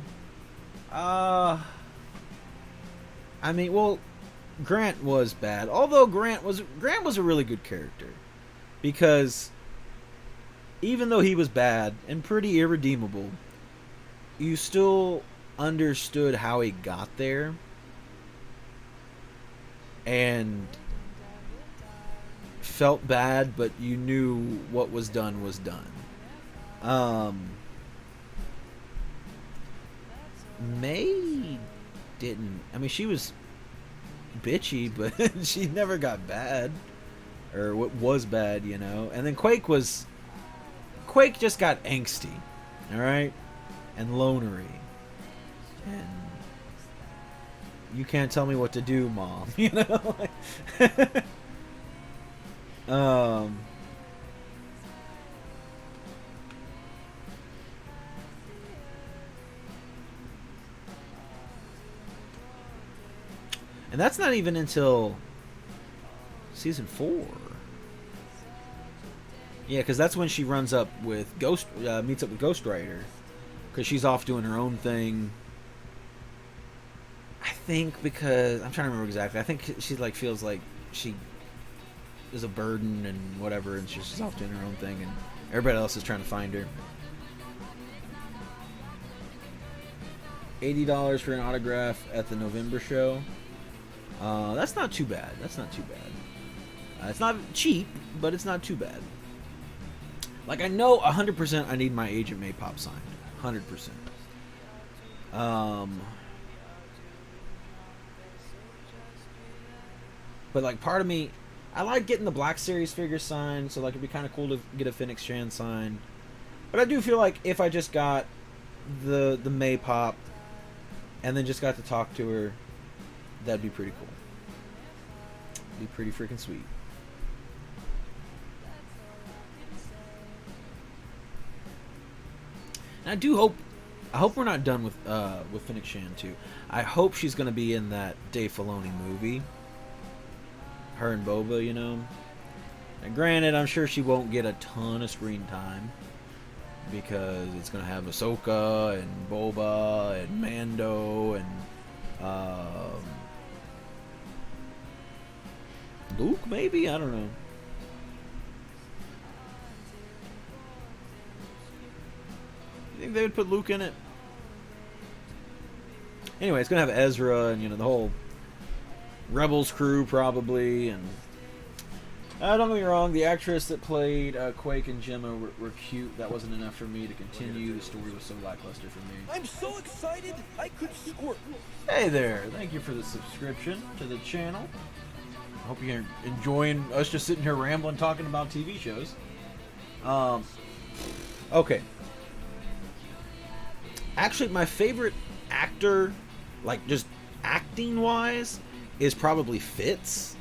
I mean, well, Grant was bad. Although Grant was a really good character, because even though he was bad and pretty irredeemable, you still understood how he got there, and felt bad, but you knew what was done was done. May didn't. I mean, she was bitchy, but she never got bad, or what was bad, you know. And then Quake just got angsty, all right, and lonery, and you can't tell me what to do, Mom, you know. And that's not even until season 4. Yeah, because that's when she runs up with meets up with Ghost Rider, because she's off doing her own thing. I think because I'm trying to remember exactly. I think she like feels like she is a burden and whatever, and she's just off doing her own thing, and everybody else is trying to find her. $80 for an autograph at the November show. That's not too bad. That's not too bad. It's not cheap, but it's not too bad. Like, I know 100% I need my Agent May Pop signed. 100%. But, like, part of me, I like getting the Black Series figure signed, so, like, it'd be kind of cool to get a Phoenix Shan signed. But I do feel like if I just got the May Pop and then just got to talk to her, that'd be pretty cool. Be pretty freaking sweet. And I do hope, we're not done with Phoenix Shan too. I hope she's gonna be in that Dave Filoni movie. Her and Boba, you know. And granted, I'm sure she won't get a ton of screen time, because it's gonna have Ahsoka and Boba and Mando and Luke, maybe? I don't know. You think they would put Luke in it? Anyway, it's gonna have Ezra and, you know, the whole Rebels crew probably, and don't get me wrong, the actress that played Quake and Gemma were cute. That wasn't enough for me to continue. The story was so lackluster for me. I'm so excited I could squirt. Hey there, thank you for the subscription to the channel. I hope you're enjoying us just sitting here rambling, talking about TV shows. Okay. Actually, my favorite actor, like just acting-wise, is probably Fitz.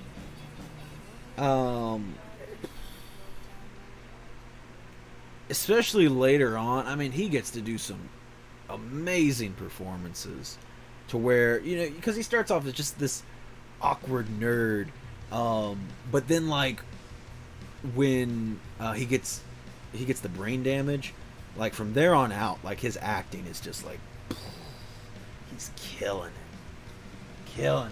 Especially later on. I mean, he gets to do some amazing performances, to where, you know, because he starts off as just this awkward nerd, but then, like, when he gets the brain damage, like, from there on out, like, his acting is just like, he's killing it.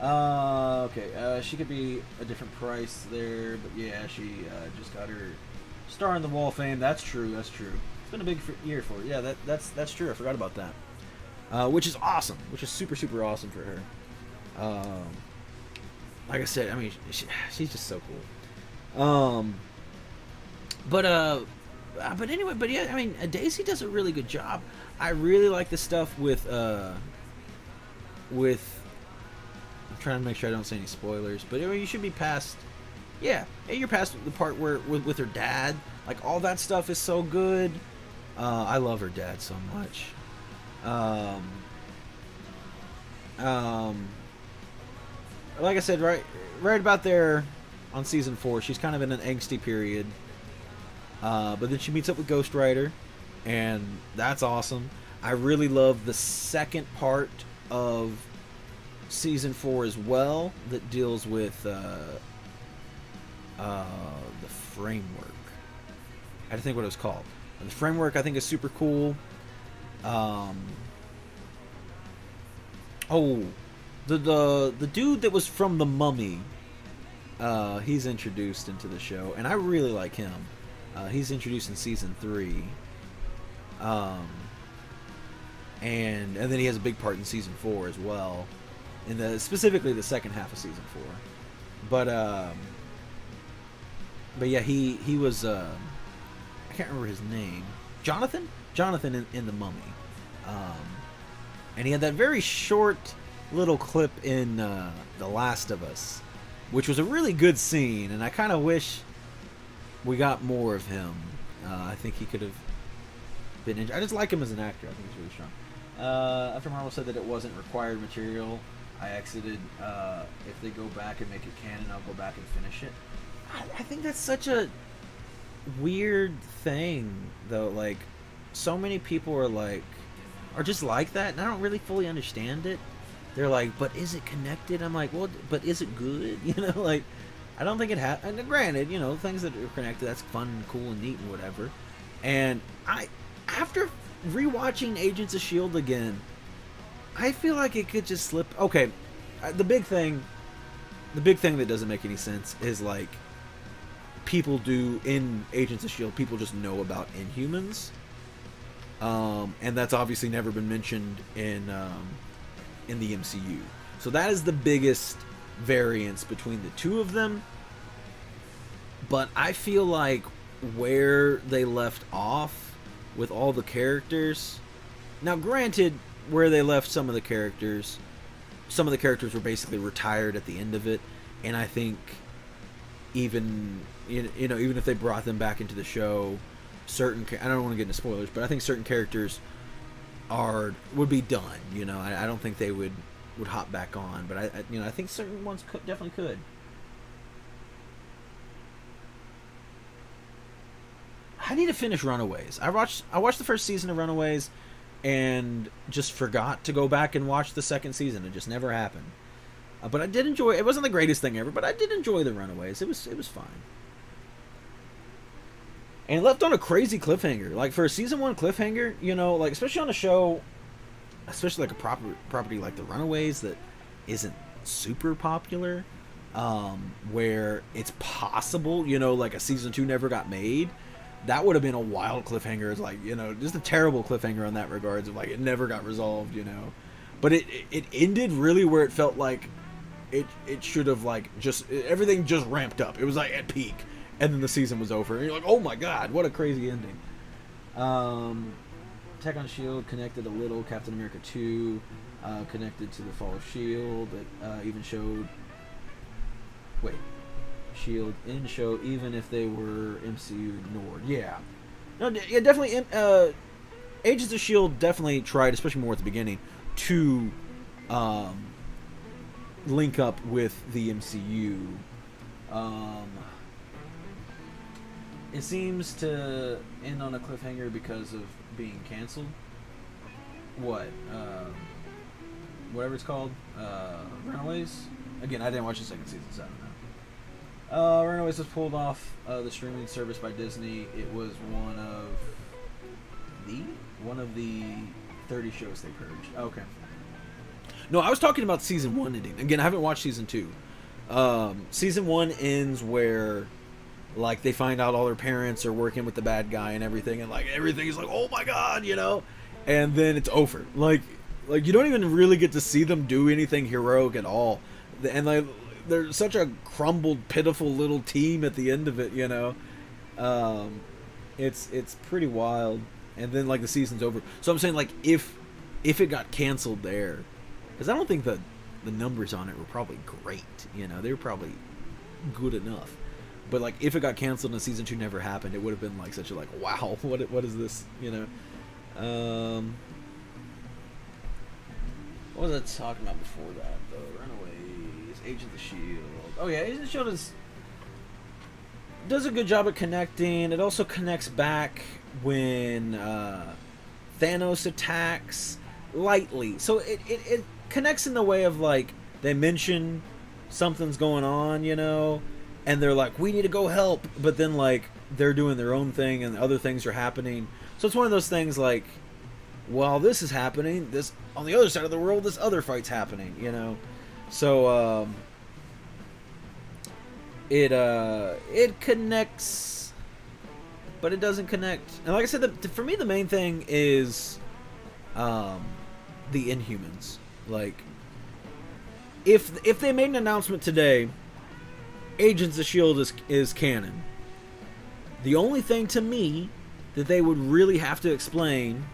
Okay, she could be a different price there, but yeah, she just got her Star on the Wall fame. That's true. It's been a big year for her. Yeah, that's true. I forgot about that. Which is awesome. Which is super, super awesome for her. Like I said, I mean, she's just so cool. But anyway, but yeah, I mean, Daisy does a really good job. I really like the stuff with I'm trying to make sure I don't say any spoilers, but you should be past. Yeah, you're past the part where with her dad. Like, all that stuff is so good. I love her dad so much. like I said, right about there on season 4, she's kind of in an angsty period. But then she meets up with Ghost Rider, and that's awesome. I really love the second part of season 4 as well that deals with the framework. I had to think what it was called. The framework I think is super cool. The dude that was from The Mummy, he's introduced into the show, and I really like him. He's introduced in season 3. And then he has a big part in season 4 as well, specifically the second half of season 4. But yeah, he was I can't remember his name. Jonathan in The Mummy. And he had that very short little clip in The Last of Us, which was a really good scene, and I kind of wish we got more of him. I think he could have been. I just like him as an actor. I think he's really strong. After Marvel said that it wasn't required material, I exited. If they go back and make it canon, I'll go back and finish it. I think that's such a weird thing, though. Like, so many people are just like that, and I don't really fully understand it. They're like, but is it connected? I'm like, well, but is it good? You know, like, I don't think it has. And granted, you know, things that are connected, that's fun and cool and neat and whatever. And after rewatching Agents of S.H.I.E.L.D. again, I feel like it could just slip. Okay, the big thing that doesn't make any sense is, like, people do in Agents of S.H.I.E.L.D., people just know about Inhumans. And that's obviously never been mentioned in the MCU. So that is the biggest variance between the two of them. But I feel like where they left off with all the characters, now granted, where they left some of the characters were basically retired at the end of it, and I think even if they brought them back into the show, I don't want to get into spoilers, but I think certain characters would be done. You know, I don't think they would hop back on, but I think certain ones definitely could. I need to finish Runaways. I watched the first season of Runaways and just forgot to go back and watch the second season. It just never happened. But I did enjoy it. It wasn't the greatest thing ever, but I did enjoy the Runaways. It was fine. And left on a crazy cliffhanger. Like, for a season 1 cliffhanger, you know, like, especially on a show, especially like a property like the Runaways that isn't super popular, where it's possible, you know, like a season 2 never got made. That would have been a wild cliffhanger. It's like, you know, just a terrible cliffhanger on that regards of, like, it never got resolved, you know. But it ended really where it felt like it should have, like, everything just ramped up. It was like at peak. And then the season was over. And you're like, oh my god, what a crazy ending. Attack on S.H.I.E.L.D. connected a little. Captain America 2 connected to the Fall of S.H.I.E.L.D. That even showed... Wait. S.H.I.E.L.D. in show even if they were MCU ignored. Yeah. No, yeah, definitely. Agents of S.H.I.E.L.D. definitely tried, especially more at the beginning, to link up with the MCU. It seems to end on a cliffhanger because of being canceled. Whatever it's called, Runaways. Again, I didn't watch the second season, so I don't know. Runaways was pulled off the streaming service by Disney. It was one of the 30 shows they purged. Okay. No, I was talking about season 1 ending. Again, I haven't watched season 2. Season 1 ends where, like, they find out all their parents are working with the bad guy and everything, and, like, everything is like, oh my god, you know? And then it's over. Like you don't even really get to see them do anything heroic at all. And, like, they're such a crumbled, pitiful little team at the end of it, you know? It's pretty wild. And then, like, the season's over. So I'm saying, like, if it got canceled there, because I don't think the numbers on it were probably great, you know? They were probably good enough. But, like, if it got canceled and season 2 never happened, it would have been, like, such a, like, wow, what is this, you know? What was I talking about before that, though? Runaways. Agents of Shield. Oh yeah, Agents of Shield does a good job at connecting. It also connects back when Thanos attacks lightly. So it connects in the way of like they mention something's going on, you know, and they're like, we need to go help, but then like they're doing their own thing and other things are happening. So it's one of those things like, while this is happening, this on the other side of the world, this other fight's happening, you know. So it connects, but it doesn't connect. And like I said, for me the main thing is the Inhumans. Like, if they made an announcement today, Agents of S.H.I.E.L.D. is canon, the only thing to me that they would really have to explain,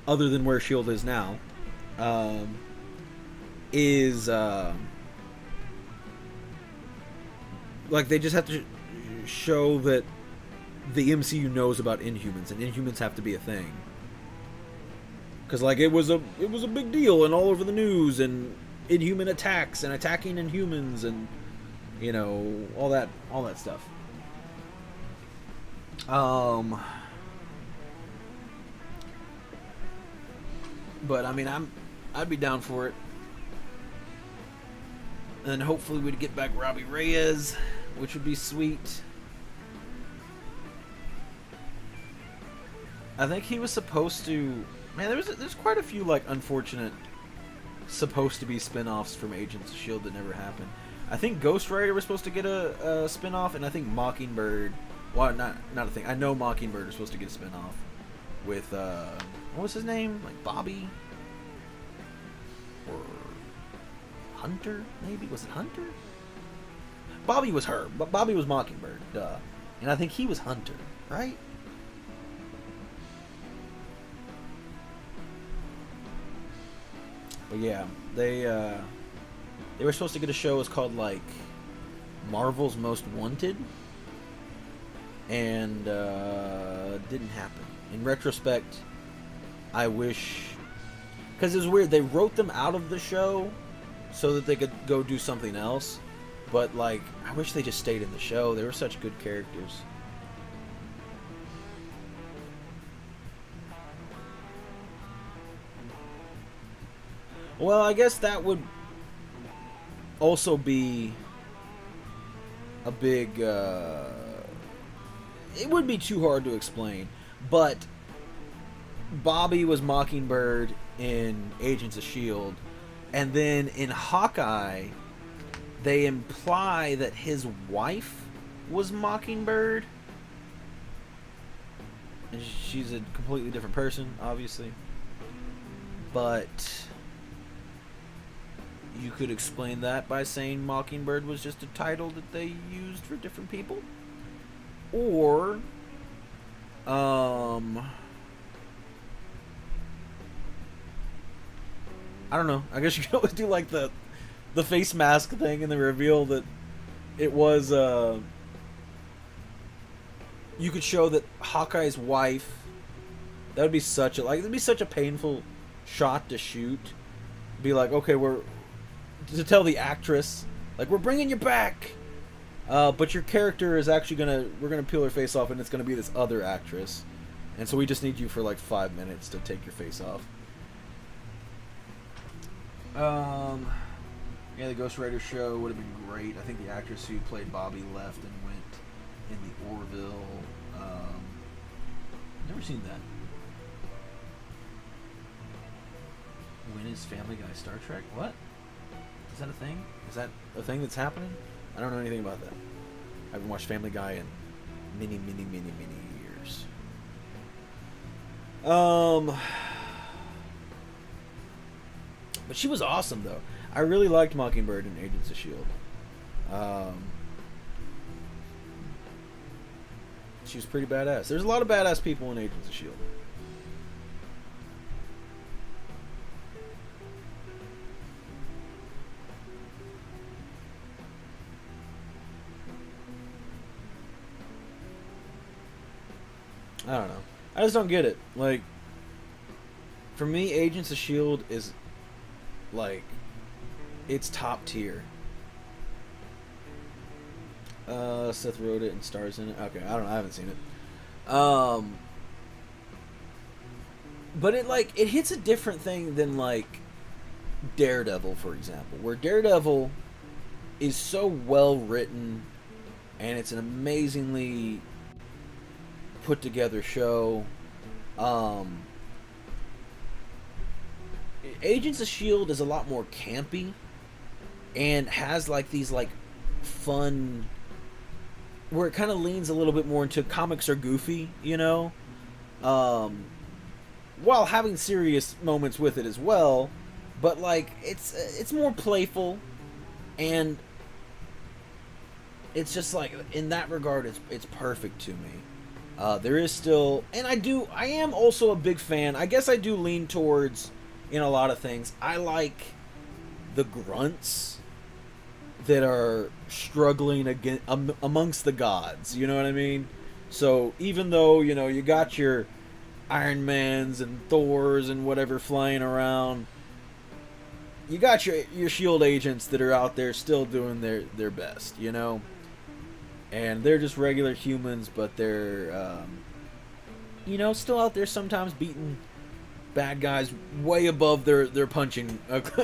other than where S.H.I.E.L.D. is now, is like they just have to show that the MCU knows about Inhumans, and Inhumans have to be a thing. Because like it was a big deal and all over the news, and Inhuman attacks and attacking Inhumans, and you know, all that stuff. But I mean, I'd be down for it. And hopefully we'd get back Robbie Reyes, which would be sweet. I think he was supposed to... Man, there's quite a few like unfortunate supposed to be spin-offs from Agents of S.H.I.E.L.D. that never happened. I think Ghost Rider was supposed to get a spin-off, and I think Mockingbird... Well, not a thing. I know Mockingbird is supposed to get a spin-off with... what was his name? Like Bobby? Or... Hunter, maybe? Was it Hunter? Bobby was her. But Bobby was Mockingbird. Duh. And I think he was Hunter, right? But yeah, they were supposed to get a show. It's called like Marvel's Most Wanted, and didn't happen. In retrospect, I wish, because it was weird. They wrote them out of the show so that they could go do something else. But like, I wish they just stayed in the show. They were such good characters. Well, I guess that would also be a big... it would be too hard to explain. But Bobby was Mockingbird in Agents of S.H.I.E.L.D. And then in Hawkeye, they imply that his wife was Mockingbird. And she's a completely different person, obviously. But... you could explain that by saying Mockingbird was just a title that they used for different people. Or, I don't know. I guess you could always do like the face mask thing and the reveal that it was, you could show that Hawkeye's wife, that would be such a, like, it'd be such a painful shot to shoot. Be like, okay, to tell the actress, like, we're bringing you back, but your character is actually we're gonna peel her face off, and it's gonna be this other actress, and so we just need you for like 5 minutes to take your face off. Yeah, the Ghost Rider show would have been great. I think the actress who played Bobby left and went in the Orville. Never seen that. When is Family Guy Star Trek? What? Is that a thing? Is that a thing that's happening? I don't know anything about that. I haven't watched Family Guy in many years. But she was awesome, though. I really liked Mockingbird in Agents of S.H.I.E.L.D. She was pretty badass. There's a lot of badass people in Agents of S.H.I.E.L.D. I don't know. I just don't get it. Like, for me, Agents of S.H.I.E.L.D. is, like, It's top tier. Seth wrote it and stars in it. Okay, I don't know. I haven't seen it. But it hits a different thing than like Daredevil, for example, where Daredevil is so well written and it's an amazingly put together show. Agents of S.H.I.E.L.D. is a lot more campy and has like these like fun, where it kind of leans a little bit more into comics are goofy, you know, while having serious moments with it as well. But like it's more playful, and it's just like in that regard it's perfect to me. There is still, and I am also a big fan. I guess I do lean towards, in a lot of things, I like the grunts that are struggling amongst the gods. You know what I mean? So even though, you know, you got your Iron Mans and Thors and whatever flying around, you got your S.H.I.E.L.D. agents that are out there still doing their best, you know? And they're just regular humans, but they're, you know, still out there sometimes beating bad guys way above their punching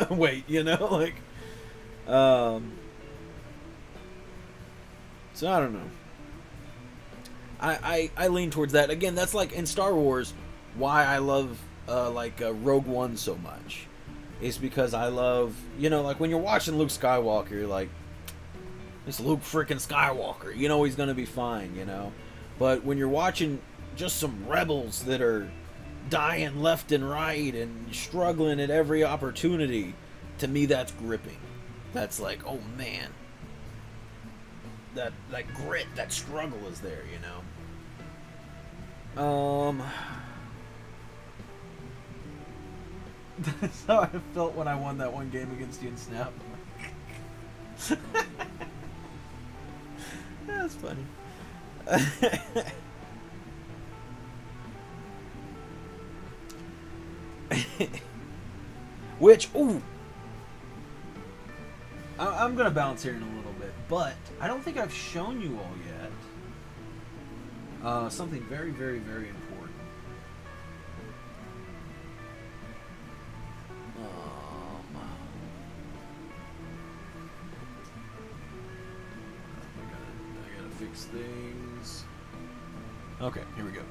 weight, you know? Like, so I don't know. I lean towards that. Again, that's like in Star Wars, why I love Rogue One so much. It's because I love, you know, like when you're watching Luke Skywalker, you're like, it's Luke freaking Skywalker. You know he's gonna be fine, you know. But when you're watching just some rebels that are dying left and right and struggling at every opportunity, to me that's gripping. That's like, oh man, that grit, that struggle is there, you know. That's how I felt when I won that one game against you in Snap. That's funny. Which, ooh, I'm gonna bounce here in a little bit, but I don't think I've shown you all yet something very, very, very important. I gotta fix things. Okay, here we go.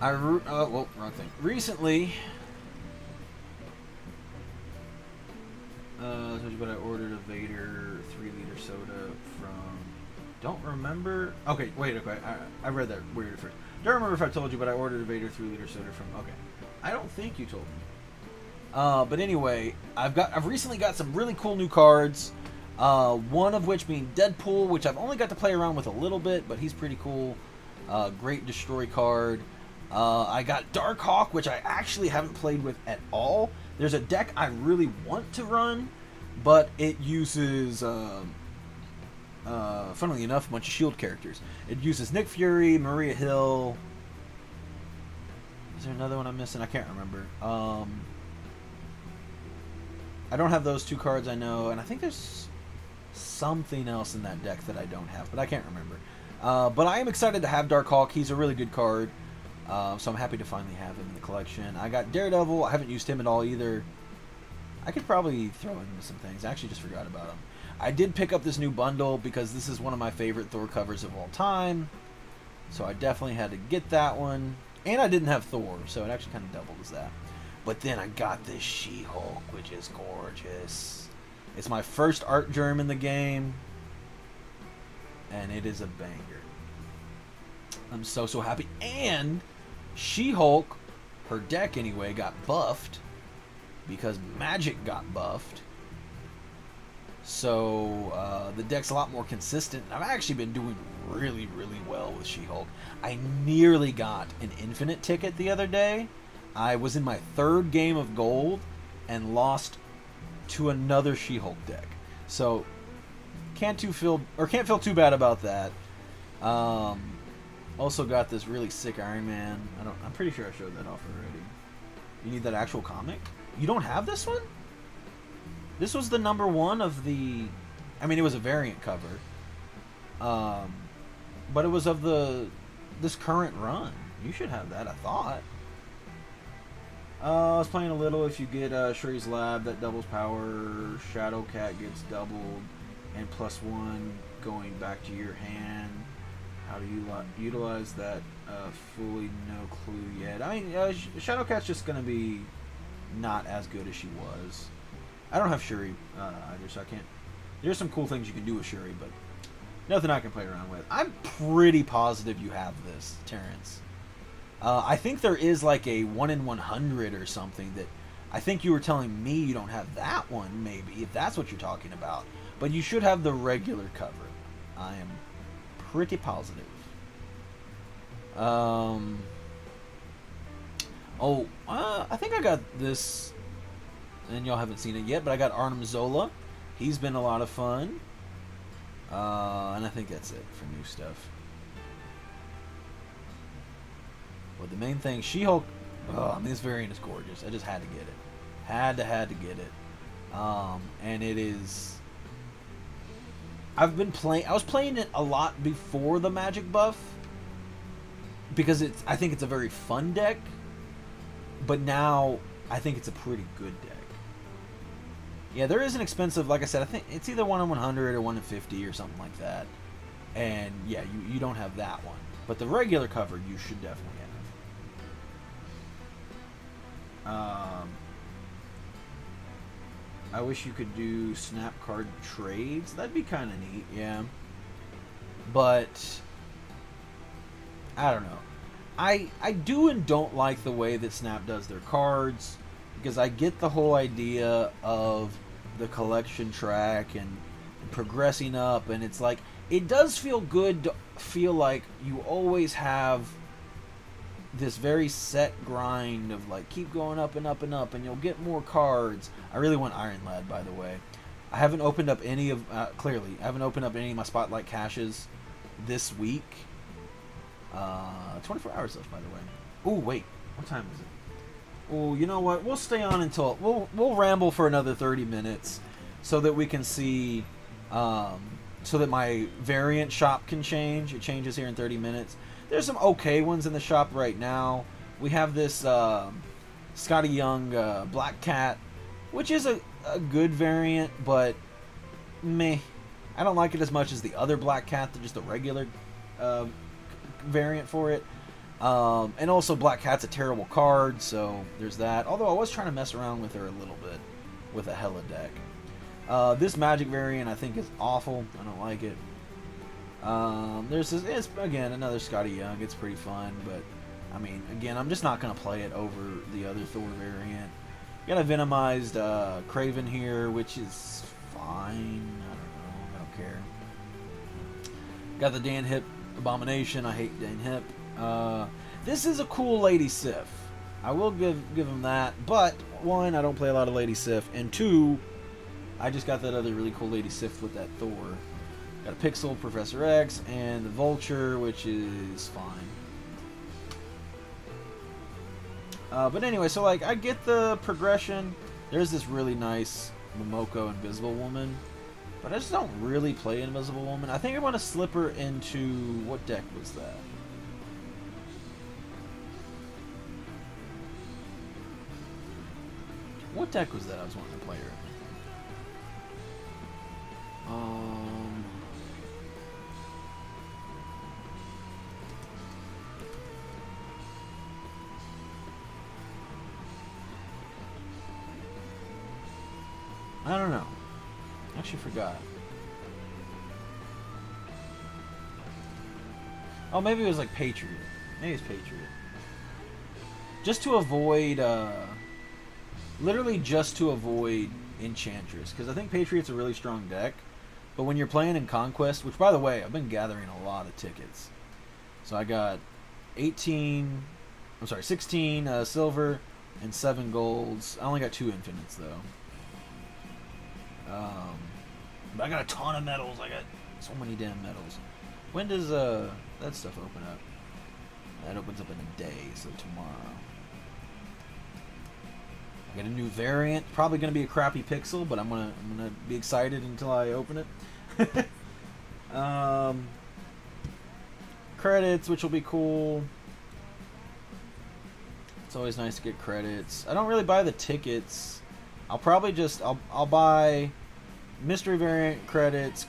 Wrong thing. Recently, but I ordered a Vader 3-liter soda from. Don't remember. Okay, wait. Okay, I read that weird at first. Don't remember if I told you, but I ordered a Vader 3-liter soda from. Okay, I don't think you told me. But anyway, I've recently got some really cool new cards. One of which being Deadpool, which I've only got to play around with a little bit, but he's pretty cool. Great Destroy card. I got Darkhawk, which I actually haven't played with at all. There's a deck I really want to run, but it uses, funnily enough, a bunch of S.H.I.E.L.D. characters. It uses Nick Fury, Maria Hill. Is there another one I'm missing? I can't remember. I don't have those two cards, I know, and I think there's something else in that deck that I don't have, but I can't remember. But I am excited to have Darkhawk. He's a really good card. So I'm happy to finally have him in the collection. I got Daredevil. I haven't used him at all either. I could probably throw him into some things. I actually just forgot about him. I did pick up this new bundle because this is one of my favorite Thor covers of all time. So I definitely had to get that one. And I didn't have Thor, so it actually kind of doubled as that. But then I got this She-Hulk, which is gorgeous. It's my first art germ in the game. And it is a banger. I'm so happy. And She-Hulk, her deck anyway, got buffed because Magic got buffed. So the deck's a lot more consistent. I've actually been doing really, really well with She-Hulk. I nearly got an infinite ticket the other day. I was in my third game of gold and lost to another She-Hulk deck. So can't feel too bad about that. Also got this really sick Iron Man. I'm pretty sure I showed that off already. You need that actual comic? You don't have this one? This was the number one of the... I mean, it was a variant cover. But it was of this current run. You should have that, I thought. I was playing a little. If you get Shuri's Lab, that doubles power. Shadow Cat gets doubled. And +1 going back to your hand. How do you utilize that? Fully no clue yet. I mean, Shadow Cat's just going to be not as good as she was. I don't have Shuri either, so I can't... There's some cool things you can do with Shuri, but nothing I can play around with. I'm pretty positive you have this, Terrence. I think there is like a 1 in 100 or something that... I think you were telling me you don't have that one, maybe, if that's what you're talking about. But you should have the regular cover. I am pretty positive. I think I got this, and y'all haven't seen it yet, but I got Arnim Zola. He's been a lot of fun. And I think that's it for new stuff. But the main thing, She-Hulk, I mean, this variant is gorgeous. I just had to get it. Had to get it. And it is... I was playing it a lot before the Magic buff. Because I think it's a very fun deck. But now, I think it's a pretty good deck. Yeah, there is an expensive, like I said, I think it's either 1 in 100 or 1 in 50 or something like that. And yeah, you don't have that one. But the regular cover, you should definitely have. I wish you could do snap card trades. That'd be kind of neat, yeah. But I don't know. I do and don't like the way that Snap does their cards, because I get the whole idea of the collection track and progressing up, and it's like, it does feel good to feel like you always have this very set grind of like keep going up and up and up and you'll get more cards. I really want Iron Lad, by the way. I haven't opened up any of clearly I haven't opened up any of my Spotlight caches this week. 24 hours left, by the way. Oh wait, what time is it? Oh, you know what? We'll stay on until we'll ramble for another 30 minutes so that we can see so that my variant shop can change. It changes here in 30 minutes. There's some okay ones in the shop right now. We have this Scotty Young Black Cat, which is a good variant, but meh. I don't like it as much as the other Black Cat, just the regular variant for it. And also Black Cat's a terrible card, so there's that. Although I was trying to mess around with her a little bit with a Hella deck. This Magic variant I think is awful. I don't like it. There's this, it's again another Scotty Young. It's pretty fun, but I mean, again, I'm just not gonna play it over the other Thor variant. Got a Venomized Craven here, which is fine. I don't know. I don't care. Got the Dan Hip Abomination. I hate Dan Hip. This is a cool Lady Sif. I will give him that. But one, I don't play a lot of Lady Sif, and two, I just got that other really cool Lady Sif with that Thor. Got a Pixel, Professor X, and the Vulture, which is fine. But anyway, so like I get the progression. There's this really nice Momoko Invisible Woman, but I just don't really play Invisible Woman. I think I want to slip her into, what deck was that? What deck was that I was wanting to play her in? I don't know. I actually forgot. Oh, maybe it was like Patriot. Maybe it's Patriot. Just to avoid, literally just to avoid Enchantress. Because I think Patriot's a really strong deck. But when you're playing in Conquest, which by the way, I've been gathering a lot of tickets. So I got 16 silver and 7 golds. I only got 2 infinites though. But I got a ton of medals. I got so many damn medals. When does that stuff open up? That opens up in a day, so tomorrow. Get a new variant. Probably going to be a crappy pixel, but I'm gonna be excited until I open it. Credits, which will be cool. It's always nice to get credits. I don't really buy the tickets. I'll probably just I'll buy mystery variant credits,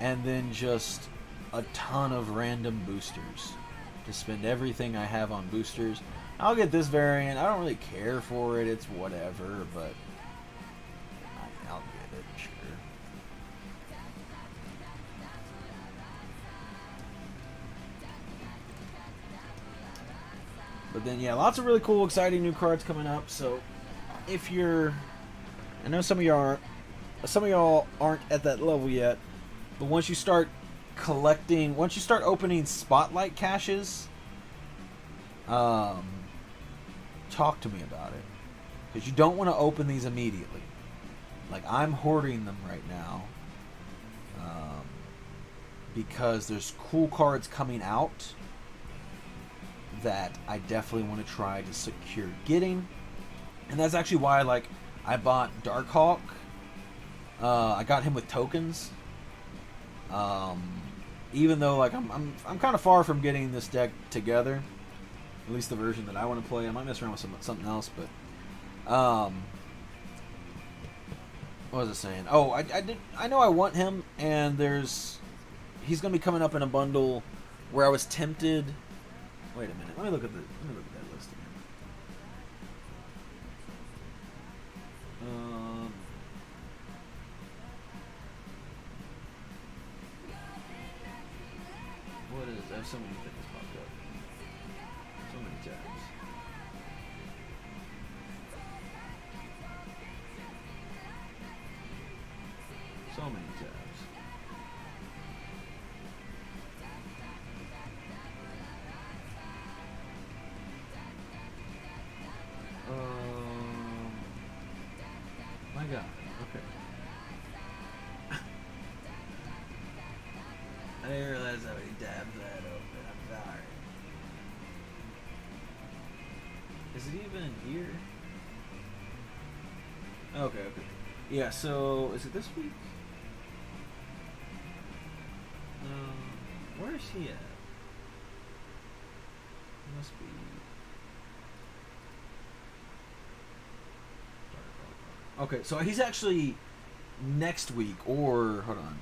and then just a ton of random boosters to spend everything I have on boosters. I'll get this variant. I don't really care for it. It's whatever, but I'll get it, sure. But then, yeah, lots of really cool, exciting new cards coming up. So, if you're, I know some of y'all aren't at that level yet, but once you start opening spotlight caches, talk to me about it, because you don't want to open these immediately. Like, I'm hoarding them right now, because there's cool cards coming out that I definitely want to try to secure getting. And that's actually why, like, I bought Darkhawk. I got him with tokens. Even though, like, I'm kind of far from getting this deck together. At least the version that I want to play. I might mess around with something else, but what was I saying? Oh, I know I want him, and he's gonna be coming up in a bundle where I was tempted. Wait a minute. Let me look at that list again. What is? I have so many things popped up. So many tabs. So many tabs. My God. Okay. I didn't realize how many tabs I had open. I'm sorry. Is it even here? Okay. Yeah. So is it this week? Where is he at? It must be. Okay, so he's actually next week, or hold on.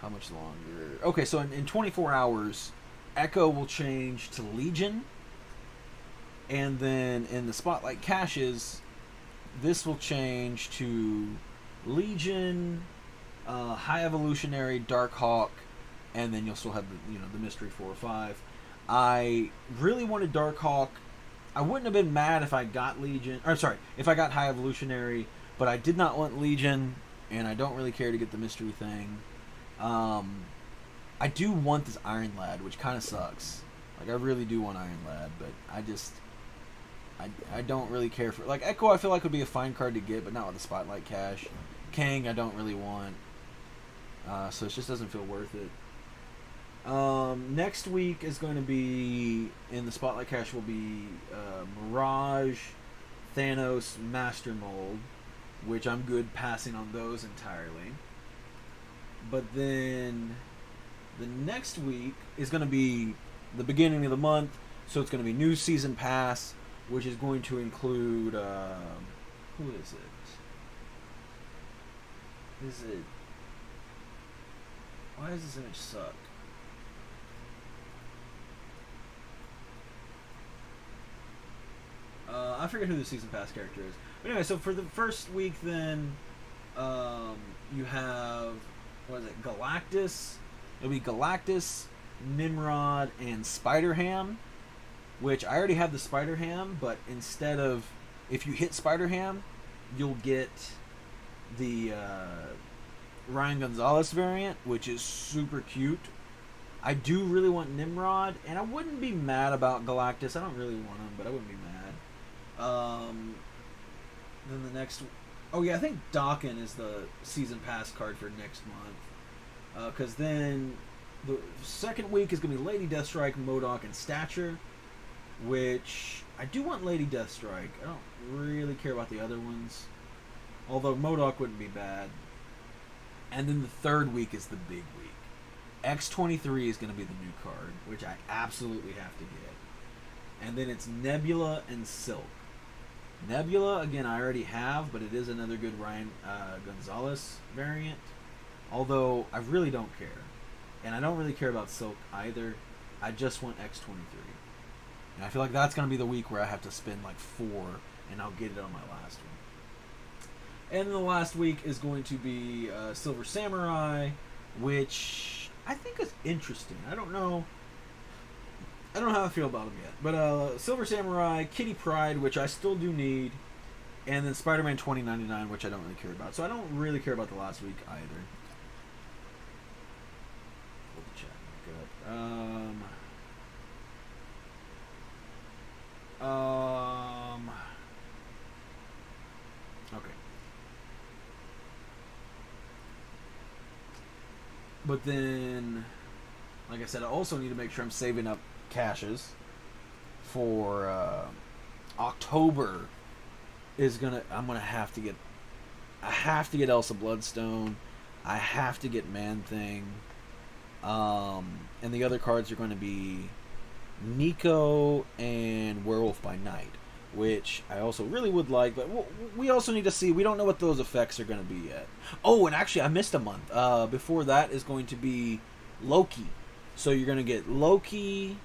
How much longer? Okay, so in 24 hours, Echo will change to Legion, and then in the Spotlight caches, this will change to Legion, High Evolutionary, Darkhawk, and then you'll still have the Mystery 4 or 5. I really wanted Darkhawk. I wouldn't have been mad if I got Legion. Or sorry, if I got High Evolutionary, but I did not want Legion, and I don't really care to get the mystery thing. I do want this Iron Lad, which kind of sucks. Like, I really do want Iron Lad, but I don't really care for. Like, Echo, I feel like would be a fine card to get, but not with the Spotlight cache. Kang, I don't really want. So it just doesn't feel worth it. Next week is going to be, in the Spotlight cache, will be Mirage, Thanos, Master Mold, which I'm good passing on those entirely. But then the next week is going to be the beginning of the month, so it's going to be new season pass, which is going to include who is it? Why does this image suck? I forget who the season pass character is. But anyway, so for the first week, then you have, what is it, Galactus. It'll be Galactus, Nimrod, and Spider-Ham, which I already have the Spider-Ham, but instead of, if you hit Spider-Ham, you'll get the Ryan Gonzalez variant, which is super cute. I do really want Nimrod, and I wouldn't be mad about Galactus. I don't really want him, but I wouldn't be mad. Then the next... Oh, yeah, I think Dawkins is the season pass card for next month. Because then the second week is going to be Lady Deathstrike, MODOK, and Stature, which I do want Lady Deathstrike. I don't really care about the other ones, although MODOK wouldn't be bad. And then the third week is the big week. X-23 is going to be the new card, which I absolutely have to get. And then it's Nebula and Silk. Nebula, again, I already have, but it is another good Ryan Gonzalez variant. Although, I really don't care. And I don't really care about Silk either. I just want X-23. And I feel like that's going to be the week where I have to spend like 4, and I'll get it on my last one. And then the last week is going to be Silver Samurai, which I think is interesting. I don't know how I feel about him yet. But Silver Samurai, Kitty Pryde, which I still do need, and then Spider-Man 2099, which I don't really care about. So I don't really care about the last week either. Pull the chat back up. Okay. But then, like I said, I also need to make sure I'm saving up caches for October. I'm gonna have to get. I have to get Elsa Bloodstone. I have to get Man Thing. And the other cards are going to be Nico and Werewolf by Night, which I also really would like, but we also need to see. We don't know what those effects are going to be yet. Oh, and actually, I missed a month. Before that is going to be Loki. So you're going to get Loki,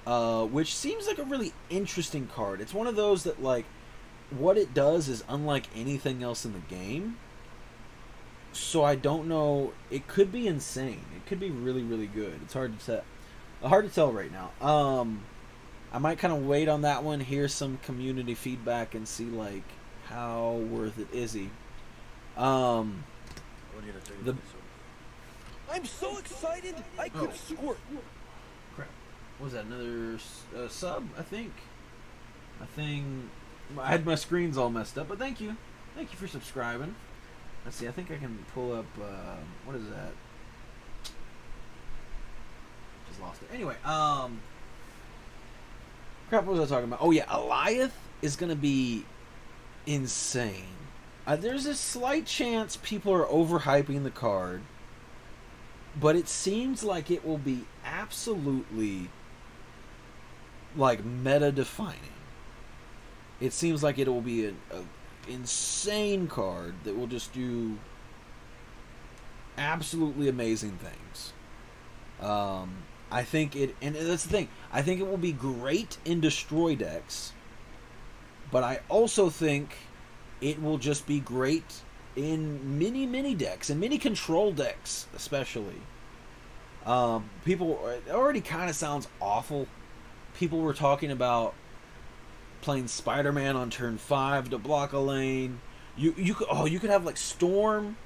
which seems like a really interesting card. It's one of those that, like, what it does is unlike anything else in the game. So I don't know. It could be insane. It could be really, really good. It's hard to tell. Hard to tell right now. I might kind of wait on that one, hear some community feedback, and see like how worth it is he. I'm so excited I could squirt. Crap. What was that? Another sub? I think. I had my screens all messed up, but thank you for subscribing. Let's see. I think I can pull up. What is that? Just lost it. Anyway, crap, what was I talking about? Oh yeah, Eliath is gonna be insane. There's a slight chance people are overhyping the card, but it seems like it will be absolutely like meta defining. It seems like it will be an insane card that will just do absolutely amazing things. I think it, and that's the thing, I think it will be great in destroy decks, but I also think it will just be great in mini decks and mini control decks especially. It already kind of sounds awful. People were talking about playing Spider-Man on turn 5 to block a lane. You could have like Storm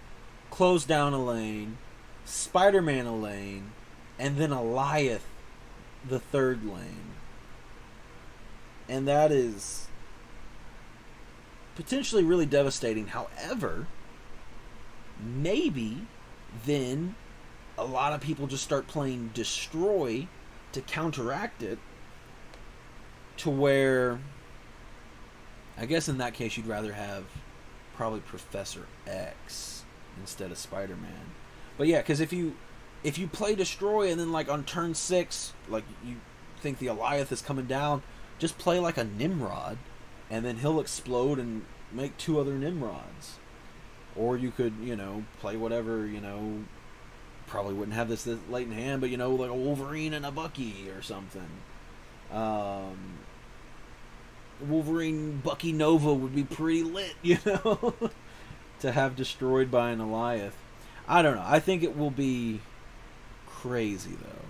close down a lane, Spider-Man a lane, and then Eliath the third lane. And that is potentially really devastating. However, maybe then a lot of people just start playing Destroy to counteract it, to where I guess in that case you'd rather have probably Professor X instead of Spider-Man. But yeah, because if you play Destroy and then like on turn 6, like you think the Eliath is coming down, just play like a Nimrod, and then he'll explode and make 2 other Nimrods. Or you could, play whatever, probably wouldn't have this late in hand, but like a Wolverine and a Bucky or something. Wolverine Bucky Nova would be pretty lit, to have destroyed by an Eliath. I don't know. I think it will be crazy though.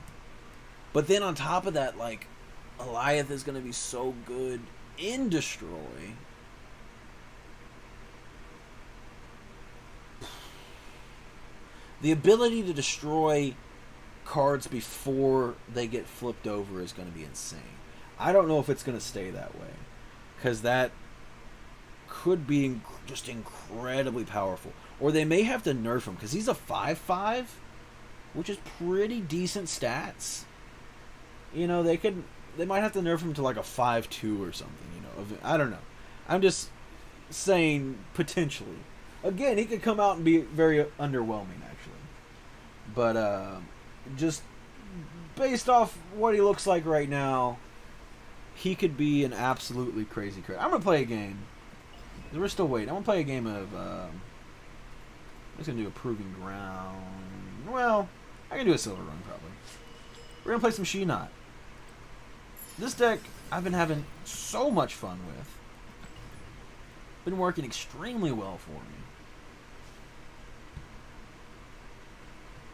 But then on top of that, like, Eliath is going to be so good in Destroy. The ability to destroy cards before they get flipped over is going to be insane. I don't know if it's going to stay that way, because that could be just incredibly powerful. Or they may have to nerf him, because he's a 5/5, which is pretty decent stats. You know, they might have to nerf him to like a 5-2 or something, you know. I don't know. I'm just saying potentially. Again, he could come out and be very underwhelming, actually. But just based off what he looks like right now, he could be an absolutely crazy card. I'm going to play a game. We're still waiting. I'm going to play a game of... I'm just going to do a Proving Ground. Well, I can do a Silver Run, probably. We're going to play some She-Not. This deck, I've been having so much fun with. Been working extremely well for me.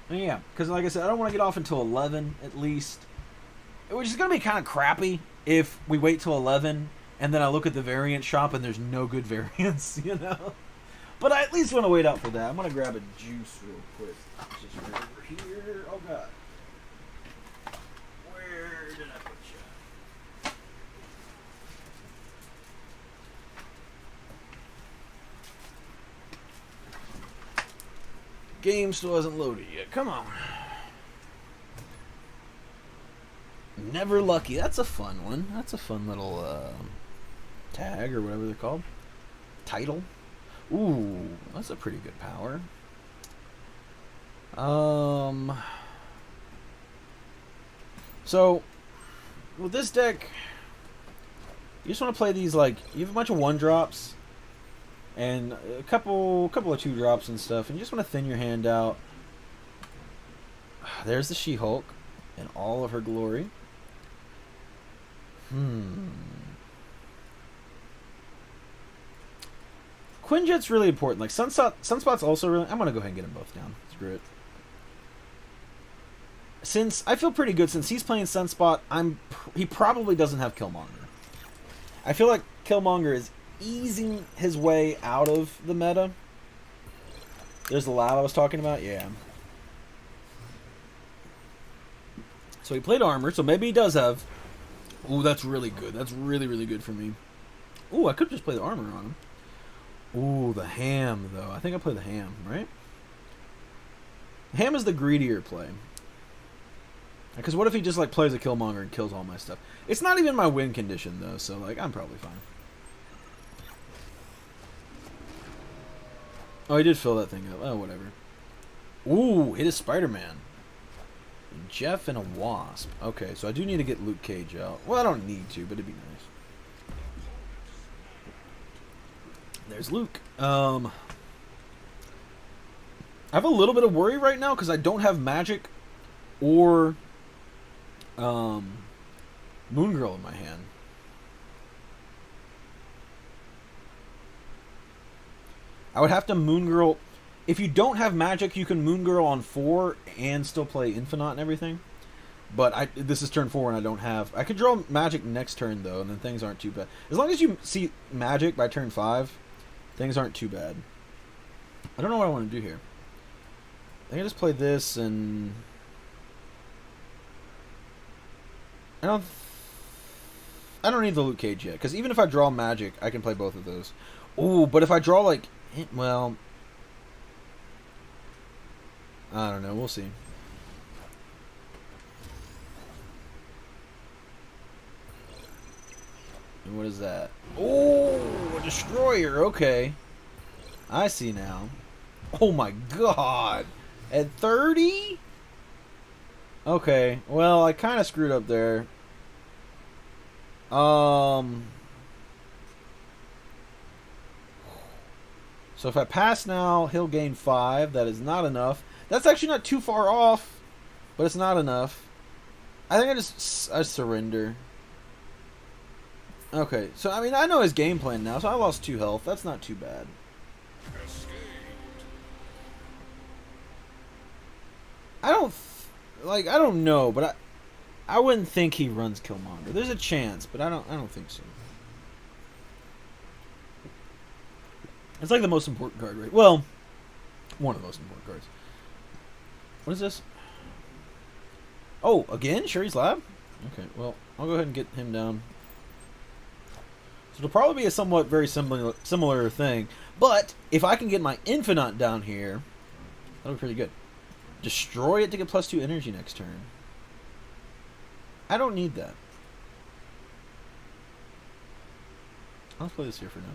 And yeah, because like I said, I don't want to get off until 11, at least. Which is going to be kind of crappy if we wait till 11, and then I look at the variant shop and there's no good variants, you know? But I at least want to wait out for that. I'm going to grab a juice real quick. It's just right over here. Oh, God. Where did I put you? Game still hasn't loaded yet. Come on. Never Lucky. That's a fun one. That's a fun little tag or whatever they're called. Title. Ooh, that's a pretty good power. So with this deck, you just want to play these like you have a bunch of 1-drops and a couple of 2-drops and stuff, and you just want to thin your hand out. There's the She-Hulk in all of her glory. Quinjet's really important. Like Sunspot's also really... I'm gonna go ahead and get them both down. Screw it. Since I feel pretty good since he's playing Sunspot, he probably doesn't have Killmonger. I feel like Killmonger is easing his way out of the meta. There's the lab I was talking about. Yeah. So he played armor, so maybe he does have... Ooh, that's really good. That's really, really good for me. Ooh, I could just play the armor on him. Ooh, the ham, though. I think I play the ham, right? Ham is the greedier play. Because what if he just, like, plays a Killmonger and kills all my stuff? It's not even my win condition, though, so, like, I'm probably fine. Oh, he did fill that thing up. Oh, whatever. Ooh, it is Spider-Man. Jeff and a Wasp. Okay, so I do need to get Luke Cage out. Well, I don't need to, but it'd be nice. There's Luke. I have a little bit of worry right now because I don't have Magic or Moon Girl in my hand. I would have to Moon Girl... If you don't have Magic, you can Moon Girl on 4 and still play Infinite and everything. But this is turn 4 and I don't have... I could draw Magic next turn, though, and then things aren't too bad. As long as you see Magic by turn 5, things aren't too bad. I don't know what I want to do here. I can just play this and... I don't need the Luke Cage yet, because even if I draw Magic, I can play both of those. Ooh, but if I draw, like... Well... I don't know. We'll see. And what is that? Oh, a destroyer. Okay. I see now. Oh my god. At 30? Okay. Well, I kind of screwed up there. So if I pass now, he'll gain 5. That is not enough. That's actually not too far off, but it's not enough. I think I surrender. Okay, so I mean I know his game plan now, so I lost 2 health. That's not too bad. I don't know, but I wouldn't think he runs Killmonger. There's a chance, but I don't think so. It's like the most important card, right? Well, one of the most important cards. What is this? Oh, again? Sherry's Lab? Okay, well, I'll go ahead and get him down. So it'll probably be a somewhat very similar thing. But if I can get my Infinite down here, that'll be pretty good. Destroy it to get +2 energy next turn. I don't need that. Let's play this here for now.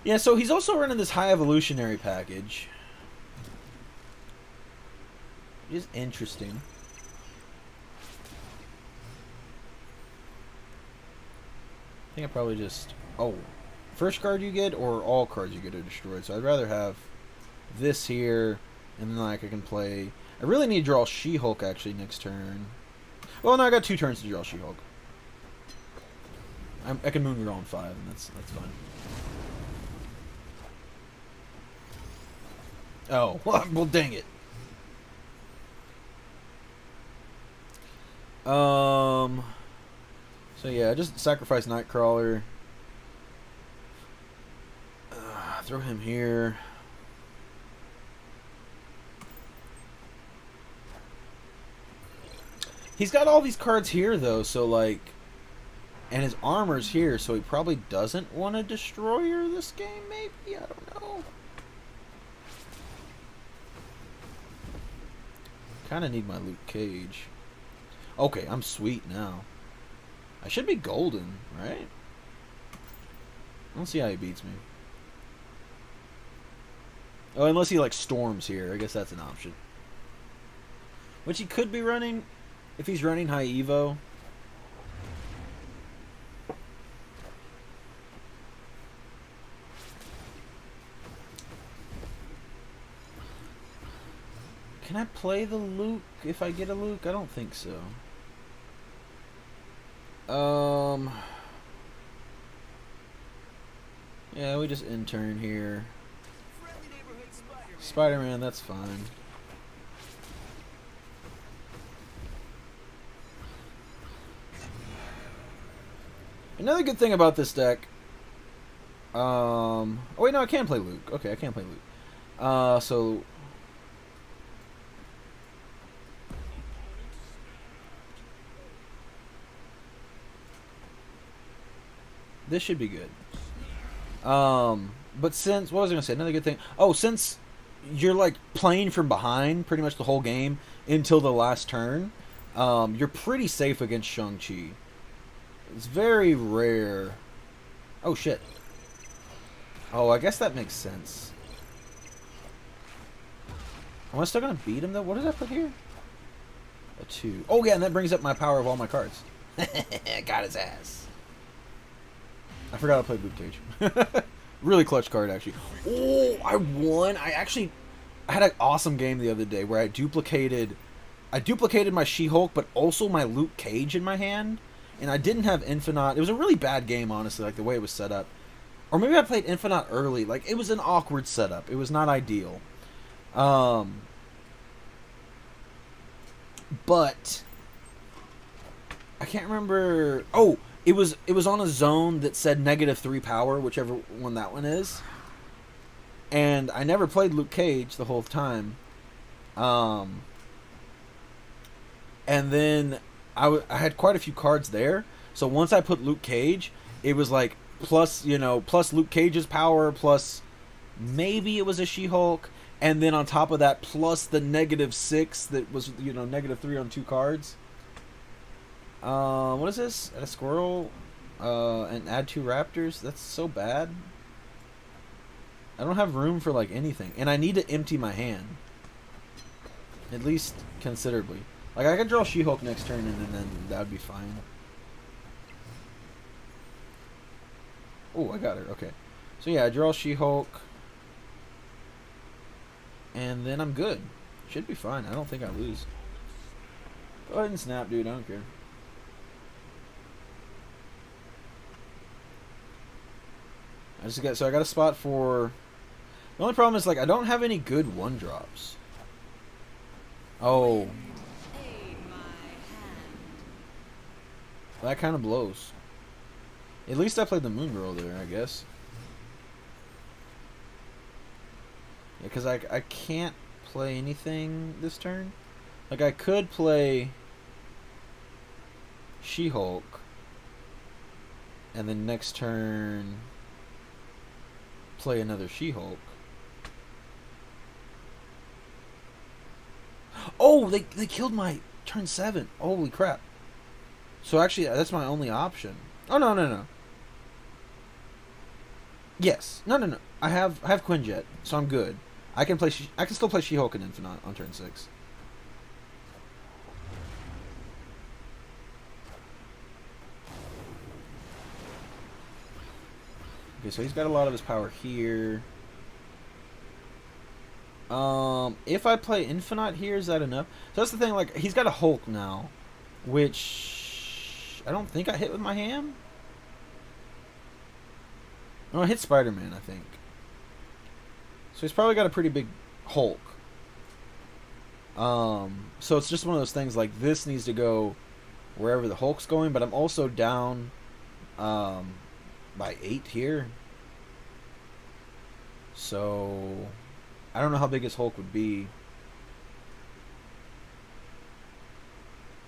Yeah, so he's also running this high evolutionary package. Which is interesting. I think I probably just... Oh. First card you get or all cards you get are destroyed. So I'd rather have this here. And then like I can play... I really need to draw She-Hulk actually next turn. Well, no, I got 2 turns to draw She-Hulk. I can Moon Girl on 5, and that's fine. Oh, well, dang it. So yeah, just sacrifice Nightcrawler. Throw him here. He's got all these cards here though, so like, and his armor's here, so he probably doesn't want a destroyer this game. Maybe, I don't know. Kind of need my Luke Cage. Okay, I'm sweet now. I should be golden, right? Let's see how he beats me. Oh, unless he like storms here. I guess that's an option. Which he could be running if he's running high Evo. Can I play the Luke if I get a Luke? I don't think so. Yeah, we just intern here. Spider-Man, that's fine. Another good thing about this deck. Oh wait, no, I can play Luke. Okay, I can play Luke. So this should be good. But since, what was I gonna say? Another good thing. Oh, since you're like playing from behind pretty much the whole game until the last turn, you're pretty safe against Shang-Chi. It's very rare. Oh shit. Oh, I guess that makes sense. Am I still gonna beat him though? What did I put here? A 2. Oh yeah, and that brings up my power of all my cards. Got his ass. I forgot I played Luke Cage. Really clutch card, actually. Oh, I won. I had an awesome game the other day where I duplicated my She-Hulk, but also my Luke Cage in my hand. And I didn't have Infinite. It was a really bad game, honestly, like the way it was set up. Or maybe I played Infinite early. Like, it was an awkward setup. It was not ideal. But I can't remember. Oh, it was on a zone that said -3 power, whichever one that one is. And I never played Luke Cage the whole time. And then I had quite a few cards there. So once I put Luke Cage, it was like plus Luke Cage's power, plus maybe it was a She-Hulk, and then on top of that, plus the -6 that was, -3 on 2 cards. What is this? Add a squirrel, and add 2 raptors? That's so bad. I don't have room for, like, anything. And I need to empty my hand. At least considerably. Like, I could draw She-Hulk next turn, and then that would be fine. Oh, I got her. Okay. So, yeah, I draw She-Hulk. And then I'm good. Should be fine. I don't think I lose. Go ahead and snap, dude. I don't care. So I got a spot for... The only problem is, like, I don't have any good 1-drops. Oh. That kind of blows. At least I played the Moon Girl there, I guess. Yeah, because I can't play anything this turn. Like, I could play She-Hulk. and then next turn play another She-Hulk. Oh, they killed my turn 7. Holy crap. So actually, that's my only option. Oh, no. Yes. No. I have Quinjet, so I'm good. I can still play She-Hulk and Infinite on turn 6. Okay, so he's got a lot of his power here. If I play Infinite here, is that enough? So that's the thing, like, he's got a Hulk now, which I don't think I hit with my ham. No, I hit Spider-Man, I think. So he's probably got a pretty big Hulk. So it's just one of those things, like, this needs to go wherever the Hulk's going, but I'm also down, by 8 here. So I don't know how big his Hulk would be.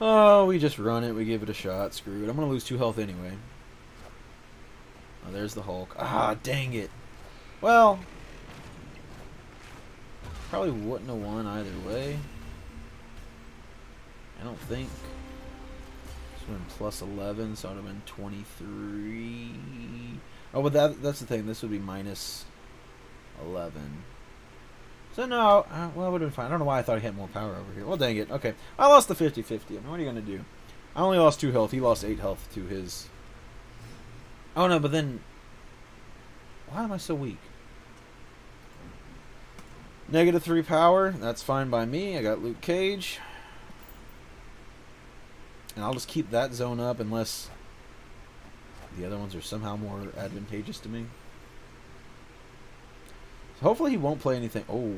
Oh, we just run it. We give it a shot. Screw it. I'm going to lose 2 health anyway. Oh, there's the Hulk. Ah, dang it. Well, probably wouldn't have won either way. I don't think. This would have been plus 11, so it would have been 23. Oh, but that's the thing. This would be minus 11. So no, well, it would have been fine. I don't know why I thought he had more power over here. Well, dang it. Okay, I lost the 50-50. I mean, what are you going to do? I only lost 2 health. He lost 8 health to his... Oh, no, but then... Why am I so weak? Negative 3 power. That's fine by me. I got Luke Cage. And I'll just keep that zone up unless the other ones are somehow more advantageous to me. So hopefully he won't play anything. Oh.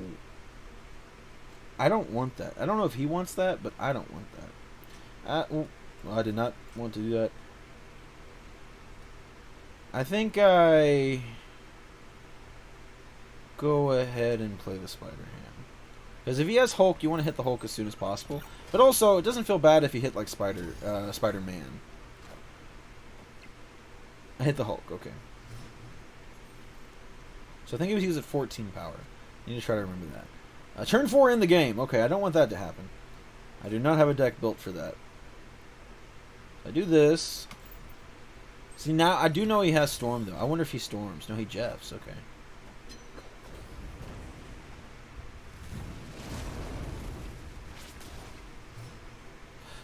I don't want that. I don't know if he wants that, but I don't want that. Well, I did not want to do that. I think I go ahead and play the Spider-Ham. Because if he has Hulk, you want to hit the Hulk as soon as possible. But also, it doesn't feel bad if you hit like Spider-Man. I hit the Hulk, okay. So I think he was at 14 power. I need to try to remember that. Turn 4 in the game. Okay, I don't want that to happen. I do not have a deck built for that. I do this. See, now I do know he has Storm, though. I wonder if he storms. No, he Jeffs. Okay.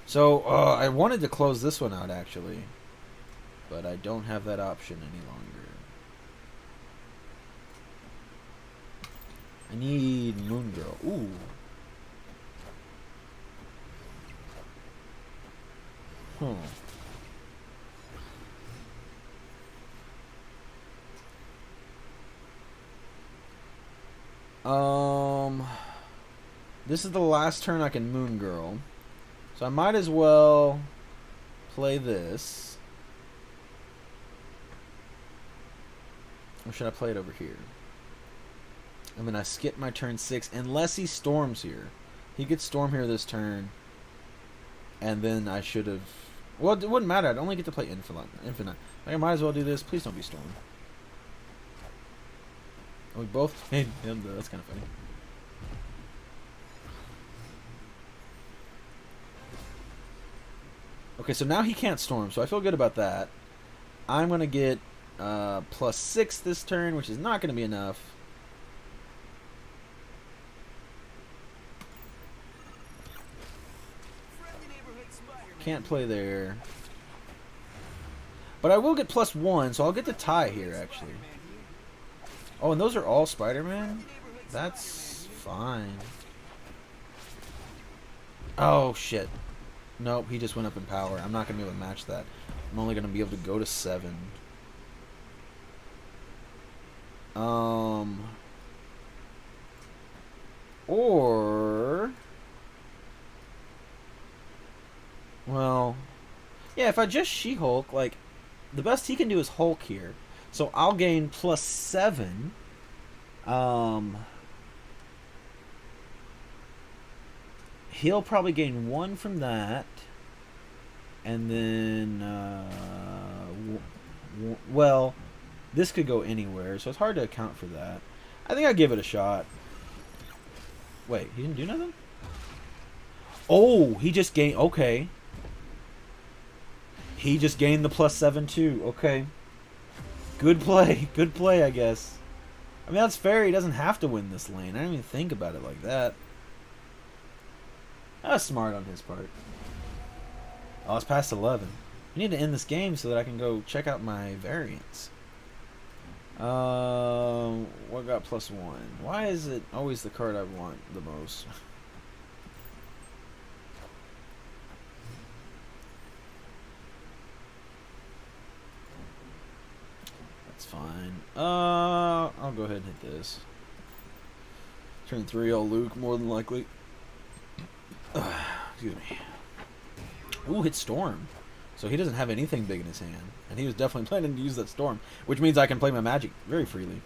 So, I wanted to close this one out, actually. But I don't have that option any longer. I need Moon Girl. Ooh. This is the last turn I can Moon Girl. So I might as well play this. Or should I play it over here? I mean, I skip my turn 6 unless he storms here. He could storm here this turn. And then I should have... Well, it wouldn't matter. I'd only get to play Infinite. Like, I might as well do this. Please don't be storm. We both made him, though. That's kind of funny. Okay, so now he can't storm, so I feel good about that. I'm going to get plus 6 this turn, which is not going to be enough. Can't play there. But I will get plus 1, so I'll get the tie here, actually. Oh, and those are all Spider-Man? That's fine. Oh, shit. Nope, he just went up in power. I'm not going to be able to match that. I'm only going to be able to go to 7. Or... Well... Yeah, if I just She-Hulk, like... The best he can do is Hulk here. So I'll gain plus 7. He'll probably gain 1 from that. And then Well, this could go anywhere, so it's hard to account for that. I think I'd give it a shot. Wait, he didn't do nothing? Oh, he just gained... Okay. He just gained the +7 too. Okay. Good play. Good play, I guess. I mean, that's fair. He doesn't have to win this lane. I didn't even think about it like that. That was smart on his part. Oh, it's past 11. I need to end this game so that I can go check out my variants. What got +1? Why is it always the card I want the most? That's fine. I'll go ahead and hit this. Turn 3 all Luke, more than likely. Excuse me. Ooh, hit Storm. So he doesn't have anything big in his hand. And he was definitely planning to use that Storm. Which means I can play my Magic very freely.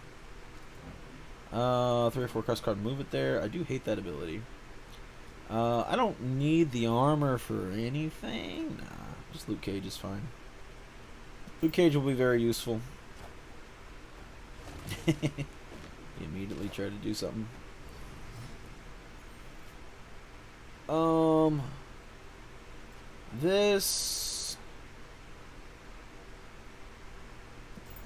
3 or 4 cross card, move it there. I do hate that ability. I don't need the armor for anything. Nah, just Luke Cage is fine. Luke Cage will be very useful. He immediately tried to do something. This...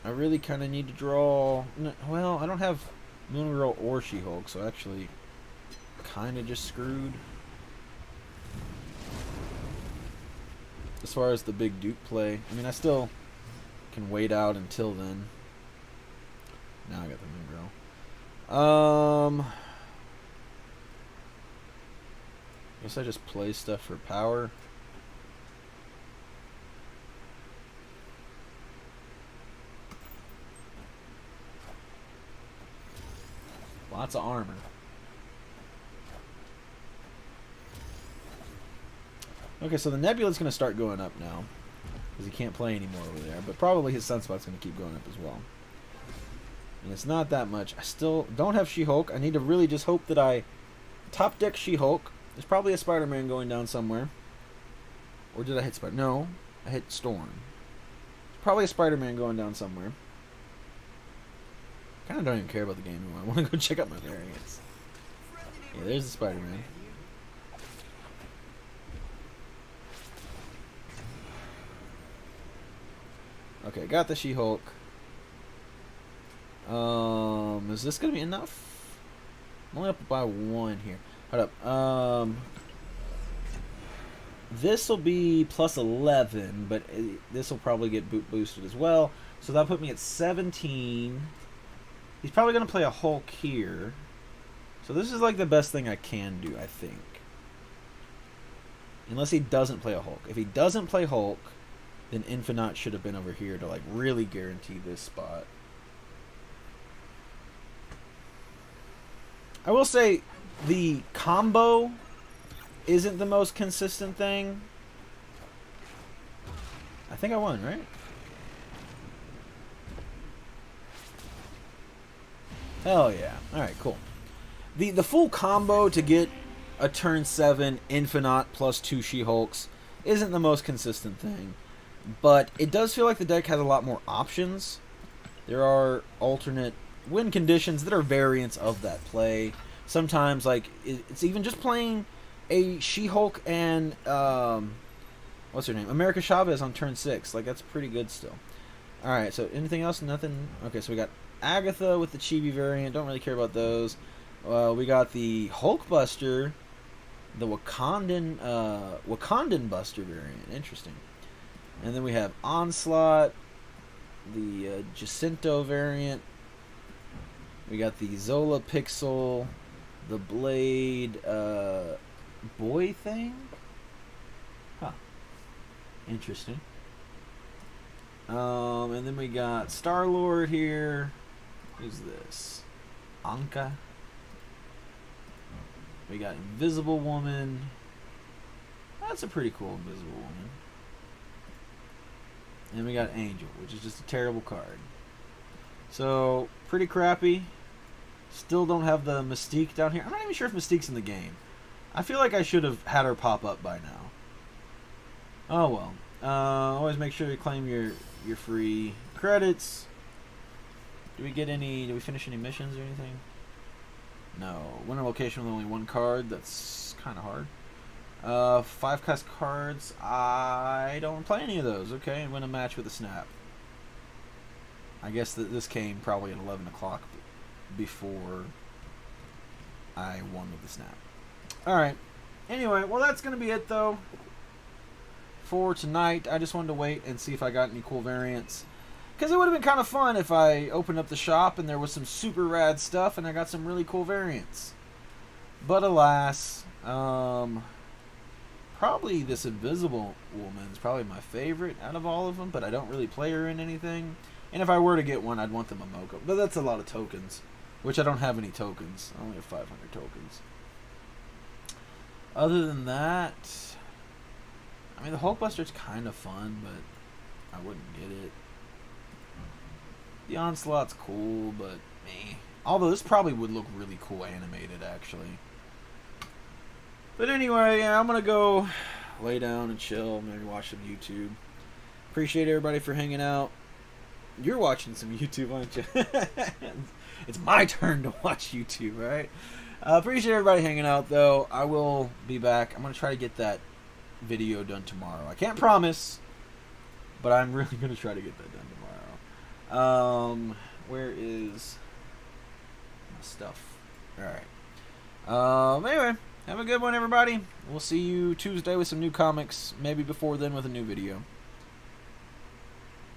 I really kind of need to draw... Well, I don't have Moon Girl or She-Hulk, so actually kind of just screwed. As far as the big Duke play. I mean, I still can wait out until then. Now I got the Moon Girl. Guess I just play stuff for power. Lots of armor. Okay, so the Nebula's going to start going up now. Because he can't play anymore over there. But probably his Sunspot's going to keep going up as well. And it's not that much. I still don't have She-Hulk. I need to really just hope that I top deck She-Hulk. There's probably a Spider-Man going down somewhere. Or did I hit Spider? No, I hit Storm. There's probably a Spider-Man going down somewhere. Kind of don't even care about the game anymore. I want to go check out my variants. Yeah, there's the Spider-Man. Okay, got the She-Hulk. Is this gonna be enough? I'm only up by 1 here. Hold up. This will be +11, but this will probably get boosted as well. So that'll put me at 17. He's probably gonna play a Hulk here. So this is like the best thing I can do, I think. Unless he doesn't play a Hulk. If he doesn't play Hulk, then Infinite should have been over here to like really guarantee this spot. I will say the combo isn't the most consistent thing. I think I won, right? Hell yeah. Alright, cool. The full combo to get a turn 7 Infinite plus 2 She-Hulks isn't the most consistent thing. But it does feel like the deck has a lot more options. There are alternate win conditions that are variants of that play. Sometimes, like, it's even just playing a She-Hulk and, what's her name? America Chavez on turn 6. Like, that's pretty good still. Alright, so anything else? Nothing? Okay, so we got Agatha with the Chibi variant. Don't really care about those. We got the Hulkbuster, the Wakandan Buster variant. Interesting. And then we have Onslaught, the Jacinto variant. We got the Zola Pixel, the Blade boy thing. Huh. Interesting. And then we got Star-Lord here. Who's this? Anka. We got Invisible Woman. That's a pretty cool Invisible Woman. And we got Angel, which is just a terrible card. So, pretty crappy. Still don't have the Mystique down here. I'm not even sure if Mystique's in the game. I feel like I should have had her pop up by now. Oh well. Always make sure you claim your free credits. Do we get any? Do we finish any missions or anything? No. Win a location with only one card. That's kind of hard. 5 cost cards. I don't play any of those. Okay, and win a match with a snap. I guess that this came probably at 11 o'clock before I won with the snap. Alright. Anyway, well that's going to be it though for tonight. I just wanted to wait and see if I got any cool variants. Because it would have been kind of fun if I opened up the shop and there was some super rad stuff and I got some really cool variants. But alas, probably this Invisible Woman is probably my favorite out of all of them, but I don't really play her in anything. And if I were to get one, I'd want the Momoko. But that's a lot of tokens, which I don't have any tokens. I only have 500 tokens. Other than that, I mean, the Hulkbuster's kind of fun, but I wouldn't get it. The Onslaught's cool, but meh. Although this probably would look really cool animated, actually. But anyway, yeah, I'm going to go lay down and chill, maybe watch some YouTube. Appreciate everybody for hanging out. You're watching some YouTube, aren't you? It's my turn to watch YouTube, right? Appreciate everybody hanging out, though. I will be back. I'm going to try to get that video done tomorrow. I can't promise, but I'm really going to try to get that done tomorrow. Where is my stuff? Alright. Anyway, have a good one, everybody. We'll see you Tuesday with some new comics. Maybe before then with a new video.